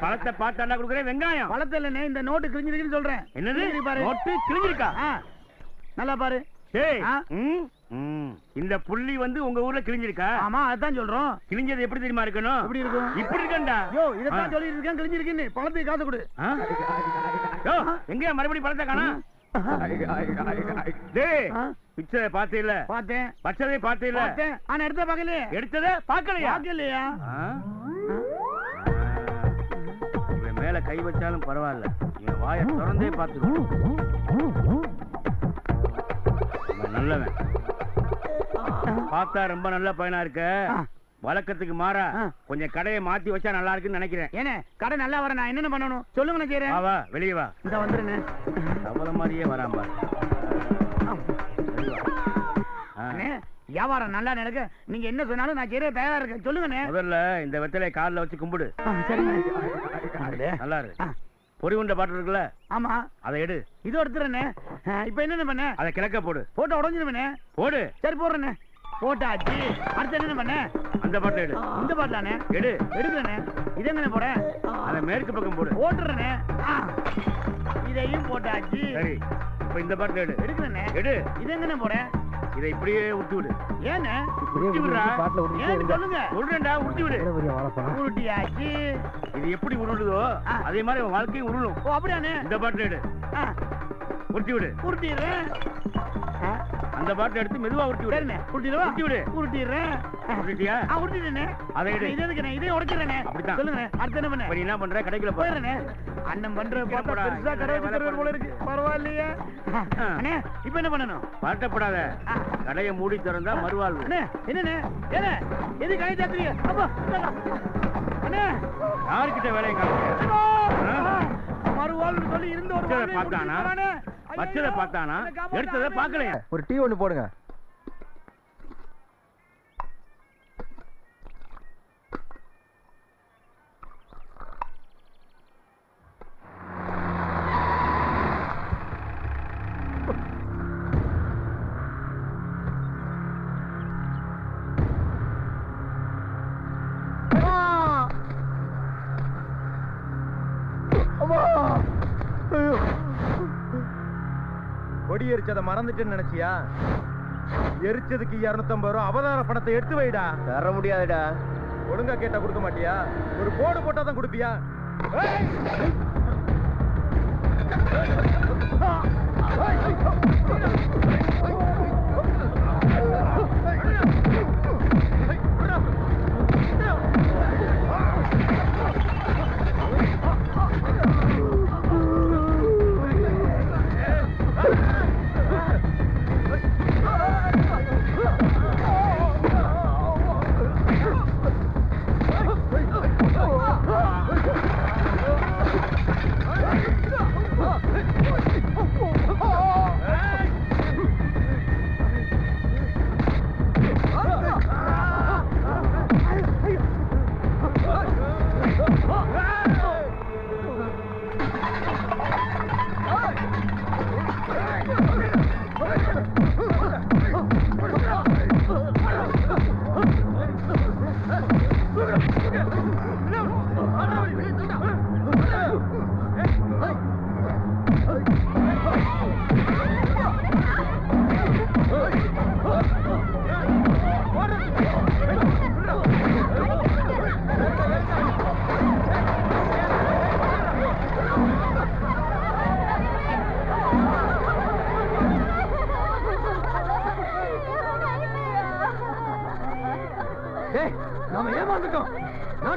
பழத்தை பார்த்தாண்டா கொடுக்குறேன். வெங்காயம் பழத்தை இல்லனே, இந்த நோட்டு கிழிஞ்சிருக்குன்னு சொல்றேன். என்னது பாரு, நோட்டு கிழிஞ்சிருக்கா? நல்லா பாரு. ஏய், இந்த புள்ளி வந்து உங்க ஊர்ல கிழிஞ்சிருக்கா? ஆமா, அதான் சொல்றோம். கிழிஞ்சது எப்படி தெரியுமா இருக்கணும்? எப்படி இருக்கும்? இப்படி இருக்கண்டா. யோ, இதத்தான் சொல்லி இருக்கேன், கிழிஞ்சிருக்குன்னு. பழத்துக்கு காசு கொடு. யோ, எங்க மறுபடியும் பழத்தை காணா? டேய், பிக்சரை பார்த்தே இல்ல? பார்த்தேன். பச்சதை பார்த்தே இல்ல? பார்த்தேன். ஆனா எடுத்த பார்க்கலையே. எடுத்தத பார்க்கலையா? பார்க்கலையா? இவன் மேல கை வச்சாலும் பரவாயில்ல, இவன் வாயை திறந்தே பார்த்துக்கணும். நல்லவன் பார்த்தா ரொம்ப நல்ல பையனா இருக்க. வழக்கத்துக்கு மாறா கொஞ்சம் கடையை மாத்தி வச்சா நல்லா இருக்குன்னு நினைக்கிறேன். ஏனே கடை நல்லா வர நான் என்ன பண்ணணும் சொல்லுங்க? நான் செய்றேன். வா வெளியே வா. இந்த வந்துருங்க. அவள மாதிரியே வரான் பாரு. வியாபாரம் நல்லா நடக்க நீங்க என்ன சொன்னாலும் நான் செய்ய தயாரா இருக்கேன். சொல்லுங்க. முதல்ல இந்த வெத்தலையை காலில் வச்சு கும்பிடு. நல்லா இருக்கு. பொறி உண்ட பாட்டு இருக்குல்ல? ஆமா, அதை எடு. இது எடுத்துறேனே. இப்ப என்ன பண்ண? அதை கிழக்க போடு. போட்டு உடஞ்சிருவேனே. போடு. சரி போடுறேனே. போட்டாச்சு. அடுத்து என்ன பண்ண? அந்த பாட்டில் எடு. இந்த பாட்டிலானே? எடு. எடுக்கிறேனே. இது எங்கனே போட? அதை மேற்கு பக்கம் போடு. போட்டுறேனே. இதையும் போட்டாச்சு. சரி, இப்ப இந்த பாட்டில் எடு. எடுக்கிறேனே. எடு. இது எங்கனே போட? இதை இப்படியே உருட்டி விடு. ஏனே உருட்டி விடுறா? ஏன்னு சொல்லுங்க. உருண்டா, உருட்டி விடு. உருட்டியாச்சு. இது எப்படி உருளுதோ அதே மாதிரி உன் வாழ்க்கையும் உருளும். ஓ அப்படியானே? இந்த பாட்டில் எடு. உருட்டி விடு. உருட்டிடுறேன். அந்த பாட்டில் எடுத்து மெதுவா உருட்டி விடு. உருட்டிடுவா? உருட்டி விடு. உருட்டிடுறேன். உருட்டியா? உருட்டிடுறேனே. அதை எடு. இது எதுக்குனே? இதே உடைச்சிடுறேனே. அப்படிதான். சொல்லுங்க. அடுத்து என்ன பண்ண? நீ என்ன பண்ற? கடைக்குள்ள போறேனே. அண்ணன் பண்ற பார்த்தா பெருசா கடை வச்சிருக்கிற போல இருக்கு. பரவாயில்லையே. அண்ணே இப்போ என்ன பண்ணணும்? பாட்டப்படாத. கடையை மூடி திறந்தா மறுவாழ்வு. அண்ணே என்னண்ணே? ஏனே எது கடை தாக்குறீங்க? அப்பா அண்ணே யார்கிட்ட வேலையை காட்டுறீங்க? மறுவாழ்வு சொல்லி இருந்த ஒரு வேலையை பார்த்தானா? வச்சதை பார்த்தானா? எடுத்ததை பார்க்கலையா? ஒரு டீ ஒன்று போடுங்க. கொடி எரிச்சதை மறந்துட்டேன்னு நினைச்சியா? எரிச்சதுக்கு 250 ரூபா அவதார பணத்தை எடுத்து வைடா. தர முடியாதுடா. ஒழுங்கா கேட்டா கொடுக்க மாட்டியா? ஒரு போர்டு போட்டா தான் கொடுப்பியா?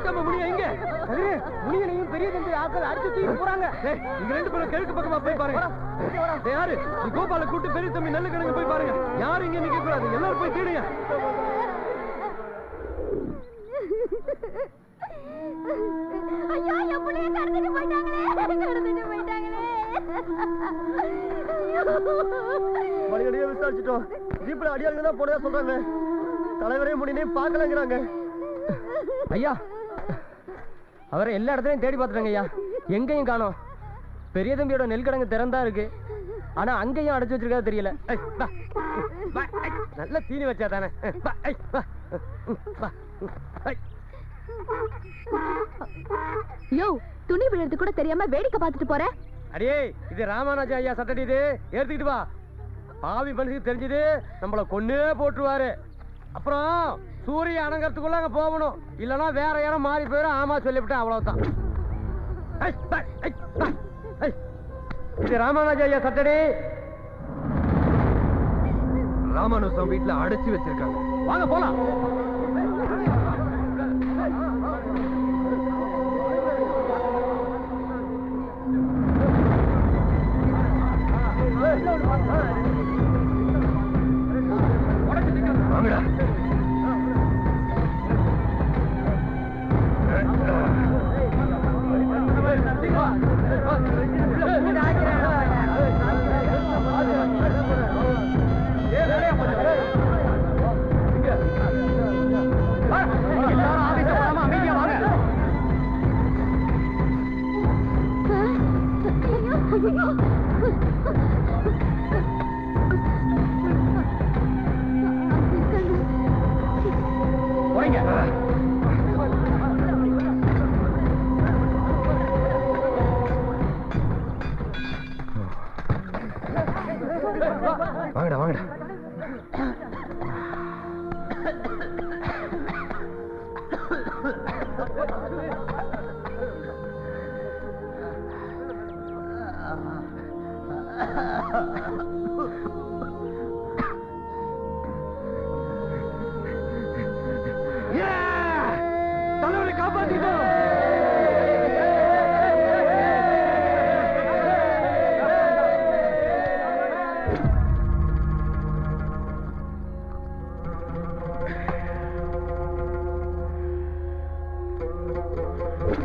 காட்டாம முனியா இங்க முனியனையும் பெரிய தம்பி ஆட்கள் அடிச்சு தூக்கி போறாங்க. இங்க 2 பேரும் கிழக்கு பக்கமா போய் பாருங்க. யாரு நீ கோபால கூட்டு பெரிய தம்பி நல்ல கிழங்கு போய் பாருங்க. யாரும் இங்க நிக்க கூடாது, எல்லாரும் போய் தேடுங்க. ஐயோ என் புள்ளைய கடத்திட்டு போயிட்டாங்களே. மணியடியே விசாரிச்சிட்டோம். ஜீப்ல அடியாளுங்க தான் போனதா சொல்றாங்க. தலைவரே முடினே பார்க்கலங்கிறாங்க. ஐயா அவரை எல்லா இடத்துலயும் தேடி பார்த்துட்டாங்க ஐயா, எங்கேயும் காணோம். பெரிய தம்பியோட நெல் கிடங்கு திறந்தா இருக்கு, ஆனா அங்கேயும் அடைச்சு வச்சிருக்கா தெரியல. நல்ல தீனி வச்சா தானே. யோ துணி விழுறது கூட தெரியாம வேடிக்கை பார்த்துட்டு போற. அடே இது ராமானுஜ ஐயா சட்டடி, இது ஏத்துக்கிட்டு வா. பாவி மனுஷனுக்கு தெரிஞ்சது நம்மள கொன்னே போட்டுருவாரு. அப்புறம் சூரிய அணங்கறதுக்குள்ள அங்க போகணும், இல்லனா வேற யாரும் மாறி போயிடும். ஆமா சொல்லிவிட்டேன், அவ்வளவுதான். இது ராமானுஜ ஐயா சட்டடி. ராமானுஜம் வீட்டுல அடைச்சு வச்சிருக்காங்க. வாங்க போலாம். வாங்கடா. வாங்கடா வாங்கடா. தலைவரை காப்பாத்திட்டோம்.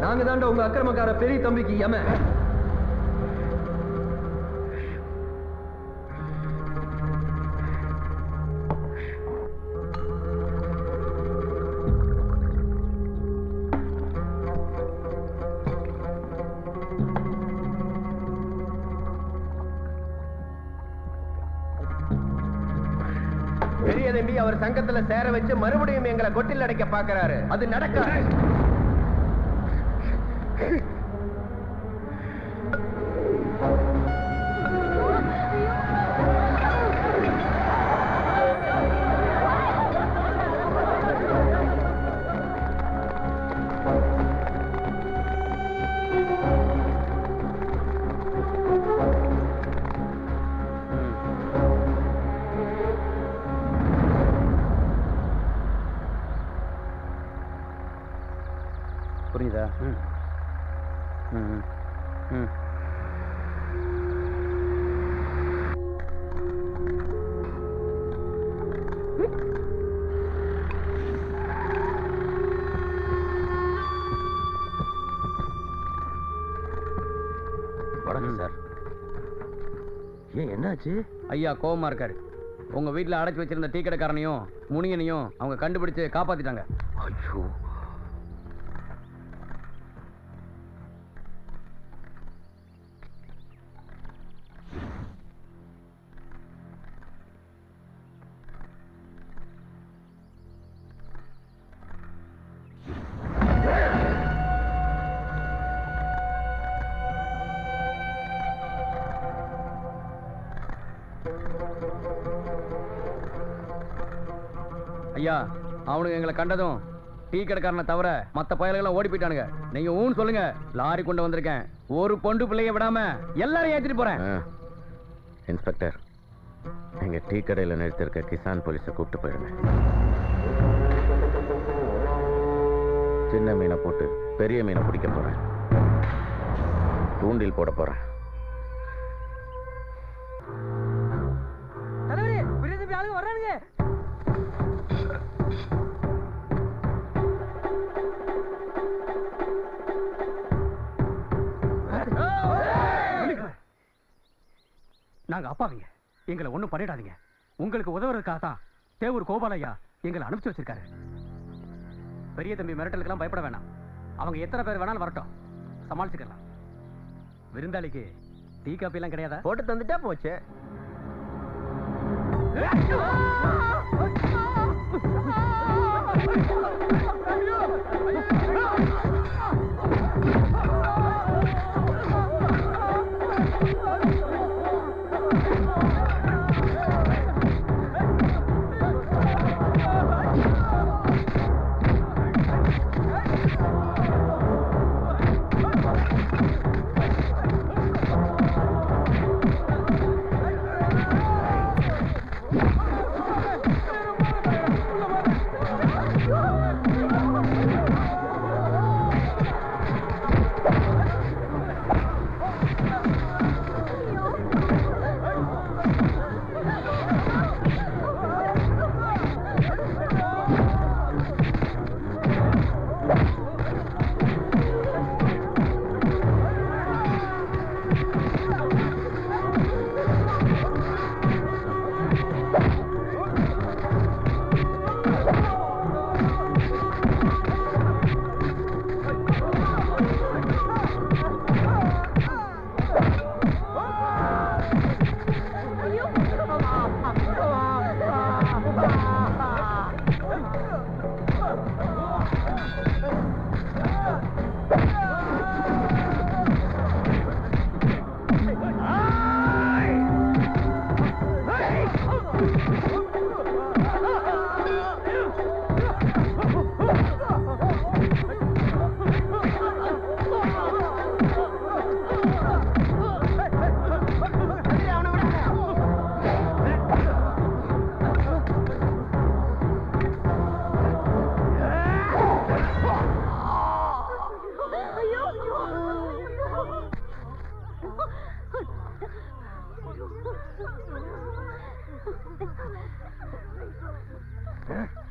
நாங்க தாண்ட உங்க அக்கிரமக்கார பெரிய தம்பிக்கு யம. பெரிய தம்பி அவர் சங்கத்துல சேர வச்சு மறுபடியும் எங்களை கொட்டில் அடைக்க பாக்குறாரு. அது நடக்காது. புரியுதா? வணக்கம் சார். ஏன் என்னாச்சு? ஐயா கோவமா இருக்காரு. உங்க வீட்டுல அடைச்சு வச்சிருந்த டீ கடைக்காரனையும் முனியனையும் அவங்க கண்டுபிடிச்சு காப்பாத்திட்டாங்க. ஐயோ, ஐயா அவனுக்கு எங்களை கண்டதும் டீ கடைக்காரனை தவிர மத்த பயல்கள்லாம் ஓடி போயிட்டானுங்க. நீங்க ஊன்னு சொல்லுங்க, லாரி கொண்டு வந்திருக்கேன். ஒரு பொண்டு பிள்ளைய விடாம எல்லாரும் ஏத்திட்டு போறேன். இன்ஸ்பெக்டர், எங்க டீ கடையில் நிறுத்திருக்க கிசான் போலீஸை கூப்பிட்டு போயிடுங்க. சின்ன மீனை போட்டு பெரிய மீனை பிடிக்க போறேன். தூண்டில் போட போறேன். தலைவரே, பெரிய தம்பி ஆளுங்க வர்றானுங்க. நாங்க அப்பாவிங்க, எங்களை ஒண்ணும் பண்ணிடாதீங்க. உங்களுக்கு உதவுறதுக்காக தான் தேவூர் கோபாலையா எங்களை அனுப்பிச்சு வச்சிருக்காரு. பெரிய தம்பி மிரட்டலுக்கெல்லாம் பயப்பட வேணாம். அவங்க எத்தனை பேர் வேணாலும் வரட்டும், சமாளிச்சுக்கலாம். விருந்தாளிக்கு டீ காப்பி எல்லாம் கிடையாதா? போட்டு தந்துட்டா போச்சு.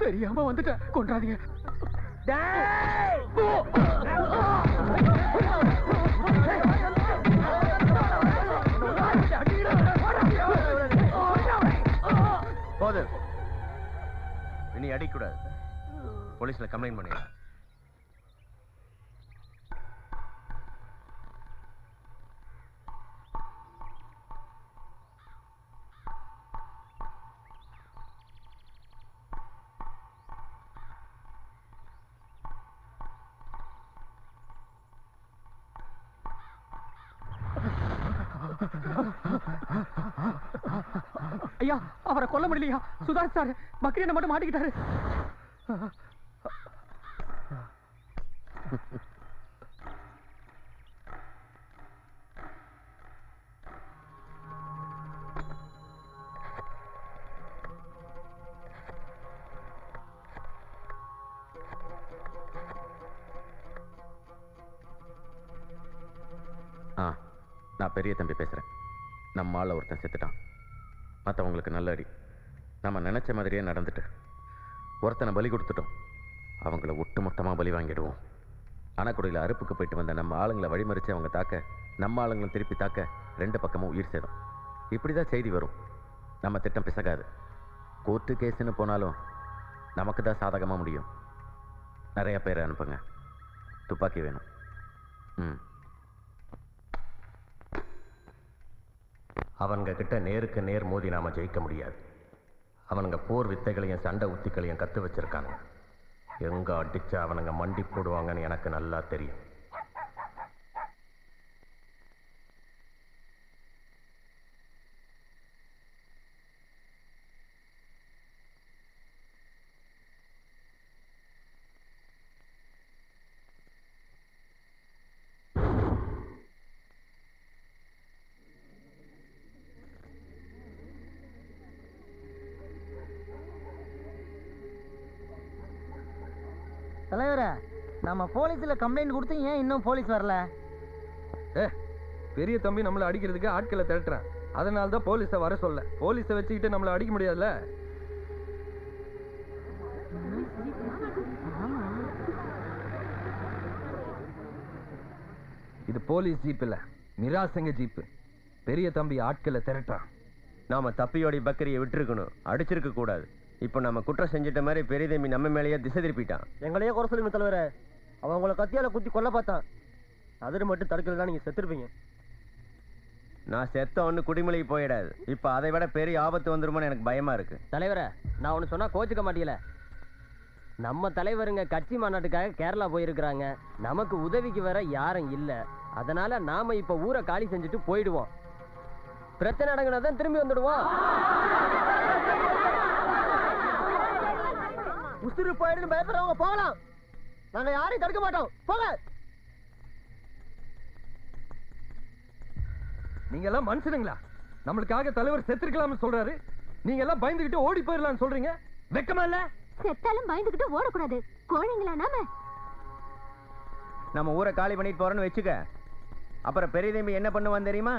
தெரியாம வந்துட்டேன், கொண்டாதீங்க. போது, இனி அடிக்கூடாது. போலீஸ்ல கம்ப்ளைண்ட் பண்ணிடு. ஐயா, அவரை கொல்ல முடியலையா? சுதாஷ் சார் பக்ரீனை மட்டும் மாட்டிக்கிட்டாரு. நான் பெரிய தம்பி பேசுறேன். நம்ம ஆள ஒருத்தன் செத்துட்டான். மற்றவங்களுக்கு நல்ல அடி. நம்ம நினைச்ச மாதிரியே நடந்துட்டு ஒருத்தனை பலி கொடுத்துட்டோம். அவங்கள ஒட்டுமொத்தமாக பலி வாங்கிடுவோம். அணக்குடியில் அறுப்புக்கு போயிட்டு வந்த நம்ம ஆளுங்களை வழிமறித்து அவங்க தாக்க, நம்ம ஆளுங்களை திருப்பி தாக்க, ரெண்டு பக்கமும் உயிர் சேரும். இப்படி தான் செய்தி வரும். நம்ம திட்டம் பிசகாது. கோர்ட்டு கேஸுன்னு போனாலும் நமக்கு தான் சாதகமாக முடியும். நிறைய பேரை அனுப்புங்க. துப்பாக்கி வேணும். அவனுங்க கிட்ட நேருக்கு நேர் மோதி நாம ஜெயிக்க முடியாது. அவனுங்க போர் வித்தைகளையும் சண்டை உத்திகளையும் கத்து வச்சிருக்காங்க. எங்க அடிச்சா அவனுங்க மண்டி போடுவாங்கன்னு எனக்கு நல்லா தெரியும். தலைவரே, நம்ம போலீஸ்ல கம்ப்ளைண்ட் கொடுத்து ஏன் இன்னும் போலீஸ் வரல? பெரிய தம்பி நம்மளை அடிக்கிறதுக்கு ஆட்களை திரட்டுறான். அதனால தான் போலீஸை வர சொல்ல. போலீஸை வச்சுக்கிட்டு நம்மளை அடிக்க முடியாதுல்ல. இது போலீஸ் ஜீப் இல்ல, மிராசங்க ஜீப். பெரிய தம்பி ஆட்களை திரட்டான். நாம தப்பியோடி பக்கரியை விட்டுருக்கணும், அடிச்சிருக்க கூடாது. இப்போ நம்ம குற்றம் செஞ்சிட்ட மாதிரி பெரிய தம்பி நம்ம மேலேயே திசை திருப்பிட்டான். எங்களையே குறை சொல்லுங்க தலைவரே. அவன் உங்களை கத்தியால குத்தி கொல்ல பார்த்தான். அதில் மட்டும் தடுக்கலாம், நீங்க செத்துருப்பீங்க. நான் செத்த ஒன்று குடிமலைக்கு போயிடாது. இப்போ அதை விட பெரிய ஆபத்து வந்துருமோன்னு எனக்கு பயமா இருக்கு. தலைவரே, நான் ஒன்று சொன்னா கோச்சுக்க மாட்டீங்களே. நம்ம தலைவருங்க கட்சி மாநாட்டுக்காக கேரளா போயிருக்கிறாங்க. நமக்கு உதவிக்கு வர யாரும் இல்லை. அதனால நாம இப்ப ஊரை காலி செஞ்சுட்டு போயிடுவோம். பிரச்சனை அடங்கினாதான் திரும்பி வந்துடுவோம். உசுறு போயிடுன்னு பயப்படுறவங்க போகலாம். நாங்க யாரையும் தடுக்க மாட்டோம். போக. நீங்க எல்லாம் மனுஷனுங்களா? நம்மளுக்காக தலைவர் செத்துருக்கலாம்னு சொல்றாரு. நீங்க எல்லாம் பயந்துகிட்டு ஓடி போயிடலாம்னு சொல்றீங்க. வெக்கமா இல்ல? செத்தாலும் பயந்துகிட்டு ஓடக்கூடாது. கோழைங்களா நாம? நம்ம ஊரை காலி பண்ணிட்டு போறோன்னு வச்சுக்க. அப்புறம் பெரிய தம்பி என்ன பண்ணுவான் தெரியுமா?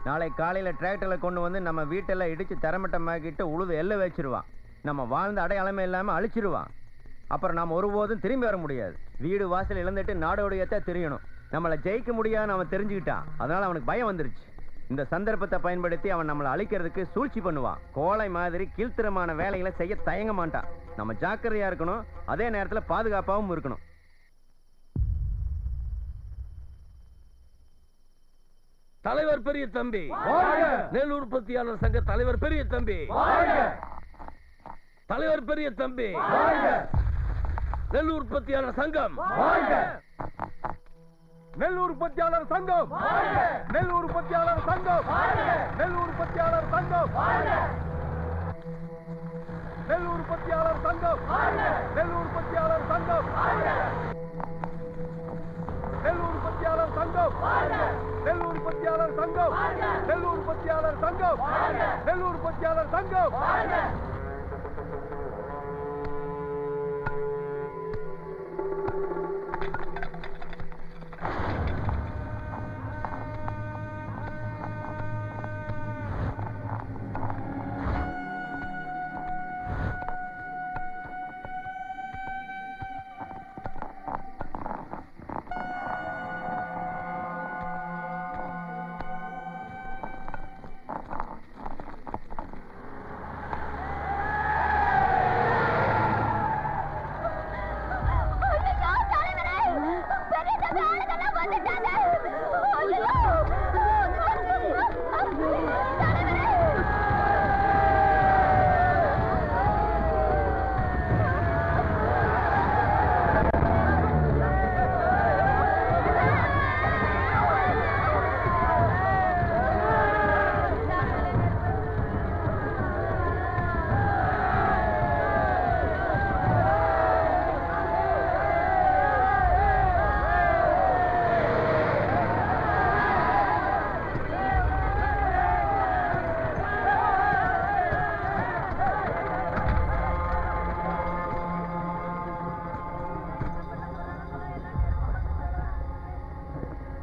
நாளை காலையில டிராக்டர்ல கொண்டு வந்து நம்ம வீட்டெல்லாம் இடிச்சு தரமட்டமாக்கிட்டு உழுது எல்லை வச்சிருவான். நம்ம வாழ்ந்த அடையாளமே இல்லாம அழிச்சிருவான். அப்புறம் நாம் ஒருபோதும் திரும்பி வர முடியாது. வீடு வாசல் இழந்துட்டு நாடோடையத்தான் தெரியணும். நம்மளை ஜெயிக்க முடியாதுன்னு அவன் தெரிஞ்சுக்கிட்டான். அதனால அவனுக்கு பயம் வந்துருச்சு. இந்த சந்தர்ப்பத்தை பயன்படுத்தி அவன் நம்மளை அழிக்கிறதுக்கு சூழ்ச்சி பண்ணுவான். கோழை மாதிரி கீழ்த்தரமான வேலைகளை செய்ய தயங்க மாட்டான். நம்ம ஜாக்கிரதையா இருக்கணும், அதே நேரத்தில் பாதுகாப்பாகவும் இருக்கணும். தலைவர் பெரிய தம்பி, நெல் உற்பத்தியாளர் சங்க தலைவர் பெரிய தம்பி, தலைவர் பெரிய தம்பி, நெல் உற்பத்தியாளர் சங்கம், நெல் உற்பத்தியாளர் சங்கம், நெல் உற்பத்தியாளர் சங்கம், நெல் உற்பத்தியாளர் சங்கம், நெல் உற்பத்தியாளர் சங்கம், நெல் உற்பத்தியாளர் சங்கம், நெல் உற்பத்தியாளர் சங்கம், நெல் உற்பத்தியாளர் சங்கம், நெல் உற்பத்தியாளர் சங்கம், நெல் உற்பத்தியாளர் சங்கம்.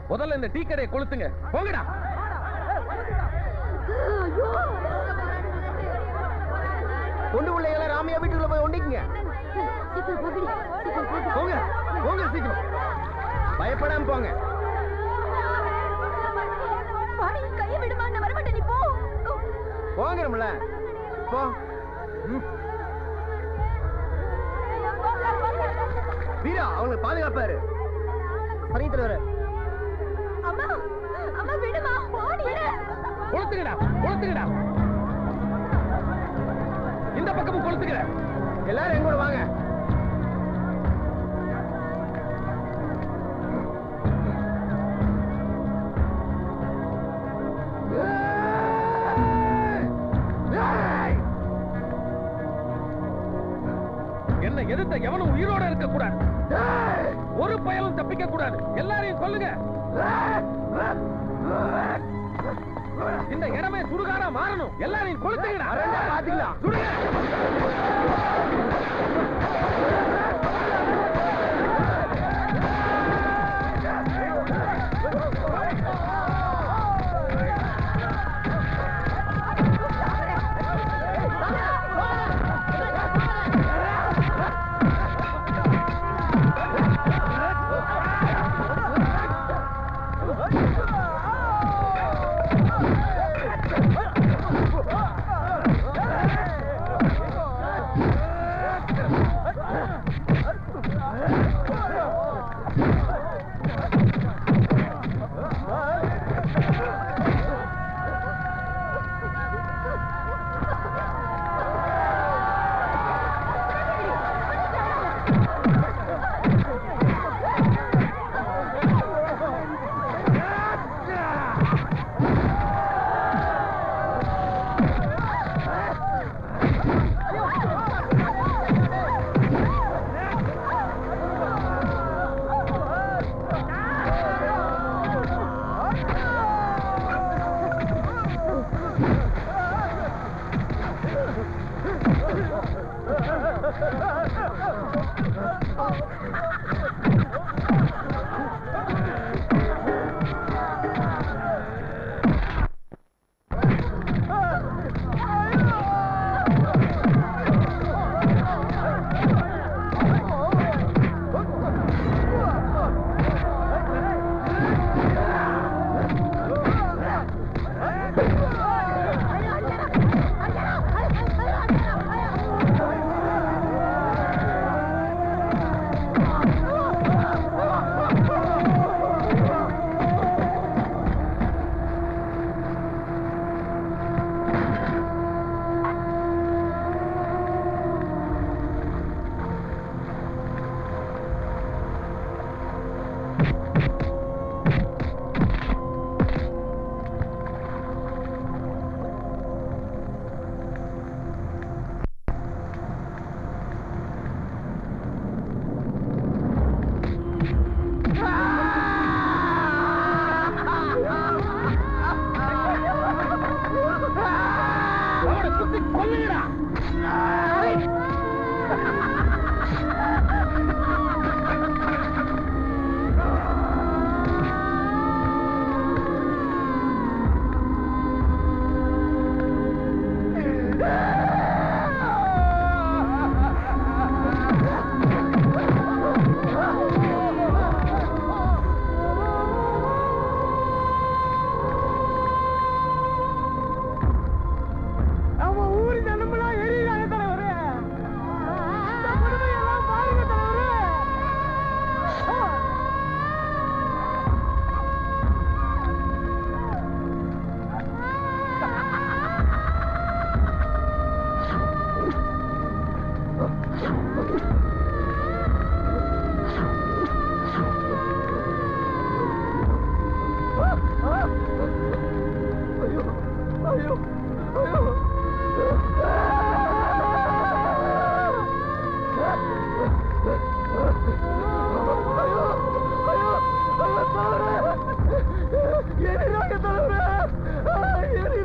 முதல்ல இந்த டீ கடையை கொளுத்துங்க. போங்கடா. கொண்டு உள்ள எல்லாம் ராமையா வீட்டுக்குள்ள போய் ஒண்டிக்குங்க. போங்க போங்க, சீக்கிரம். பயப்படாம போங்க. கையை விடுமா, நான் வரமாட்டேன். நீ போ. போங்கறோம்ல. போ. வீரா, அவங்களுக்கு பாதுகாப்பாரு. சரி தலைவரே. அம்மா அம்மா விடுமா, ஓடி விடு. கொளுத்துங்கடா கொளுத்துங்கடா. இந்த பக்கமும் கொளுத்துங்கடா. எல்லாரும் எங்க கூட வாங்க. என்ன எதிர்த்த எவனும் உயிரோட இருக்க கூடாது. ஒரு பயலும் தப்பிக்க கூடாது. எல்லாரையும் கொல்லுங்க. இந்த இடமே சுடுகாடா மாறணும். எல்லாரையும் கொளுத்துங்கடா. பாத்துக்கலாம். சுடுங்க. எரிறாங்க தலைவரே, எரிறாங்க.